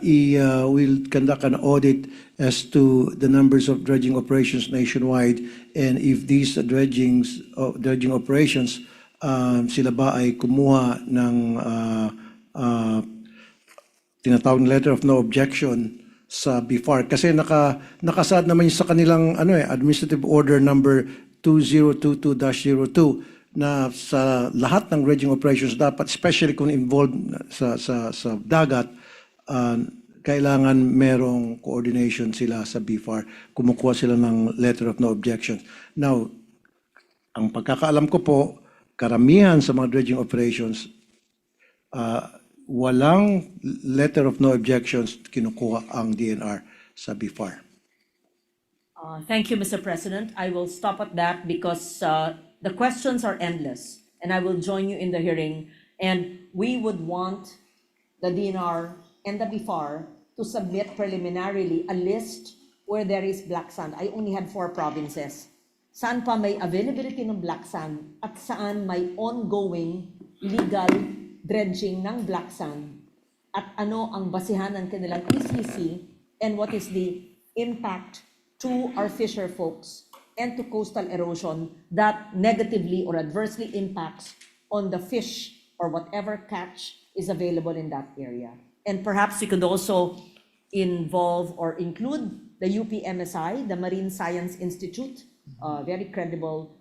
[SPEAKER 8] we'll conduct an audit as to the numbers of dredging operations nationwide, and if these dredging operations, sila ba ay kumuha ng tinatawag na letter of no objection sa BIFAR, kasi nakasaad naman yung sa kanilang administrative order number 2022-02 na sa lahat ng dredging operations dapat, especially kung involved sa dagat, kailangan merong coordination sila sa BIFAR, kumukuha sila ng letter of no objection. Now, ang pagkakaalam ko po, karamihan sa mga dredging operations, walang letter of no objections kinukuha ang DNR sa BIFAR.
[SPEAKER 17] Thank you, Mr. President. I will stop at that because the questions are endless, and I will join you in the hearing. And we would want the DNR and the BIFAR to submit preliminarily a list where there is black sand. I only had 4 provinces. Saan pa may availability ng black sand at saan may ongoing legal dredging ng black sand, at ano ang basihan ng kanilang ECC, and what is the impact to our fisher folks and to coastal erosion that negatively or adversely impacts on the fish or whatever catch is available in that area. And perhaps you could also involve or include the UPMSI, the Marine Science Institute, very credible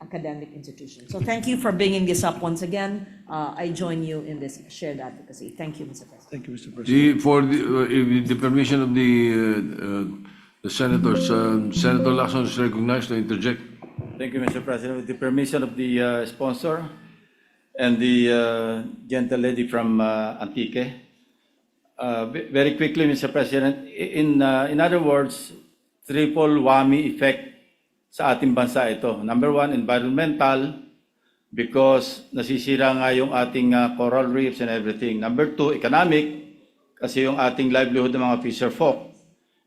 [SPEAKER 17] academic institution. So thank you for bringing this up once again. I join you in this shared advocacy. Thank you, Mr. President.
[SPEAKER 8] Thank you, Mr. President.
[SPEAKER 1] With the permission of the senators, Senator Lacson is recognized to interject.
[SPEAKER 12] Thank you, Mr. President. With the permission of the sponsor and the gentle lady from Antique, very quickly, Mr. President, in other words, triple whammy effect sa ating bansa ito. Number 1, environmental, because nasisira nga yung ating coral reefs and everything. Number 2, economic, kasi yung ating livelihood ng mga fisher folk.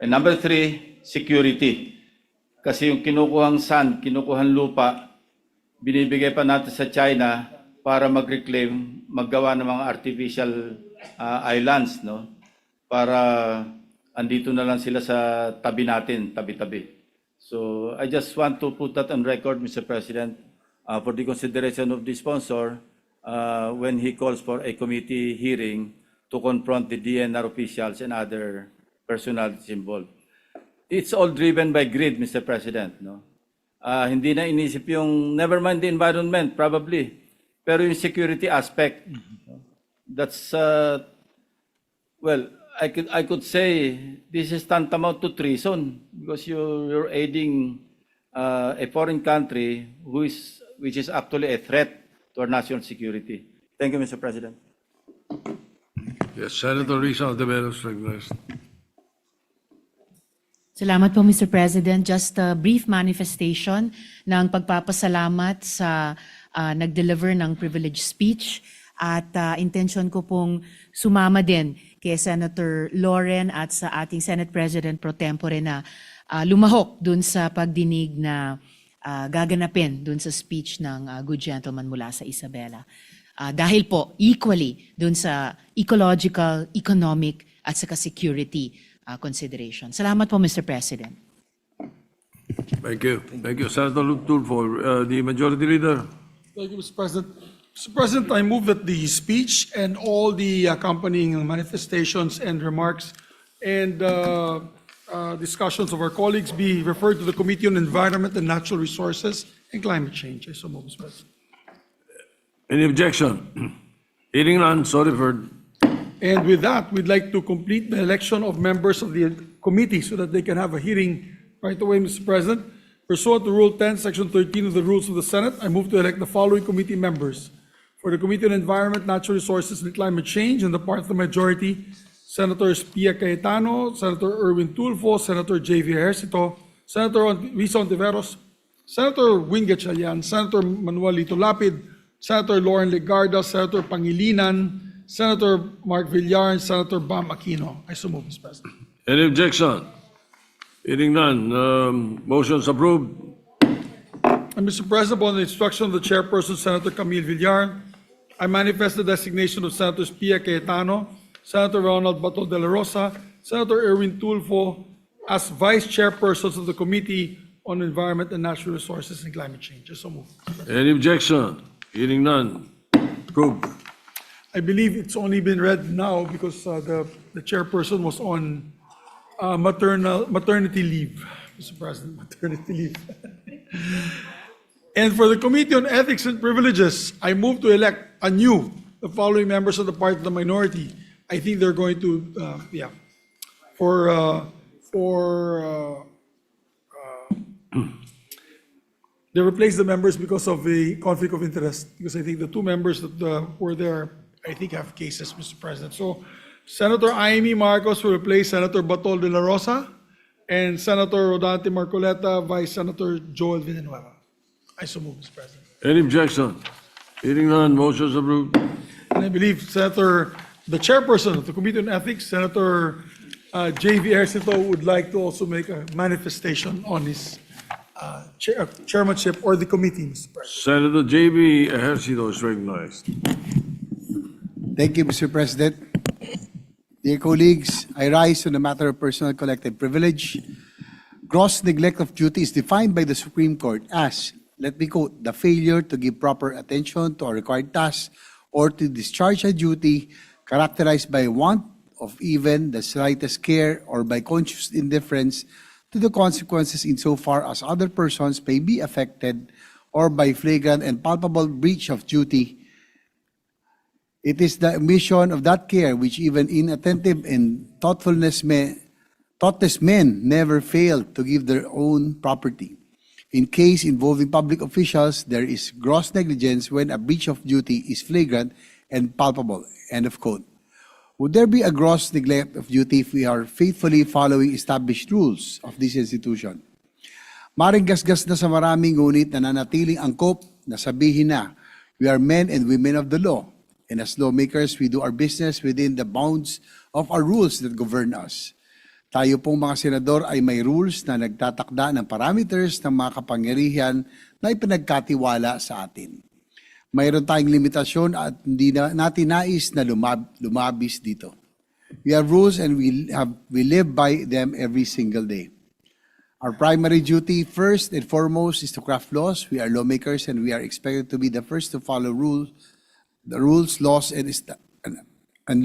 [SPEAKER 12] And number 3, security. Kasi yung kinukuhang sand, kinukuhang lupa, binibigay pa natin sa China para mag-reclaim, maggawa ng mga artificial islands, no? Para andito na lang sila sa tabi natin, tabi-tabi. So I just want to put that on record, Mr. President, for the consideration of the sponsor when he calls for a committee hearing to confront the DNR officials and other personalities involved. It's all driven by greed, Mr. President. No? Hindi na inisip yung, never mind the environment, probably, pero yung security aspect, that's, well, I could say this is tantamount to treason because you're aiding a foreign country which is actually a threat to our national security. Thank you, Mr. President.
[SPEAKER 1] Yes, Senator Risa of the Veros recognized.
[SPEAKER 11] Salamat po, Mr. President. Just a brief manifestation ng pagpapasalamat sa nag-deliver ng privileged speech, at intention ko pong sumama din kay Senator Loren at sa ating Senate President pro tempore na lumahok dun sa pagdinig na gaganapin dun sa speech ng good gentleman mula sa Isabela. Dahil po equally dun sa ecological, economic at saka security consideration. Salamat po, Mr. President.
[SPEAKER 1] Thank you. Thank you. Senator Tulfo, the Majority Leader.
[SPEAKER 4] Thank you, Mr. President. Mr. President, I move that the speech and all the accompanying manifestations and remarks and discussions of our colleagues be referred to the Committee on Environment and Natural Resources and Climate Change. I so move, Mr. President.
[SPEAKER 1] Any objection? Hearing none, so referred.
[SPEAKER 4] And with that, we'd like to complete the election of members of the committee so that they can have a hearing right away, Mr. President. Pursuant to Rule 10, Section 13 of the Rules of the Senate, I move to elect the following committee members. For the Committee on Environment, Natural Resources, and Climate Change, on the part of the majority, Senators Pia Cayetano, Senator Erwin Tulfo, Senator J.V. Ejercito, Senator Risa Ontiveros, Senator Wing Gatchalian, Senator Manuel Lito Lapid, Senator Lauren Legarda, Senator Pangilinan, Senator Mark Villar, and Senator Bam Aquino. I so move, Mr. President.
[SPEAKER 1] Any objection? Hearing none, motion's approved.
[SPEAKER 4] And Mr. President, upon the instruction of the chairperson, Senator Camille Villar, I manifest the designation of Senators Pia Cayetano, Senator Ronald Bato de la Rosa, Senator Erwin Tulfo as vice chairpersons of the Committee on Environment and Natural Resources and Climate Change. I so move.
[SPEAKER 1] Any objection? Hearing none, approved.
[SPEAKER 4] I believe it's only been read now because the chairperson was on maternity leave, Mr. President, maternity leave. And for the Committee on Ethics and Privileges, I move to elect anew the following members of the part of the minority. I think they're going to, they replaced the members because of the conflict of interest, because I think the two members that were there, I think, have cases, Mr. President. So Senator Amy Marcos will replace Senator Batol de la Rosa, and Senator Rodante Marcoleta, Vice Senator Joel Villanueva. I so move, Mr. President.
[SPEAKER 1] Any objection? Hearing none, motion's approved.
[SPEAKER 4] And I believe the chairperson of the Committee on Ethics, Senator J.V. Ejercito, would like to also make a manifestation on his chairmanship or the committee, Mr. President.
[SPEAKER 1] Senator J.B. Ejercito is recognized.
[SPEAKER 10] Thank you, Mr. President. Dear colleagues, I rise on the matter of personal collective privilege. Gross neglect of duty is defined by the Supreme Court as, let me quote, the failure to give proper attention to a required task or to discharge a duty characterized by want of even the slightest care or by conscious indifference to the consequences insofar as other persons may be affected or by flagrant and palpable breach of duty. It is the omission of that care which even inattentive and thoughtless men never fail to give their own property. In case involving public officials, there is gross negligence when a breach of duty is flagrant and palpable. End of quote. Would there be a gross neglect of duty if we are faithfully following established rules of this institution? Maring gasgas na sa maraming ngunit nananatiling angkop na sabihin na we are men and women of the law. And as lawmakers, we do our business within the bounds of our rules that govern us. Tayo pong mga senador ay may rules na nagtatakda ng parameters ng mga kapangyarihan na ipinagkatiwala sa atin. Mayroon tayong limitasyon at hindi natin nais na lumabis dito. We have rules and we live by them every single day. Our primary duty, first and foremost, is to craft laws. We are lawmakers and we are expected to be the first to follow the rules, laws, and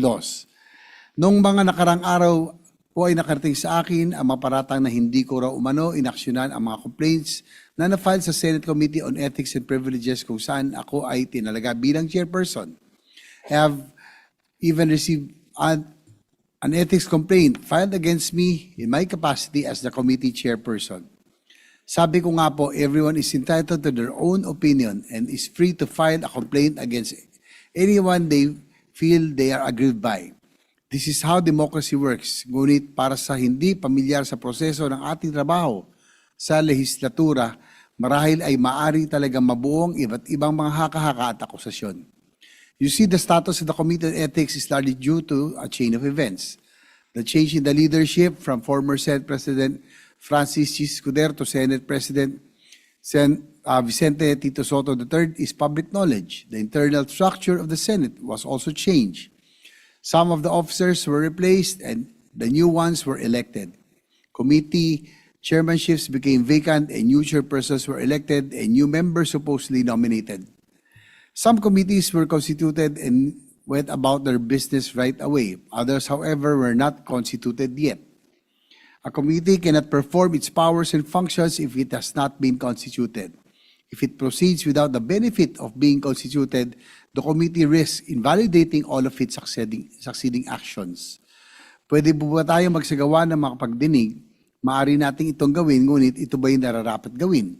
[SPEAKER 10] laws. Noong mga nakarang araw po ay nakarating sa akin ang maparatang na hindi ko raw umano inaksyonan ang mga complaints na na-file sa Senate Committee on Ethics and Privileges kung saan ako ay tinalaga bilang chairperson. I have even received an ethics complaint filed against me in my capacity as the committee chairperson. Sabi ko nga po, everyone is entitled to their own opinion and is free to file a complaint against anyone they feel they are aggrieved by. This is how democracy works. Ngunit para sa hindi pamilyar sa proseso ng ating trabaho sa lehislatura, marahil ay maari talagang mabuong iba't ibang mga haka-haka at akusasyon. You see, the status of the Committee on Ethics is largely due to a chain of events. The change in the leadership from former Senate President Francis C. Escudero to Senate President Vicente Tito Soto III is public knowledge. The internal structure of the Senate was also changed. Some of the officers were replaced and the new ones were elected. Committee chairmanships became vacant and new chairpersons were elected and new members supposedly nominated. Some committees were constituted and went about their business right away. Others, however, were not constituted yet. A committee cannot perform its powers and functions if it has not been constituted. If it proceeds without the benefit of being constituted, the committee risks invalidating all of its succeeding actions. Pwede po ba tayo magsagawa ng mga pagdinig? Maaari natin itong gawin, ngunit ito ba yung nararapat gawin?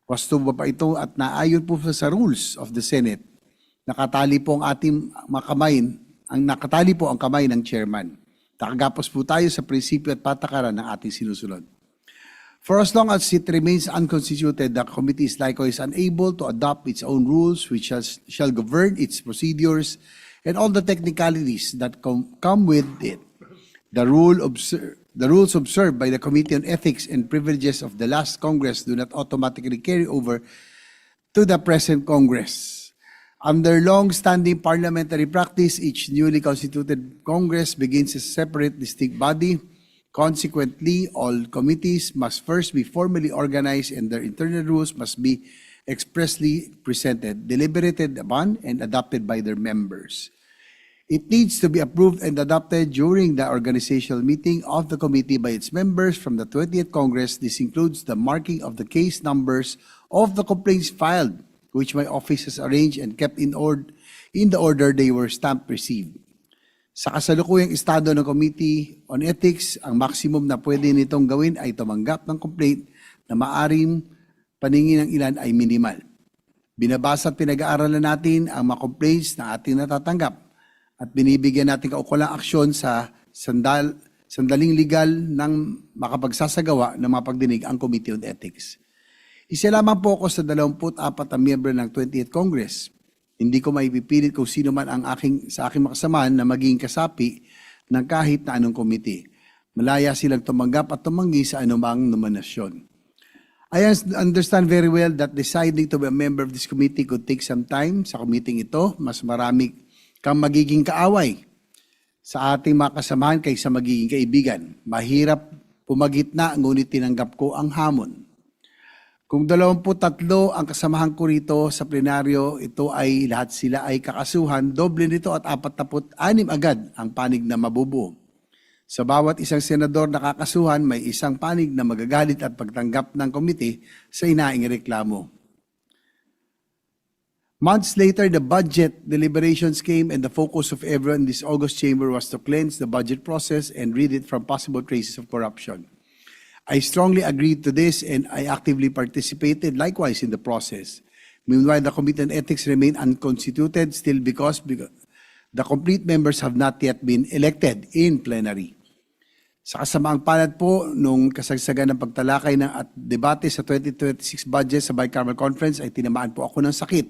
[SPEAKER 10] Wasto ba pa ito at naayon po sa rules of the Senate? Nakatali po ang ating mga kamay, nakatali po ang kamay ng chairman. Nakagapos po tayo sa prinsipyo at patakaran ng ating sinusunod. For as long as it remains unconstituted, the committee is likewise unable to adopt its own rules which shall govern its procedures and all the technicalities that come with it. The rules observed by the Committee on Ethics and Privileges of the last Congress do not automatically carry over to the present Congress. Under long-standing parliamentary practice, each newly constituted Congress begins as a separate, distinct body. Consequently, all committees must first be formally organized and their internal rules must be expressly presented, deliberated upon, and adopted by their members. It needs to be approved and adopted during the organizational meeting of the committee by its members from the 20th Congress. This includes the marking of the case numbers of the complaints filed, which my office has arranged and kept in the order they were stamped received. Sa kasalukuyang estado ng Committee on Ethics, ang maximum na pwede nitong gawin ay tumanggap ng complaint na maaring paningin ng ilan ay minimal. Binabasa at pinag-aaralan natin ang mga complaints na ating natatanggap at binibigyan natin kaukulang aksyon sa sandaling legal ng makapagsasagawa ng mga pagdinig ang Committee on Ethics. Isa lamang po ako sa 24 na miyembro ng 20th Congress. Hindi ko maipipilit kung sino man ang sa aking makasamaan na maging kasapi ng kahit na anong komite. Malaya silang tumanggap at tumanggi sa anumang nominasyon. I understand very well that deciding to be a member of this committee could take some time. Sa committee ito, mas marami kang magiging kaaway sa ating mga kasamahan kaysa magiging kaibigan. Mahirap pumagitna, ngunit tinanggap ko ang hamon. Kung 23 ang kasamahan ko rito sa plenaryo, ito ay lahat sila ay kakasuhan, doble nito at 46 agad ang panig na mabubuo. Sa bawat isang senador na kakasuhan, may isang panig na magagalit at pagtanggap ng komite sa inaing reklamo. Months later, the budget deliberations came and the focus of everyone in this August chamber was to cleanse the budget process and rid it from possible traces of corruption. I strongly agreed to this and I actively participated likewise in the process. Meanwhile, the Committee on Ethics remained unconstituted still because the complete members have not yet been elected in plenary. Sa kasamaang palad po, nung kasagsagan ng pagtalakay at debate sa 2026 budget sa Bicameral Conference ay tinamaan po ako ng sakit.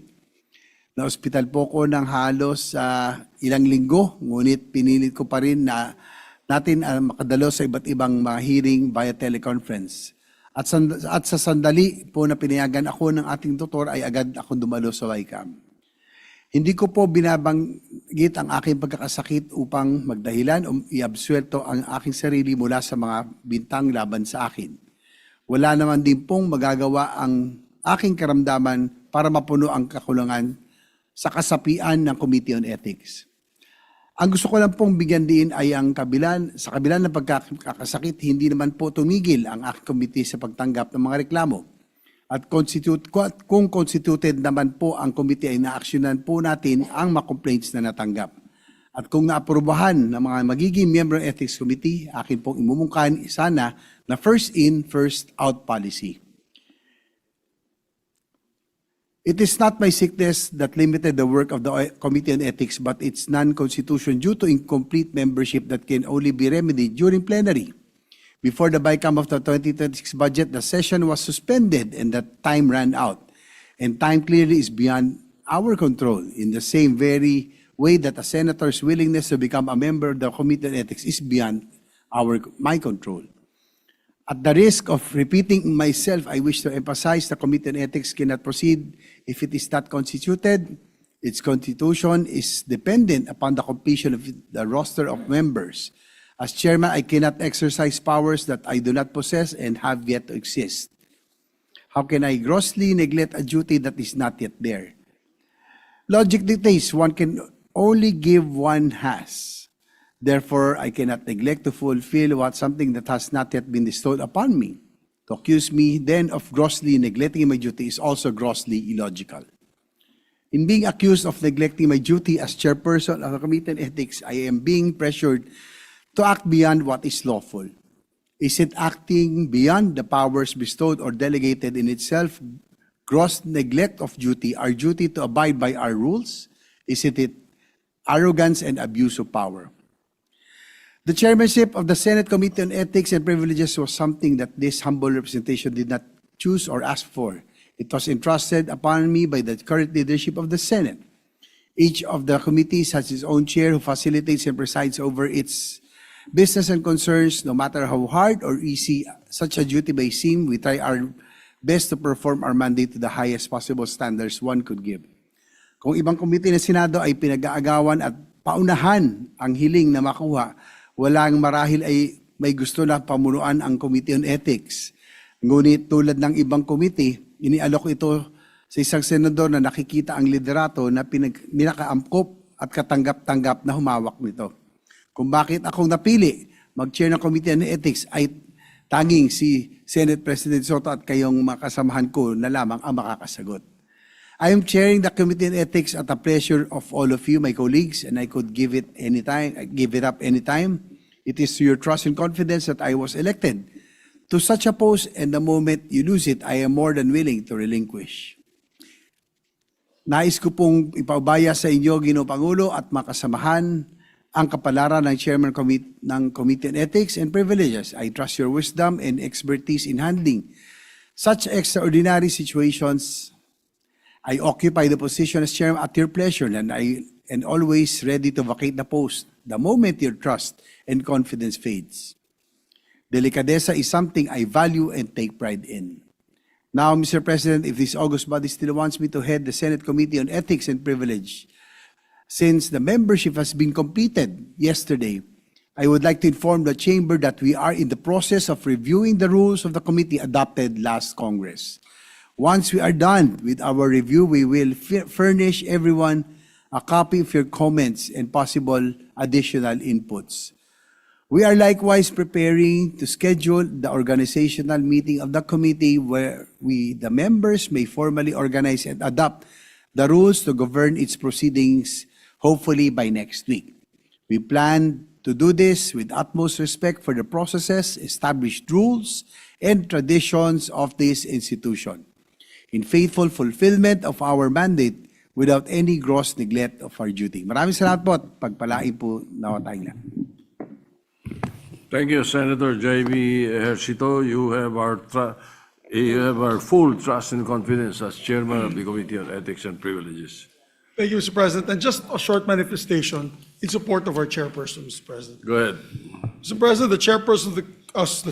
[SPEAKER 10] Na-hospital po ko ng halos ilang linggo, ngunit pinilit ko pa rin na natin makadalo sa iba't ibang mga hearing via teleconference. At sa sandali po na pinayagan ako ng ating doktor ay agad ako dumalo sa YCAM. Hindi ko po binabanggit ang aking pagkakasakit upang magdahilan o iabsuelto ang aking sarili mula sa mga bintang laban sa akin. Wala naman din pong magagawa ang aking karamdaman para mapuno ang kakulangan sa kasapian ng Committee on Ethics. Ang gusto ko lang pong bigyan din ay sa kabilang ng pagkakasakit, hindi naman po tumigil ang aking committee sa pagtanggap ng mga reklamo. At kung constituted naman po ang committee ay naaksyonan po natin ang mga complaints na natanggap. At kung naaprubahan ng mga magiging member ng Ethics Committee, akin pong imumungkahan sana na first in, first out policy. It is not my sickness that limited the work of the Committee on Ethics, but its non-constitution due to incomplete membership that can only be remedied during plenary. Before the BICAM of the 2026 budget, the session was suspended and the time ran out. And time clearly is beyond our control in the same very way that a senator's willingness to become a member of the Committee on Ethics is beyond my control. At the risk of repeating myself, I wish to emphasize the Committee on Ethics cannot proceed if it is not constituted. Its constitution is dependent upon the completion of the roster of members. As chairman, I cannot exercise powers that I do not possess and have yet to exist. How can I grossly neglect a duty that is not yet there? Logic dictates one can only give one has. Therefore, I cannot neglect to fulfill something that has not yet been bestowed upon me. To accuse me then of grossly neglecting my duty is also grossly illogical. In being accused of neglecting my duty as chairperson of the Committee on Ethics, I am being pressured to act beyond what is lawful. Is it acting beyond the powers bestowed or delegated in itself gross neglect of duty, our duty to abide by our rules? Is it arrogance and abuse of power? The chairmanship of the Senate Committee on Ethics and Privileges was something that this humble representation did not choose or ask for. It was entrusted upon me by the current leadership of the Senate. Each of the committees has its own chair who facilitates and presides over its business and concerns. No matter how hard or easy such a duty may seem, we try our best to perform our mandate to the highest possible standards one could give. Kung ibang committee ng Senado ay pinag-aagawan at paunahan ang hiling na makuha, walang marahil ay may gusto na pamunuan ang Committee on Ethics. Ngunit tulad ng ibang committee, inialok ito sa isang senador na nakikita ang liderato na ninakaangkop at katanggap-tanggap na humawak nito. Kung bakit akong napili mag-chair ng Committee on Ethics ay tanging si Senate President Soto at kayong makasamahan ko na lamang ang makakasagot. I am chairing the Committee on Ethics at the pleasure of all of you, my colleagues, and I could give it up anytime. It is to your trust and confidence that I was elected to such a post, and the moment you lose it, I am more than willing to relinquish. Nais ko pong ipaubaya sa inyo, Ginoong Pangulo, at makasamahan ang kapalaran ng Chairman ng Committee on Ethics and Privileges. I trust your wisdom and expertise in handling such extraordinary situations. I occupy the position as chairman at your pleasure, and I am always ready to vacate the post the moment your trust and confidence fades. Delicadeza is something I value and take pride in. Now, Mr. President, if this august body still wants me to head the Senate Committee on Ethics and Privilege, since the membership has been completed yesterday, I would like to inform the Chamber that we are in the process of reviewing the rules of the committee adopted last Congress. Once we are done with our review, we will furnish everyone a copy of your comments and possible additional inputs. We are likewise preparing to schedule the organizational meeting of the committee where the members, may formally organize and adopt the rules to govern its proceedings, hopefully by next week. We plan to do this with utmost respect for the processes, established rules, and traditions of this institution, in faithful fulfillment of our mandate without any gross neglect of our duty. Maraming salamat po at pagpalain po nawa tayong lahat.
[SPEAKER 1] Thank you, Senator J.B. Ejercito. You have our full trust and confidence as chairman of the Committee on Ethics and Privileges.
[SPEAKER 4] Thank you, Mr. President. And just a short manifestation in support of our chairperson, Mr. President.
[SPEAKER 1] Go ahead.
[SPEAKER 4] Mr. President, the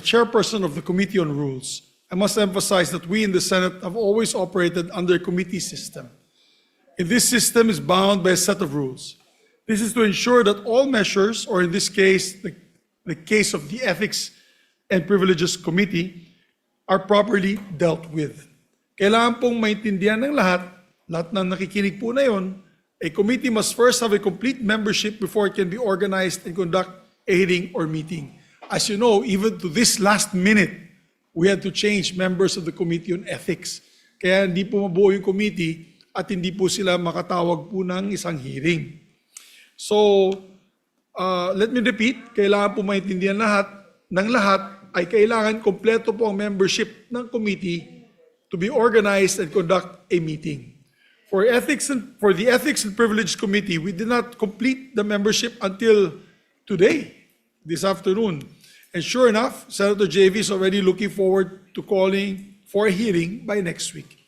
[SPEAKER 4] chairperson of the Committee on Rules, I must emphasize that we in the Senate have always operated under a committee system. And this system is bound by a set of rules. This is to ensure that all measures, or in this case, the case of the Ethics and Privileges Committee, are properly dealt with. Kailangan pong maintindihan ng lahat ng nakikinig po na yun, a committee must first have a complete membership before it can be organized and conduct a hearing or meeting. As you know, even to this last minute, we had to change members of the Committee on Ethics. Kaya hindi po mabuo yung committee at hindi po sila makatawag po ng isang hearing. So, let me repeat, kailangan po maintindihan ng lahat ay kailangan kompleto po ang membership ng committee to be organized and conduct a meeting. For the Ethics and Privilege Committee, we did not complete the membership until today, this afternoon. And sure enough, Senator JV is already looking forward to calling for a hearing by next week.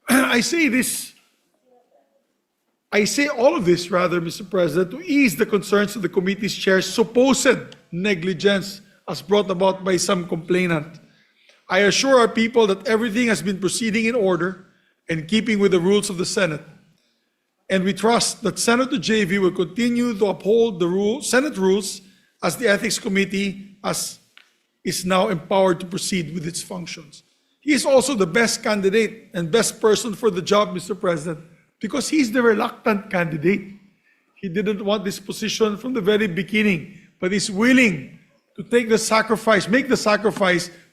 [SPEAKER 4] I say all of this, rather, Mr. President, to ease the concerns of the committee's chair's supposed negligence as brought about by some complainant. I assure our people that everything has been proceeding in order and keeping with the rules of the Senate. And we trust that Senator JV will continue to uphold the Senate rules as the Ethics Committee is now empowered to proceed with its functions. He is also the best candidate and best person for the job, Mr. President, because he's the reluctant candidate. He didn't want this position from the very beginning, but he's willing to make the sacrifice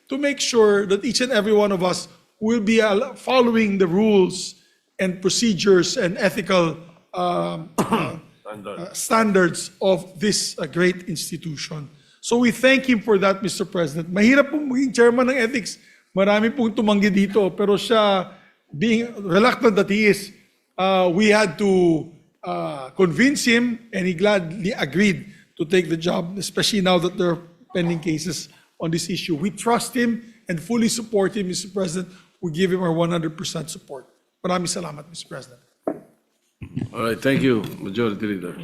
[SPEAKER 4] to make sure that each and every one of us will be following the rules and procedures and ethical standards of this great institution. So we thank him for that, Mr. President. Mahirap pong maging chairman ng ethics. Marami pong tumanggi dito, pero siya, being reluctant that he is, we had to convince him, and he gladly agreed to take the job, especially now that there are pending cases on this issue. We trust him and fully support him, Mr. President. We give him our 100% support. Maraming salamat, Mr. President.
[SPEAKER 1] All right, thank you, Majority Leader.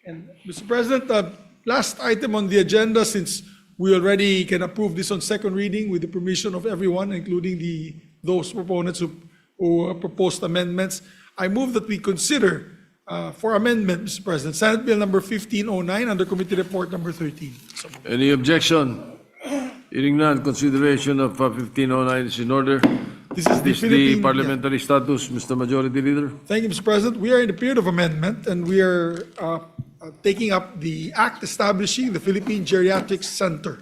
[SPEAKER 4] And Mr. President, last item on the agenda, since we already can approve this on second reading with the permission of everyone, including those proponents who proposed amendments, I move that we consider for amendment, Mr. President, Senate Bill number 1509 under Committee Report number 13.
[SPEAKER 1] Any objection? Hearing none, consideration of 1509 is in order.
[SPEAKER 4] This is the
[SPEAKER 1] This the
[SPEAKER 4] Philippine-
[SPEAKER 1] parliamentary status, Mr. Majority Leader.
[SPEAKER 4] Thank you, Mr. President. We are in the period of amendment, and we are taking up the act establishing the Philippine Geriatric Center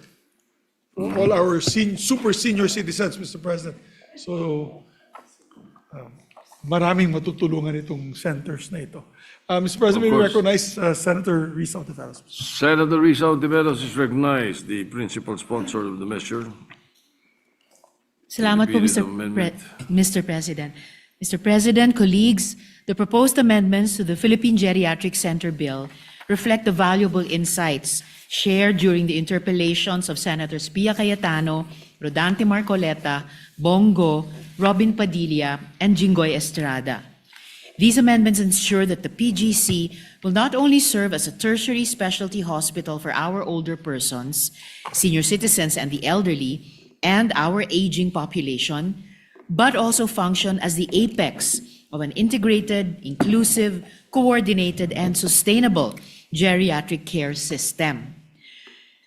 [SPEAKER 4] for all our super senior citizens, Mr. President. So, maraming matutulungan itong centers na ito. Mr. President,
[SPEAKER 1] Of
[SPEAKER 4] we
[SPEAKER 1] course.
[SPEAKER 4] recognize Senator Risa Ontiveros.
[SPEAKER 1] Senator Risa Ontiveros is recognized, the principal sponsor of the measure.
[SPEAKER 18] Salamat po,
[SPEAKER 1] Bill amendment.
[SPEAKER 18] Mr. President. Mr. President, colleagues, the proposed amendments to the Philippine Geriatric Center Bill reflect the valuable insights shared during the interpellations of Senators Pia Cayetano, Rodante Marcoleta, Bongo, Robin Padilla, and Jinggoy Estrada. These amendments ensure that the PGC will not only serve as a tertiary specialty hospital for our older persons, senior citizens, and the elderly, and our aging population, but also function as the apex of an integrated, inclusive, coordinated, and sustainable geriatric care system.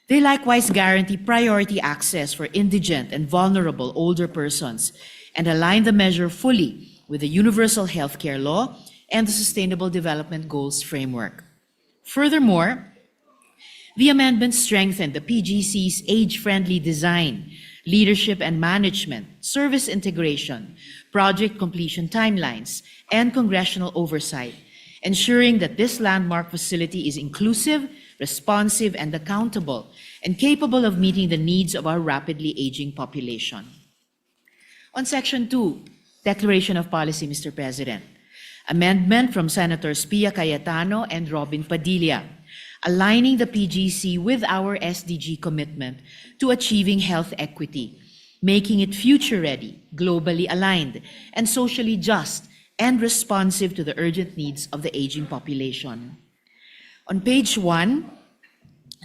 [SPEAKER 18] They likewise guarantee priority access for indigent and vulnerable older persons and align the measure fully with the Universal Healthcare Law and the Sustainable Development Goals framework. Furthermore, the amendments strengthen the PGC's age-friendly design, leadership and management, service integration, project completion timelines, and congressional oversight, ensuring that this landmark facility is inclusive, responsive, and accountable, and capable of meeting the needs of our rapidly aging population. On Section 2, Declaration of Policy, Mr. President, amendment from Senators Pia Cayetano and Robin Padilla, aligning the PGC with our SDG commitment to achieving health equity, making it future-ready, globally aligned, and socially just and responsive to the urgent needs of the aging population. On page 1,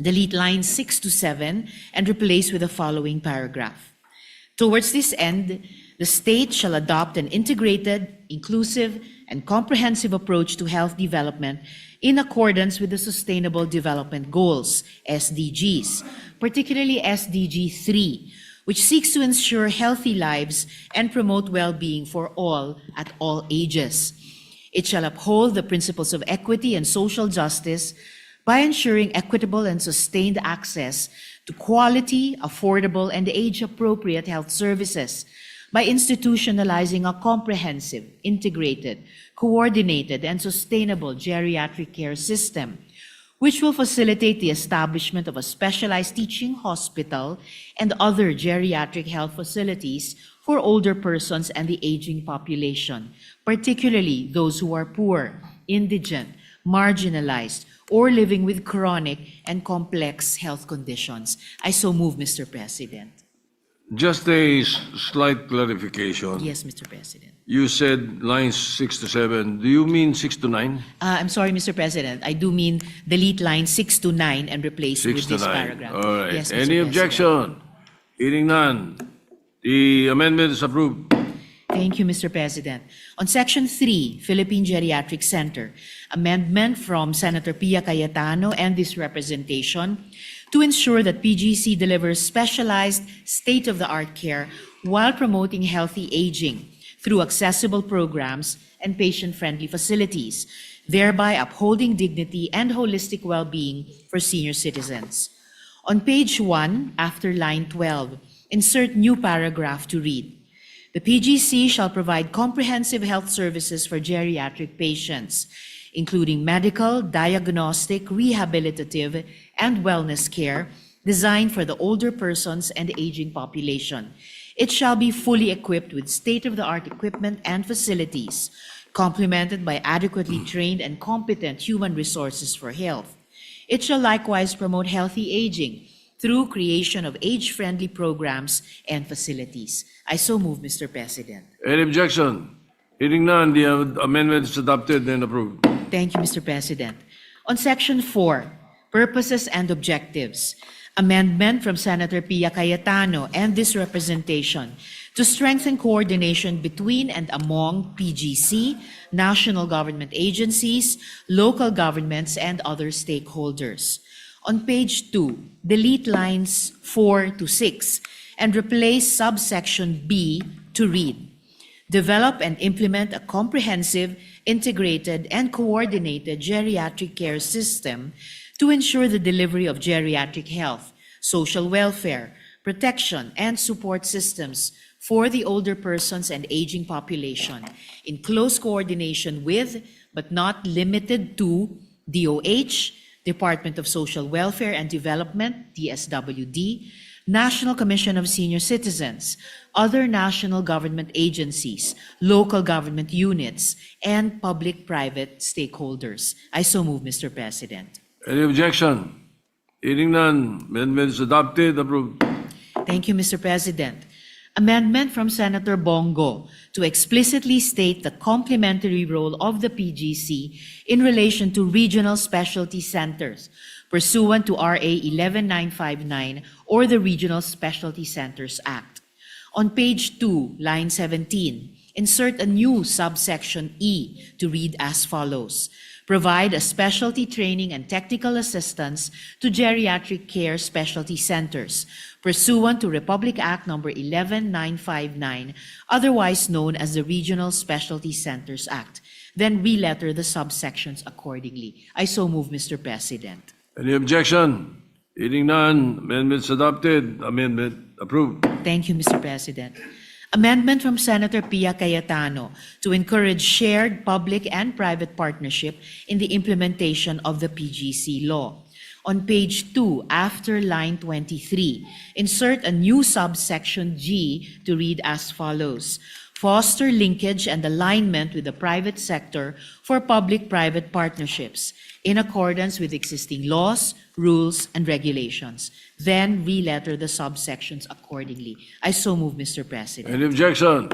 [SPEAKER 18] delete lines 6 to 7 and replace with the following paragraph. Towards this end, the state shall adopt an integrated, inclusive, and comprehensive approach to health development in accordance with the Sustainable Development Goals, SDGs, particularly SDG 3, which seeks to ensure healthy lives and promote well-being for all at all ages. It shall uphold the principles of equity and social justice by ensuring equitable and sustained access to quality, affordable, and age-appropriate health services by institutionalizing a comprehensive, integrated, coordinated, and sustainable geriatric care system, which will facilitate the establishment of a specialized teaching hospital and other geriatric health facilities for older persons and the aging population, particularly those who are poor, indigent, marginalized, or living with chronic and complex health conditions. I so move, Mr. President.
[SPEAKER 1] Just a slight clarification.
[SPEAKER 18] Yes, Mr. President.
[SPEAKER 1] You said lines 6 to 7. Do you mean 6 to 9?
[SPEAKER 18] I'm sorry, Mr. President. I do mean delete line 6 to 9 and replace
[SPEAKER 1] 6
[SPEAKER 18] with
[SPEAKER 1] to
[SPEAKER 18] this
[SPEAKER 1] 9.
[SPEAKER 18] paragraph.
[SPEAKER 1] All right.
[SPEAKER 18] Yes, Mr.
[SPEAKER 1] Any
[SPEAKER 18] President.
[SPEAKER 1] objection? Hearing none. The amendment is approved.
[SPEAKER 18] Thank you, Mr. President. On Section 3, Philippine Geriatric Center, amendment from Senator Pia Cayetano and this representation to ensure that PGC delivers specialized, state-of-the-art care while promoting healthy aging through accessible programs and patient-friendly facilities, thereby upholding dignity and holistic well-being for senior citizens. On page 1, after line 12, insert new paragraph to read, "The PGC shall provide comprehensive health services for geriatric patients, including medical, diagnostic, rehabilitative, and wellness care designed for the older persons and aging population. It shall be fully equipped with state-of-the-art equipment and facilities complemented by adequately trained and competent human resources for health. It shall likewise promote healthy aging through creation of age-friendly programs and facilities. I so move, Mr. President.
[SPEAKER 1] Any objection? Hearing none, the amendment is adopted and approved.
[SPEAKER 18] Thank you, Mr. President. On Section 4, Purposes and Objectives, amendment from Senator Pia Cayetano and this representation to strengthen coordination between and among PGC, national government agencies, local governments, and other stakeholders. On page 2, delete lines 4 to 6 and replace subsection B to read, develop and implement a comprehensive, integrated, and coordinated geriatric care system to ensure the delivery of geriatric health, social welfare, protection, and support systems for the older persons and aging population in close coordination with, but not limited to, DOH, Department of Social Welfare and Development, DSWD, National Commission of Senior Citizens, other national government agencies, local government units, and public-private stakeholders. I so move, Mr. President.
[SPEAKER 1] Any objection? Hearing none, amendment is adopted, approved.
[SPEAKER 18] Thank you, Mr. President. Amendment from Senator Bongo to explicitly state the complementary role of the PGC in relation to regional specialty centers pursuant to RA 11959 or the Regional Specialty Centers Act. On page 2, line 17, insert a new subsection E to read as follows. Provide a specialty training and technical assistance to geriatric care specialty centers pursuant to Republic Act No. 11959, otherwise known as the Regional Specialty Centers Act. Then re-letter the subsections accordingly. I so move, Mr. President.
[SPEAKER 1] Any objection? Hearing none, amendment is adopted, amendment approved.
[SPEAKER 18] Thank you, Mr. President. Amendment from Senator Pia Cayetano to encourage shared public and private partnership in the implementation of the PGC law. On page 2, after line 23, insert a new subsection G to read as follows. Foster linkage and alignment with the private sector for public-private partnerships in accordance with existing laws, rules, and regulations. Then re-letter the subsections accordingly. I so move, Mr. President.
[SPEAKER 1] Any objection?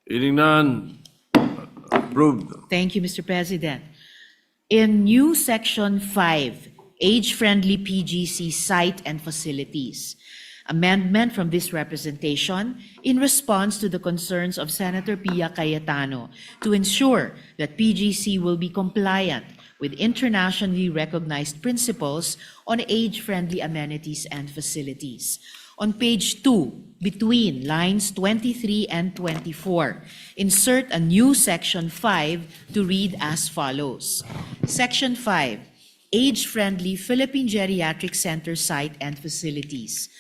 [SPEAKER 1] Hearing none, approved.
[SPEAKER 18] Thank you, Mr. President. In new section 5, age-friendly PGC site and facilities, amendment from this representation in response to the concerns of Senator Pia Cayetano to ensure that PGC will be compliant with internationally recognized principles on age-friendly amenities and facilities. On page 2, between lines 23 and 24, insert a new section 5 to read as follows. Section 5, age-friendly Philippine Geriatric Center site and facilities.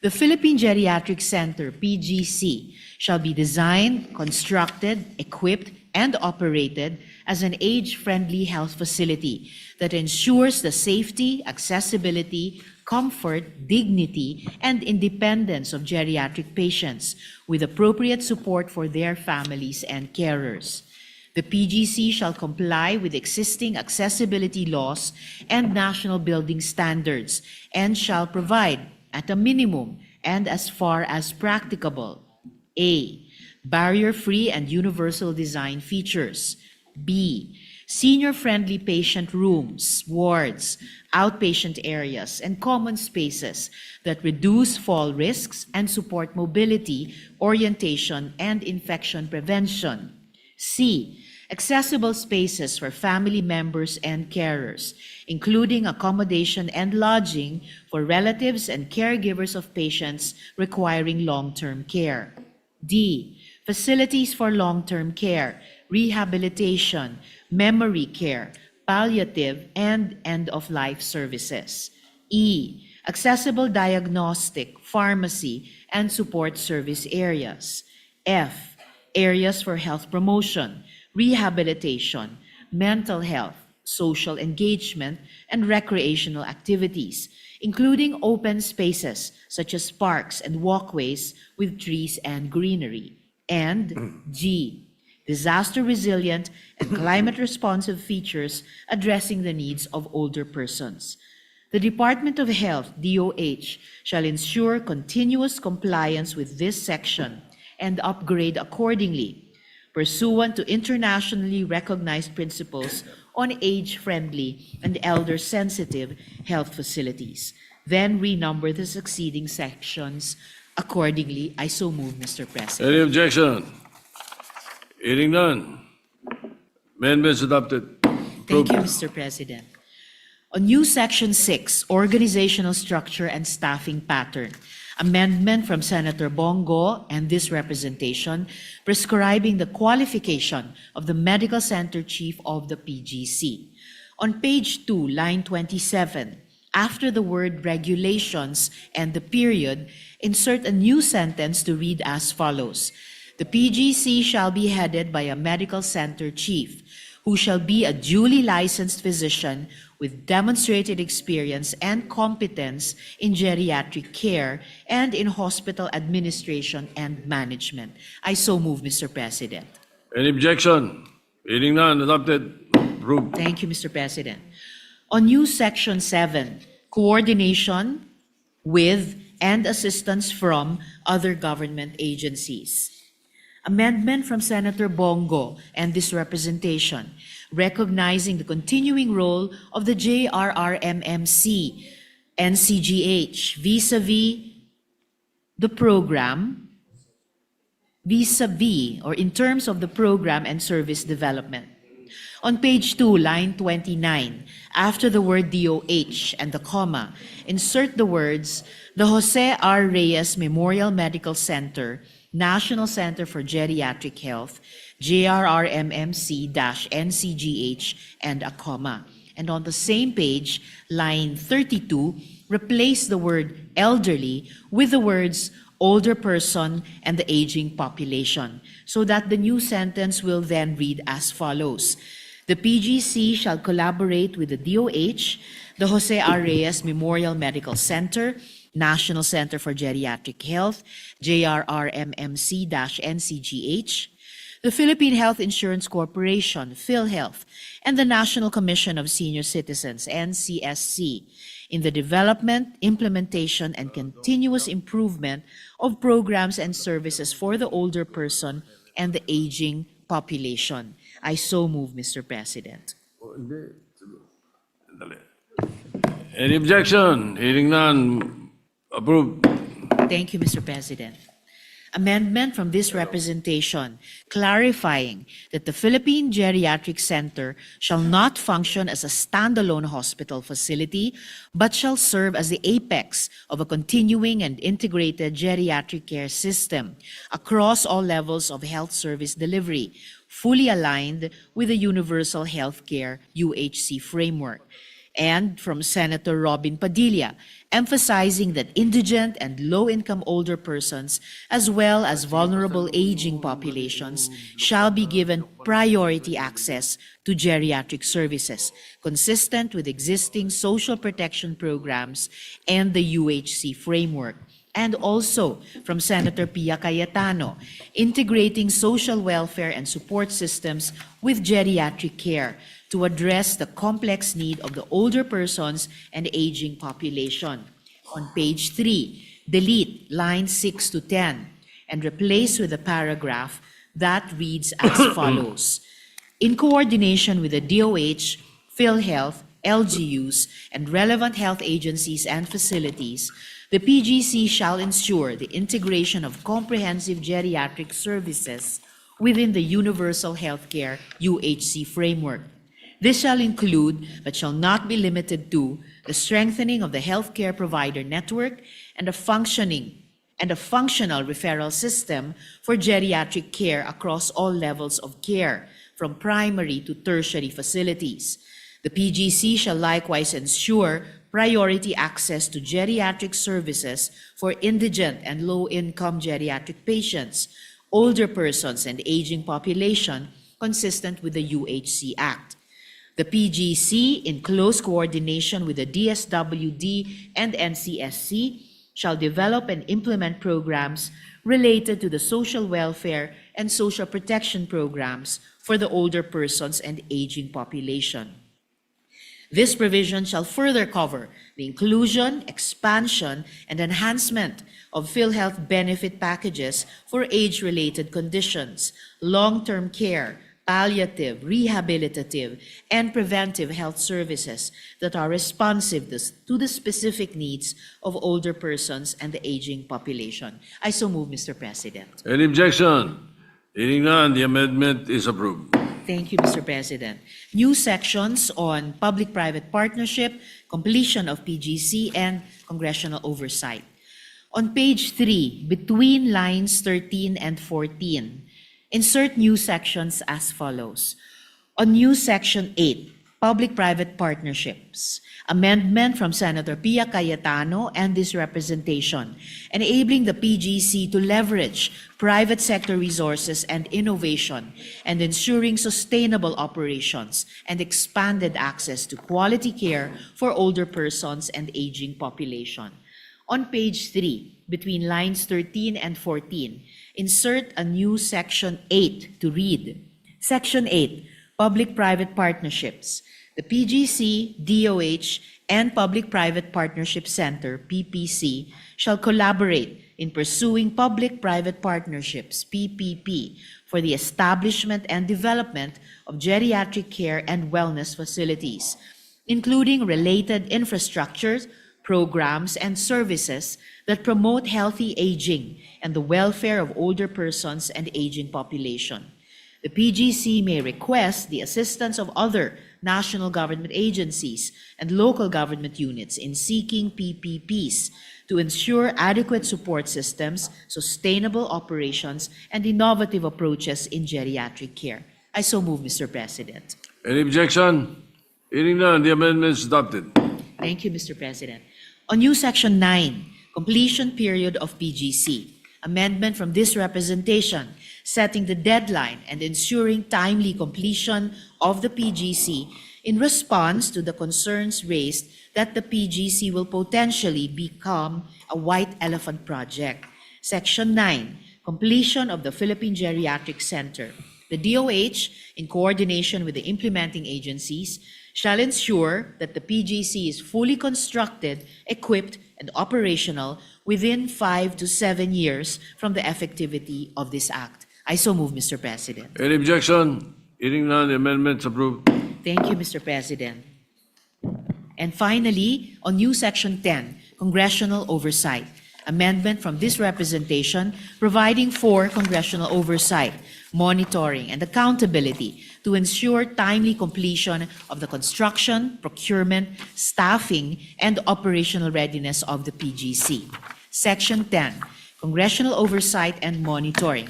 [SPEAKER 18] The Philippine Geriatric Center, PGC, shall be designed, constructed, equipped, and operated as an age-friendly health facility that ensures the safety, accessibility, comfort, dignity, and independence of geriatric patients with appropriate support for their families and carers. The PGC shall comply with existing accessibility laws and national building standards and shall provide, at a minimum and as far as practicable, A, barrier-free and universal design features. B, senior-friendly patient rooms, wards, outpatient areas, and common spaces that reduce fall risks and support mobility, orientation, and infection prevention. C, accessible spaces for family members and carers, including accommodation and lodging for relatives and caregivers of patients requiring long-term care. D, facilities for long-term care, rehabilitation, memory care, palliative, and end-of-life services. E, accessible diagnostic, pharmacy, and support service areas. F, areas for health promotion, rehabilitation, mental health, social engagement, and recreational activities, including open spaces such as parks and walkways with trees and greenery. And G, disaster-resilient, and climate-responsive features addressing the needs of older persons. The Department of Health, DOH, shall ensure continuous compliance with this section and upgrade accordingly, pursuant to internationally recognized principles on age-friendly and elder-sensitive health facilities. Then renumber the succeeding sections accordingly. I so move, Mr. President.
[SPEAKER 1] Any objection? Hearing none. Amendments adopted.
[SPEAKER 18] Thank you, Mr. President. On new Section 6, Organizational Structure and Staffing Pattern, amendment from Senator Bongo and this representation prescribing the qualification of the medical center chief of the PGC. On page 2, line 27, after the word regulations and the period, insert a new sentence to read as follows. The PGC shall be headed by a medical center chief, who shall be a duly licensed physician with demonstrated experience and competence in geriatric care and in hospital administration and management. I so move, Mr. President.
[SPEAKER 1] Any objection? Hearing none. Adopted. Approved.
[SPEAKER 18] Thank you, Mr. President. On new Section 7, coordination with and assistance from other government agencies. Amendment from Senator Bongo and this representation, recognizing the continuing role of the JRRMMC, NCGH, vis-a-vis the program, or in terms of the program and service development. On page 2, line 29, after the word DOH and the comma, insert the words, the Jose R. Reyes Memorial Medical Center, National Center for Geriatric Health, JRRMMC-NCGH, and a comma. And on the same page, line 32, replace the word elderly with the words older person and the aging population, so that the new sentence will then read as follows. The PGC shall collaborate with the DOH, the Jose R. Reyes Memorial Medical Center, National Center for Geriatric Health, JRRMMC-NCGH, the Philippine Health Insurance Corporation, PhilHealth, and the National Commission of Senior Citizens, NCSC, in the development, implementation, and continuous improvement of programs and services for the older person and the aging population. I so move, Mr. President.
[SPEAKER 1] Any objection? Hearing none. Approved.
[SPEAKER 18] Thank you, Mr. President. Amendment from this representation clarifying that the Philippine Geriatric Center shall not function as a standalone hospital facility, but shall serve as the apex of a continuing and integrated geriatric care system across all levels of health service delivery, fully aligned with the Universal Healthcare UHC framework. And from Senator Robin Padilla, emphasizing that indigent and low-income older persons, as well as vulnerable aging populations, shall be given priority access to geriatric services, consistent with existing social protection programs and the UHC framework. And also from Senator Pia Cayetano, integrating social welfare and support systems with geriatric care to address the complex need of the older persons and aging population. On page 3, delete lines 6 to 10 and replace with a paragraph that reads as follows. In coordination with the DOH, PhilHealth, LGUs, and relevant health agencies and facilities, the PGC shall ensure the integration of comprehensive geriatric services within the Universal Healthcare UHC framework. This shall include, but shall not be limited to, the strengthening of the healthcare provider network and a functional referral system for geriatric care across all levels of care, from primary to tertiary facilities. The PGC shall likewise ensure priority access to geriatric services for indigent and low-income geriatric patients, older persons, and aging population, consistent with the UHC Act. The PGC, in close coordination with the DSWD and NCSC, shall develop and implement programs related to the social welfare and social protection programs for the older persons and aging population. This provision shall further cover the inclusion, expansion, and enhancement of PhilHealth benefit packages for age-related conditions, long-term care, palliative, rehabilitative, and preventive health services that are responsive to the specific needs of older persons and the aging population. I so move, Mr. President.
[SPEAKER 1] Any objection? Hearing none, the amendment is approved.
[SPEAKER 18] Thank you, Mr. President. New sections on public-private partnership, completion of PGC, and congressional oversight. On page 3, between lines 13 and 14, insert new sections as follows. On new section 8, public-private partnerships, amendment from Senator Pia Cayetano and this representation, enabling the PGC to leverage private sector resources and innovation and ensuring sustainable operations and expanded access to quality care for older persons and aging population. On page 3, between lines 13 and 14, insert a new section 8 to read. Section 8, public-private partnerships. The PGC, DOH, and Public-Private Partnership Center, PPC, shall collaborate in pursuing public-private partnerships, PPP, for the establishment and development of geriatric care and wellness facilities, including related infrastructures, programs, and services that promote healthy aging and the welfare of older persons and aging population. The PGC may request the assistance of other national government agencies and local government units in seeking PPPs to ensure adequate support systems, sustainable operations, and innovative approaches in geriatric care. I so move, Mr. President.
[SPEAKER 1] Any objection? Hearing none, the amendment is adopted.
[SPEAKER 18] Thank you, Mr. President. On new section 9, completion period of PGC, amendment from this representation, setting the deadline and ensuring timely completion of the PGC in response to the concerns raised that the PGC will potentially become a white elephant project. Section 9, completion of the Philippine Geriatric Center. The DOH, in coordination with the implementing agencies, shall ensure that the PGC is fully constructed, equipped, and operational within 5 to 7 years from the effectivity of this act. I so move, Mr. President.
[SPEAKER 1] Any objection? Hearing none, the amendment is approved.
[SPEAKER 18] Thank you, Mr. President. And finally, on new section 10, congressional oversight. Amendment from this representation providing for congressional oversight, monitoring, and accountability to ensure timely completion of the construction, procurement, staffing, and operational readiness of the PGC. Section 10, congressional oversight and monitoring.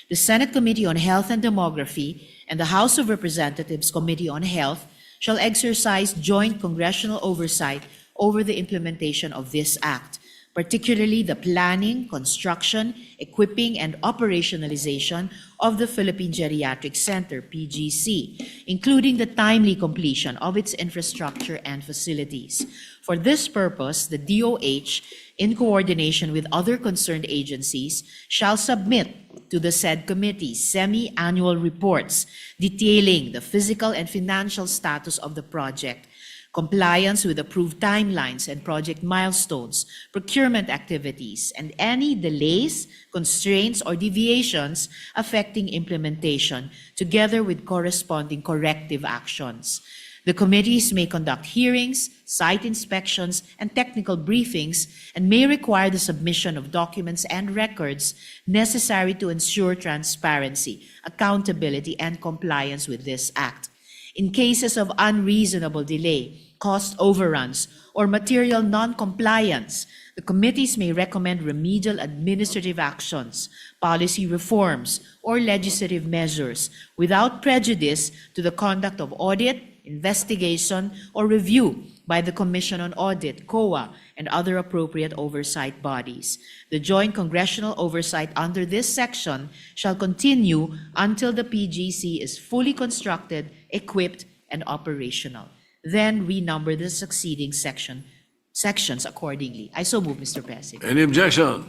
[SPEAKER 18] The Senate Committee on Health and Demography and the House of Representatives Committee on Health shall exercise joint congressional oversight over the implementation of this act, particularly the planning, construction, equipping, and operationalization of the Philippine Geriatric Center, PGC, including the timely completion of its infrastructure and facilities. For this purpose, the DOH, in coordination with other concerned agencies, shall submit to the said committee semi-annual reports detailing the physical and financial status of the project, compliance with approved timelines and project milestones, procurement activities, and any delays, constraints, or deviations affecting implementation, together with corresponding corrective actions. The committees may conduct hearings, site inspections, and technical briefings, and may require the submission of documents and records necessary to ensure transparency, accountability, and compliance with this act. In cases of unreasonable delay, cost overruns, or material non-compliance, the committees may recommend remedial administrative actions, policy reforms, or legislative measures without prejudice to the conduct of audit, investigation, or review by the Commission on Audit, COA, and other appropriate oversight bodies. The joint congressional oversight under this section shall continue until the PGC is fully constructed, equipped, and operational. Then renumber the succeeding sections accordingly. I so move, Mr. President.
[SPEAKER 1] Any objection?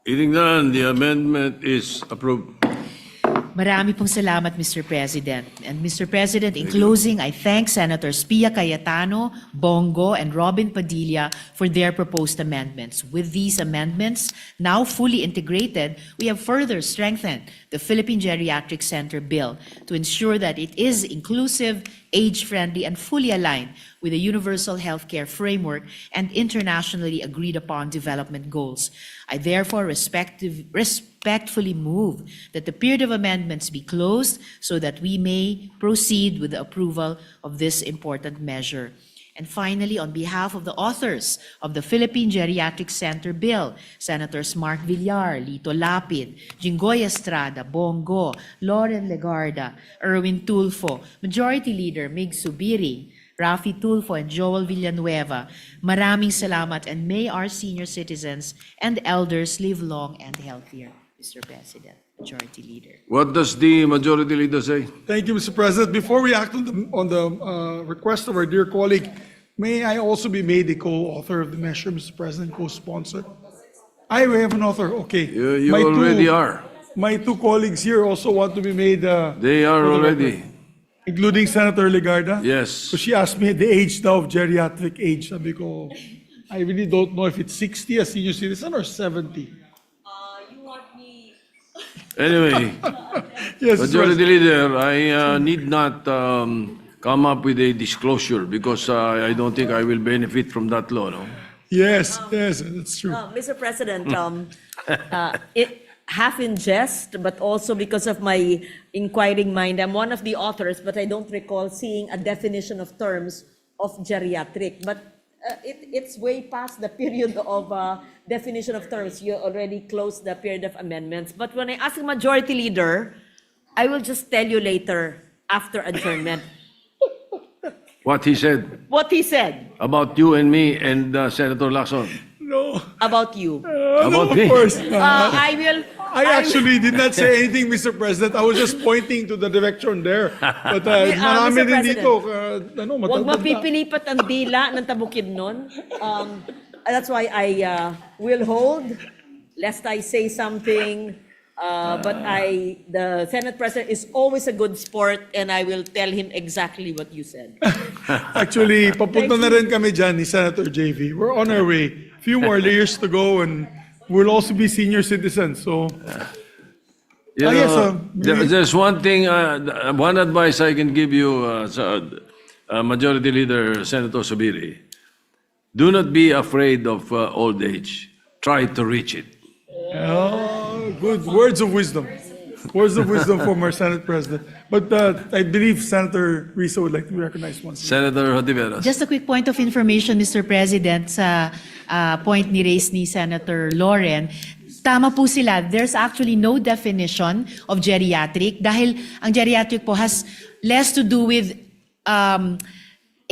[SPEAKER 1] Hearing none, the amendment is approved.
[SPEAKER 18] Marami pong salamat, Mr. President. And Mr. President, in closing, I thank Senators Pia Cayetano, Bongo, and Robin Padilla for their proposed amendments. With these amendments now fully integrated, we have further strengthened the Philippine Geriatric Center Bill to ensure that it is inclusive, age-friendly, and fully aligned with the universal healthcare framework and internationally agreed-upon development goals. I therefore respectfully move that the period of amendments be closed so that we may proceed with the approval of this important measure. And finally, on behalf of the authors of the Philippine Geriatric Center Bill, Senators Mark Villar, Lito Lapid, Jinggoy Estrada, Bongo, Loren Legarda, Erwin Tulfo, Majority Leader Mig Subiri, Rafi Tulfo, and Joel Villanueva, maraming salamat, and may our senior citizens and elders live long and healthier, Mr. President. Majority Leader.
[SPEAKER 1] What does the Majority Leader say?
[SPEAKER 4] Thank you, Mr. President. Before we act on the request of our dear colleague, may I also be made a co-author of the measure, Mr. President, co-sponsor? I have an author, okay.
[SPEAKER 1] You already are.
[SPEAKER 4] My two colleagues here also want to be made.
[SPEAKER 1] They are already.
[SPEAKER 4] Including Senator Legarda?
[SPEAKER 1] Yes.
[SPEAKER 4] So she asked me the age now of geriatric age. Sabi ko, I really don't know if it's 60 as senior citizen or 70.
[SPEAKER 1] Anyway,
[SPEAKER 4] Yes, Mr.
[SPEAKER 1] Majority
[SPEAKER 4] President.
[SPEAKER 1] Leader, I need not come up with a disclosure because I don't think I will benefit from that law, no?
[SPEAKER 4] Yes, yes, that's true.
[SPEAKER 17] Mr. President, half in jest, but also because of my inquiring mind, I'm one of the authors, but I don't recall seeing a definition of terms of geriatric. But it's way past the period of definition of terms. You already closed the period of amendments. But when I ask the Majority Leader, I will just tell you later after adjournment
[SPEAKER 1] What he said
[SPEAKER 17] what he said
[SPEAKER 1] about you and me and Senator Lacson.
[SPEAKER 4] No.
[SPEAKER 17] about you.
[SPEAKER 4] No,
[SPEAKER 1] About
[SPEAKER 4] of
[SPEAKER 1] me.
[SPEAKER 4] course.
[SPEAKER 17] I
[SPEAKER 4] actually did not say anything, Mr. President. I was just pointing to the direction there. But marami
[SPEAKER 17] Mr.
[SPEAKER 4] din
[SPEAKER 17] President,
[SPEAKER 4] dito.
[SPEAKER 17] Huwag mapipilipat ang dila ng Tabukidnon. That's why I will hold, lest I say something. But the Senate President is always a good sport, and I will tell him exactly what you said.
[SPEAKER 4] Actually, papunta na rin kami dyan ni Senator JV. We're on our way. Few more years to go and we'll also be senior citizens. So,
[SPEAKER 1] You
[SPEAKER 4] yes,
[SPEAKER 1] know, there's one thing, one advice I can give you, Majority Leader Senator Subiri. Do not be afraid of old age. Try to reach it.
[SPEAKER 4] oh, good words of wisdom. Words of wisdom from our Senate President. But I believe Senator Risa would like to be recognized once again.
[SPEAKER 1] Senator Hontiveros.
[SPEAKER 18] Just a quick point of information, Mr. President, sa point ni raise ni Senator Loren. Tama po sila. There's actually no definition of geriatric dahil ang geriatric po has less to do with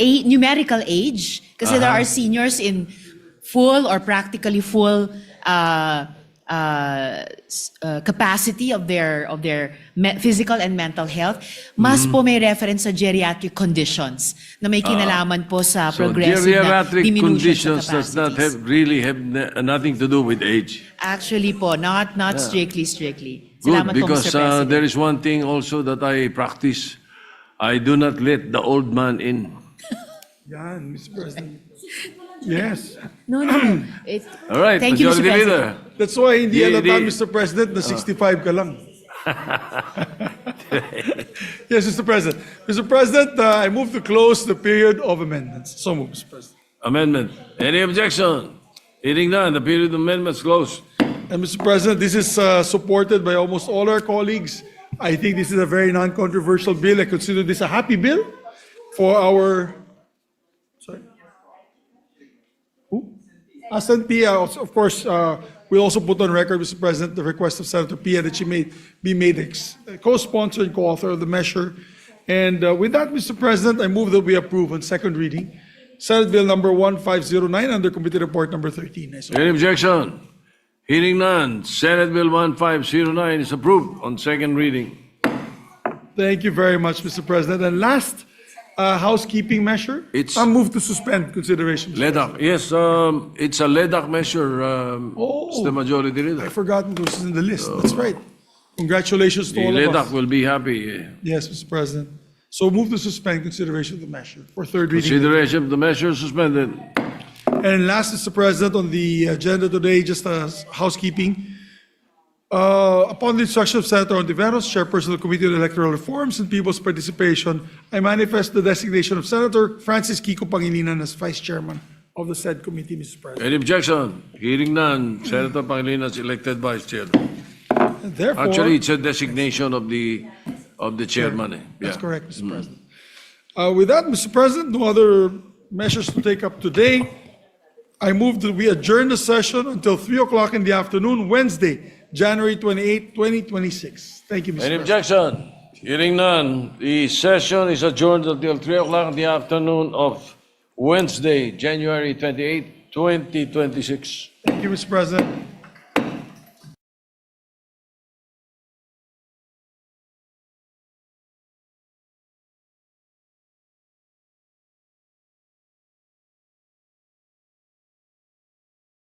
[SPEAKER 18] numerical age kasi there are seniors in full or practically full capacity of their physical and mental health. Mas po may reference sa geriatric conditions na may kinalaman po sa
[SPEAKER 1] So
[SPEAKER 18] progressive na
[SPEAKER 1] geriatric
[SPEAKER 18] diminution
[SPEAKER 1] conditions
[SPEAKER 18] sa
[SPEAKER 1] does not
[SPEAKER 18] capacities.
[SPEAKER 1] really have nothing to do with age.
[SPEAKER 18] Actually po, not strictly.
[SPEAKER 1] Good,
[SPEAKER 18] Salamat po,
[SPEAKER 1] because
[SPEAKER 18] Mr. President.
[SPEAKER 1] there is one thing also that I practice. I do not let the old man in.
[SPEAKER 4] Yan, Mr. President. Yes.
[SPEAKER 18] No.
[SPEAKER 1] All right,
[SPEAKER 18] Thank you, Mr.
[SPEAKER 1] Majority
[SPEAKER 18] President.
[SPEAKER 1] Leader.
[SPEAKER 4] That's why hindi
[SPEAKER 1] Di-
[SPEAKER 4] halata,
[SPEAKER 1] di-
[SPEAKER 4] Mr. President, na 65 ka lang. Yes, Mr. President. Mr. President, I move to close the period of amendments. So move, Mr. President.
[SPEAKER 1] Amendment. Any objection? Hearing none, the period of amendments closed.
[SPEAKER 4] And Mr. President, this is supported by almost all our colleagues. I think this is a very non-controversial bill. I consider this a happy bill for our, sorry. Who? Asan Pia, of course, we'll also put on record, Mr. President, the request of Senator Pia that she be made a co-sponsor and co-author of the measure. And with that, Mr. President, I move that we approve on second reading Senate Bill number 1509 under Committee Report number 13.
[SPEAKER 1] Any objection? Hearing none, Senate Bill 1509 is approved on second reading.
[SPEAKER 4] Thank you very much, Mr. President. And last, housekeeping measure.
[SPEAKER 1] It's-
[SPEAKER 4] I move to suspend consideration. Mr.
[SPEAKER 1] LEDAC, yes, it's a LEDAC measure, it's the majority
[SPEAKER 4] I
[SPEAKER 1] leader.
[SPEAKER 4] forgot this is in the list. That's right. Congratulations to
[SPEAKER 1] The
[SPEAKER 4] all of
[SPEAKER 1] LEDAC
[SPEAKER 4] us.
[SPEAKER 1] will be happy.
[SPEAKER 4] Yes, Mr. President. So move to suspend consideration of the measure for third reading.
[SPEAKER 1] Consideration of the measure suspended.
[SPEAKER 4] And last, Mr. President, on the agenda today, just as housekeeping. Upon the instruction of Senator Ontiveros, Chairperson of the Committee on Electoral Reforms and People's Participation, I manifest the designation of Senator Francis Kiko Pangilinan as Vice Chairman of the said committee, Mr. President.
[SPEAKER 1] Any objection? Hearing none, Senator Pangilinan is elected Vice Chair.
[SPEAKER 4] And therefore,
[SPEAKER 1] Actually, it's a designation of the chairman.
[SPEAKER 4] that's
[SPEAKER 1] Yeah.
[SPEAKER 4] correct, Mr. President. With that, Mr. President, no other measures to take up today. I move that we adjourn the session until 3 o'clock in the afternoon, Wednesday, January 28, 2026. Thank you, Mr.
[SPEAKER 1] Any
[SPEAKER 4] President.
[SPEAKER 1] objection? Hearing none, the session is adjourned until 3 o'clock in the afternoon of Wednesday, January 28, 2026.
[SPEAKER 4] Thank you, Mr. President.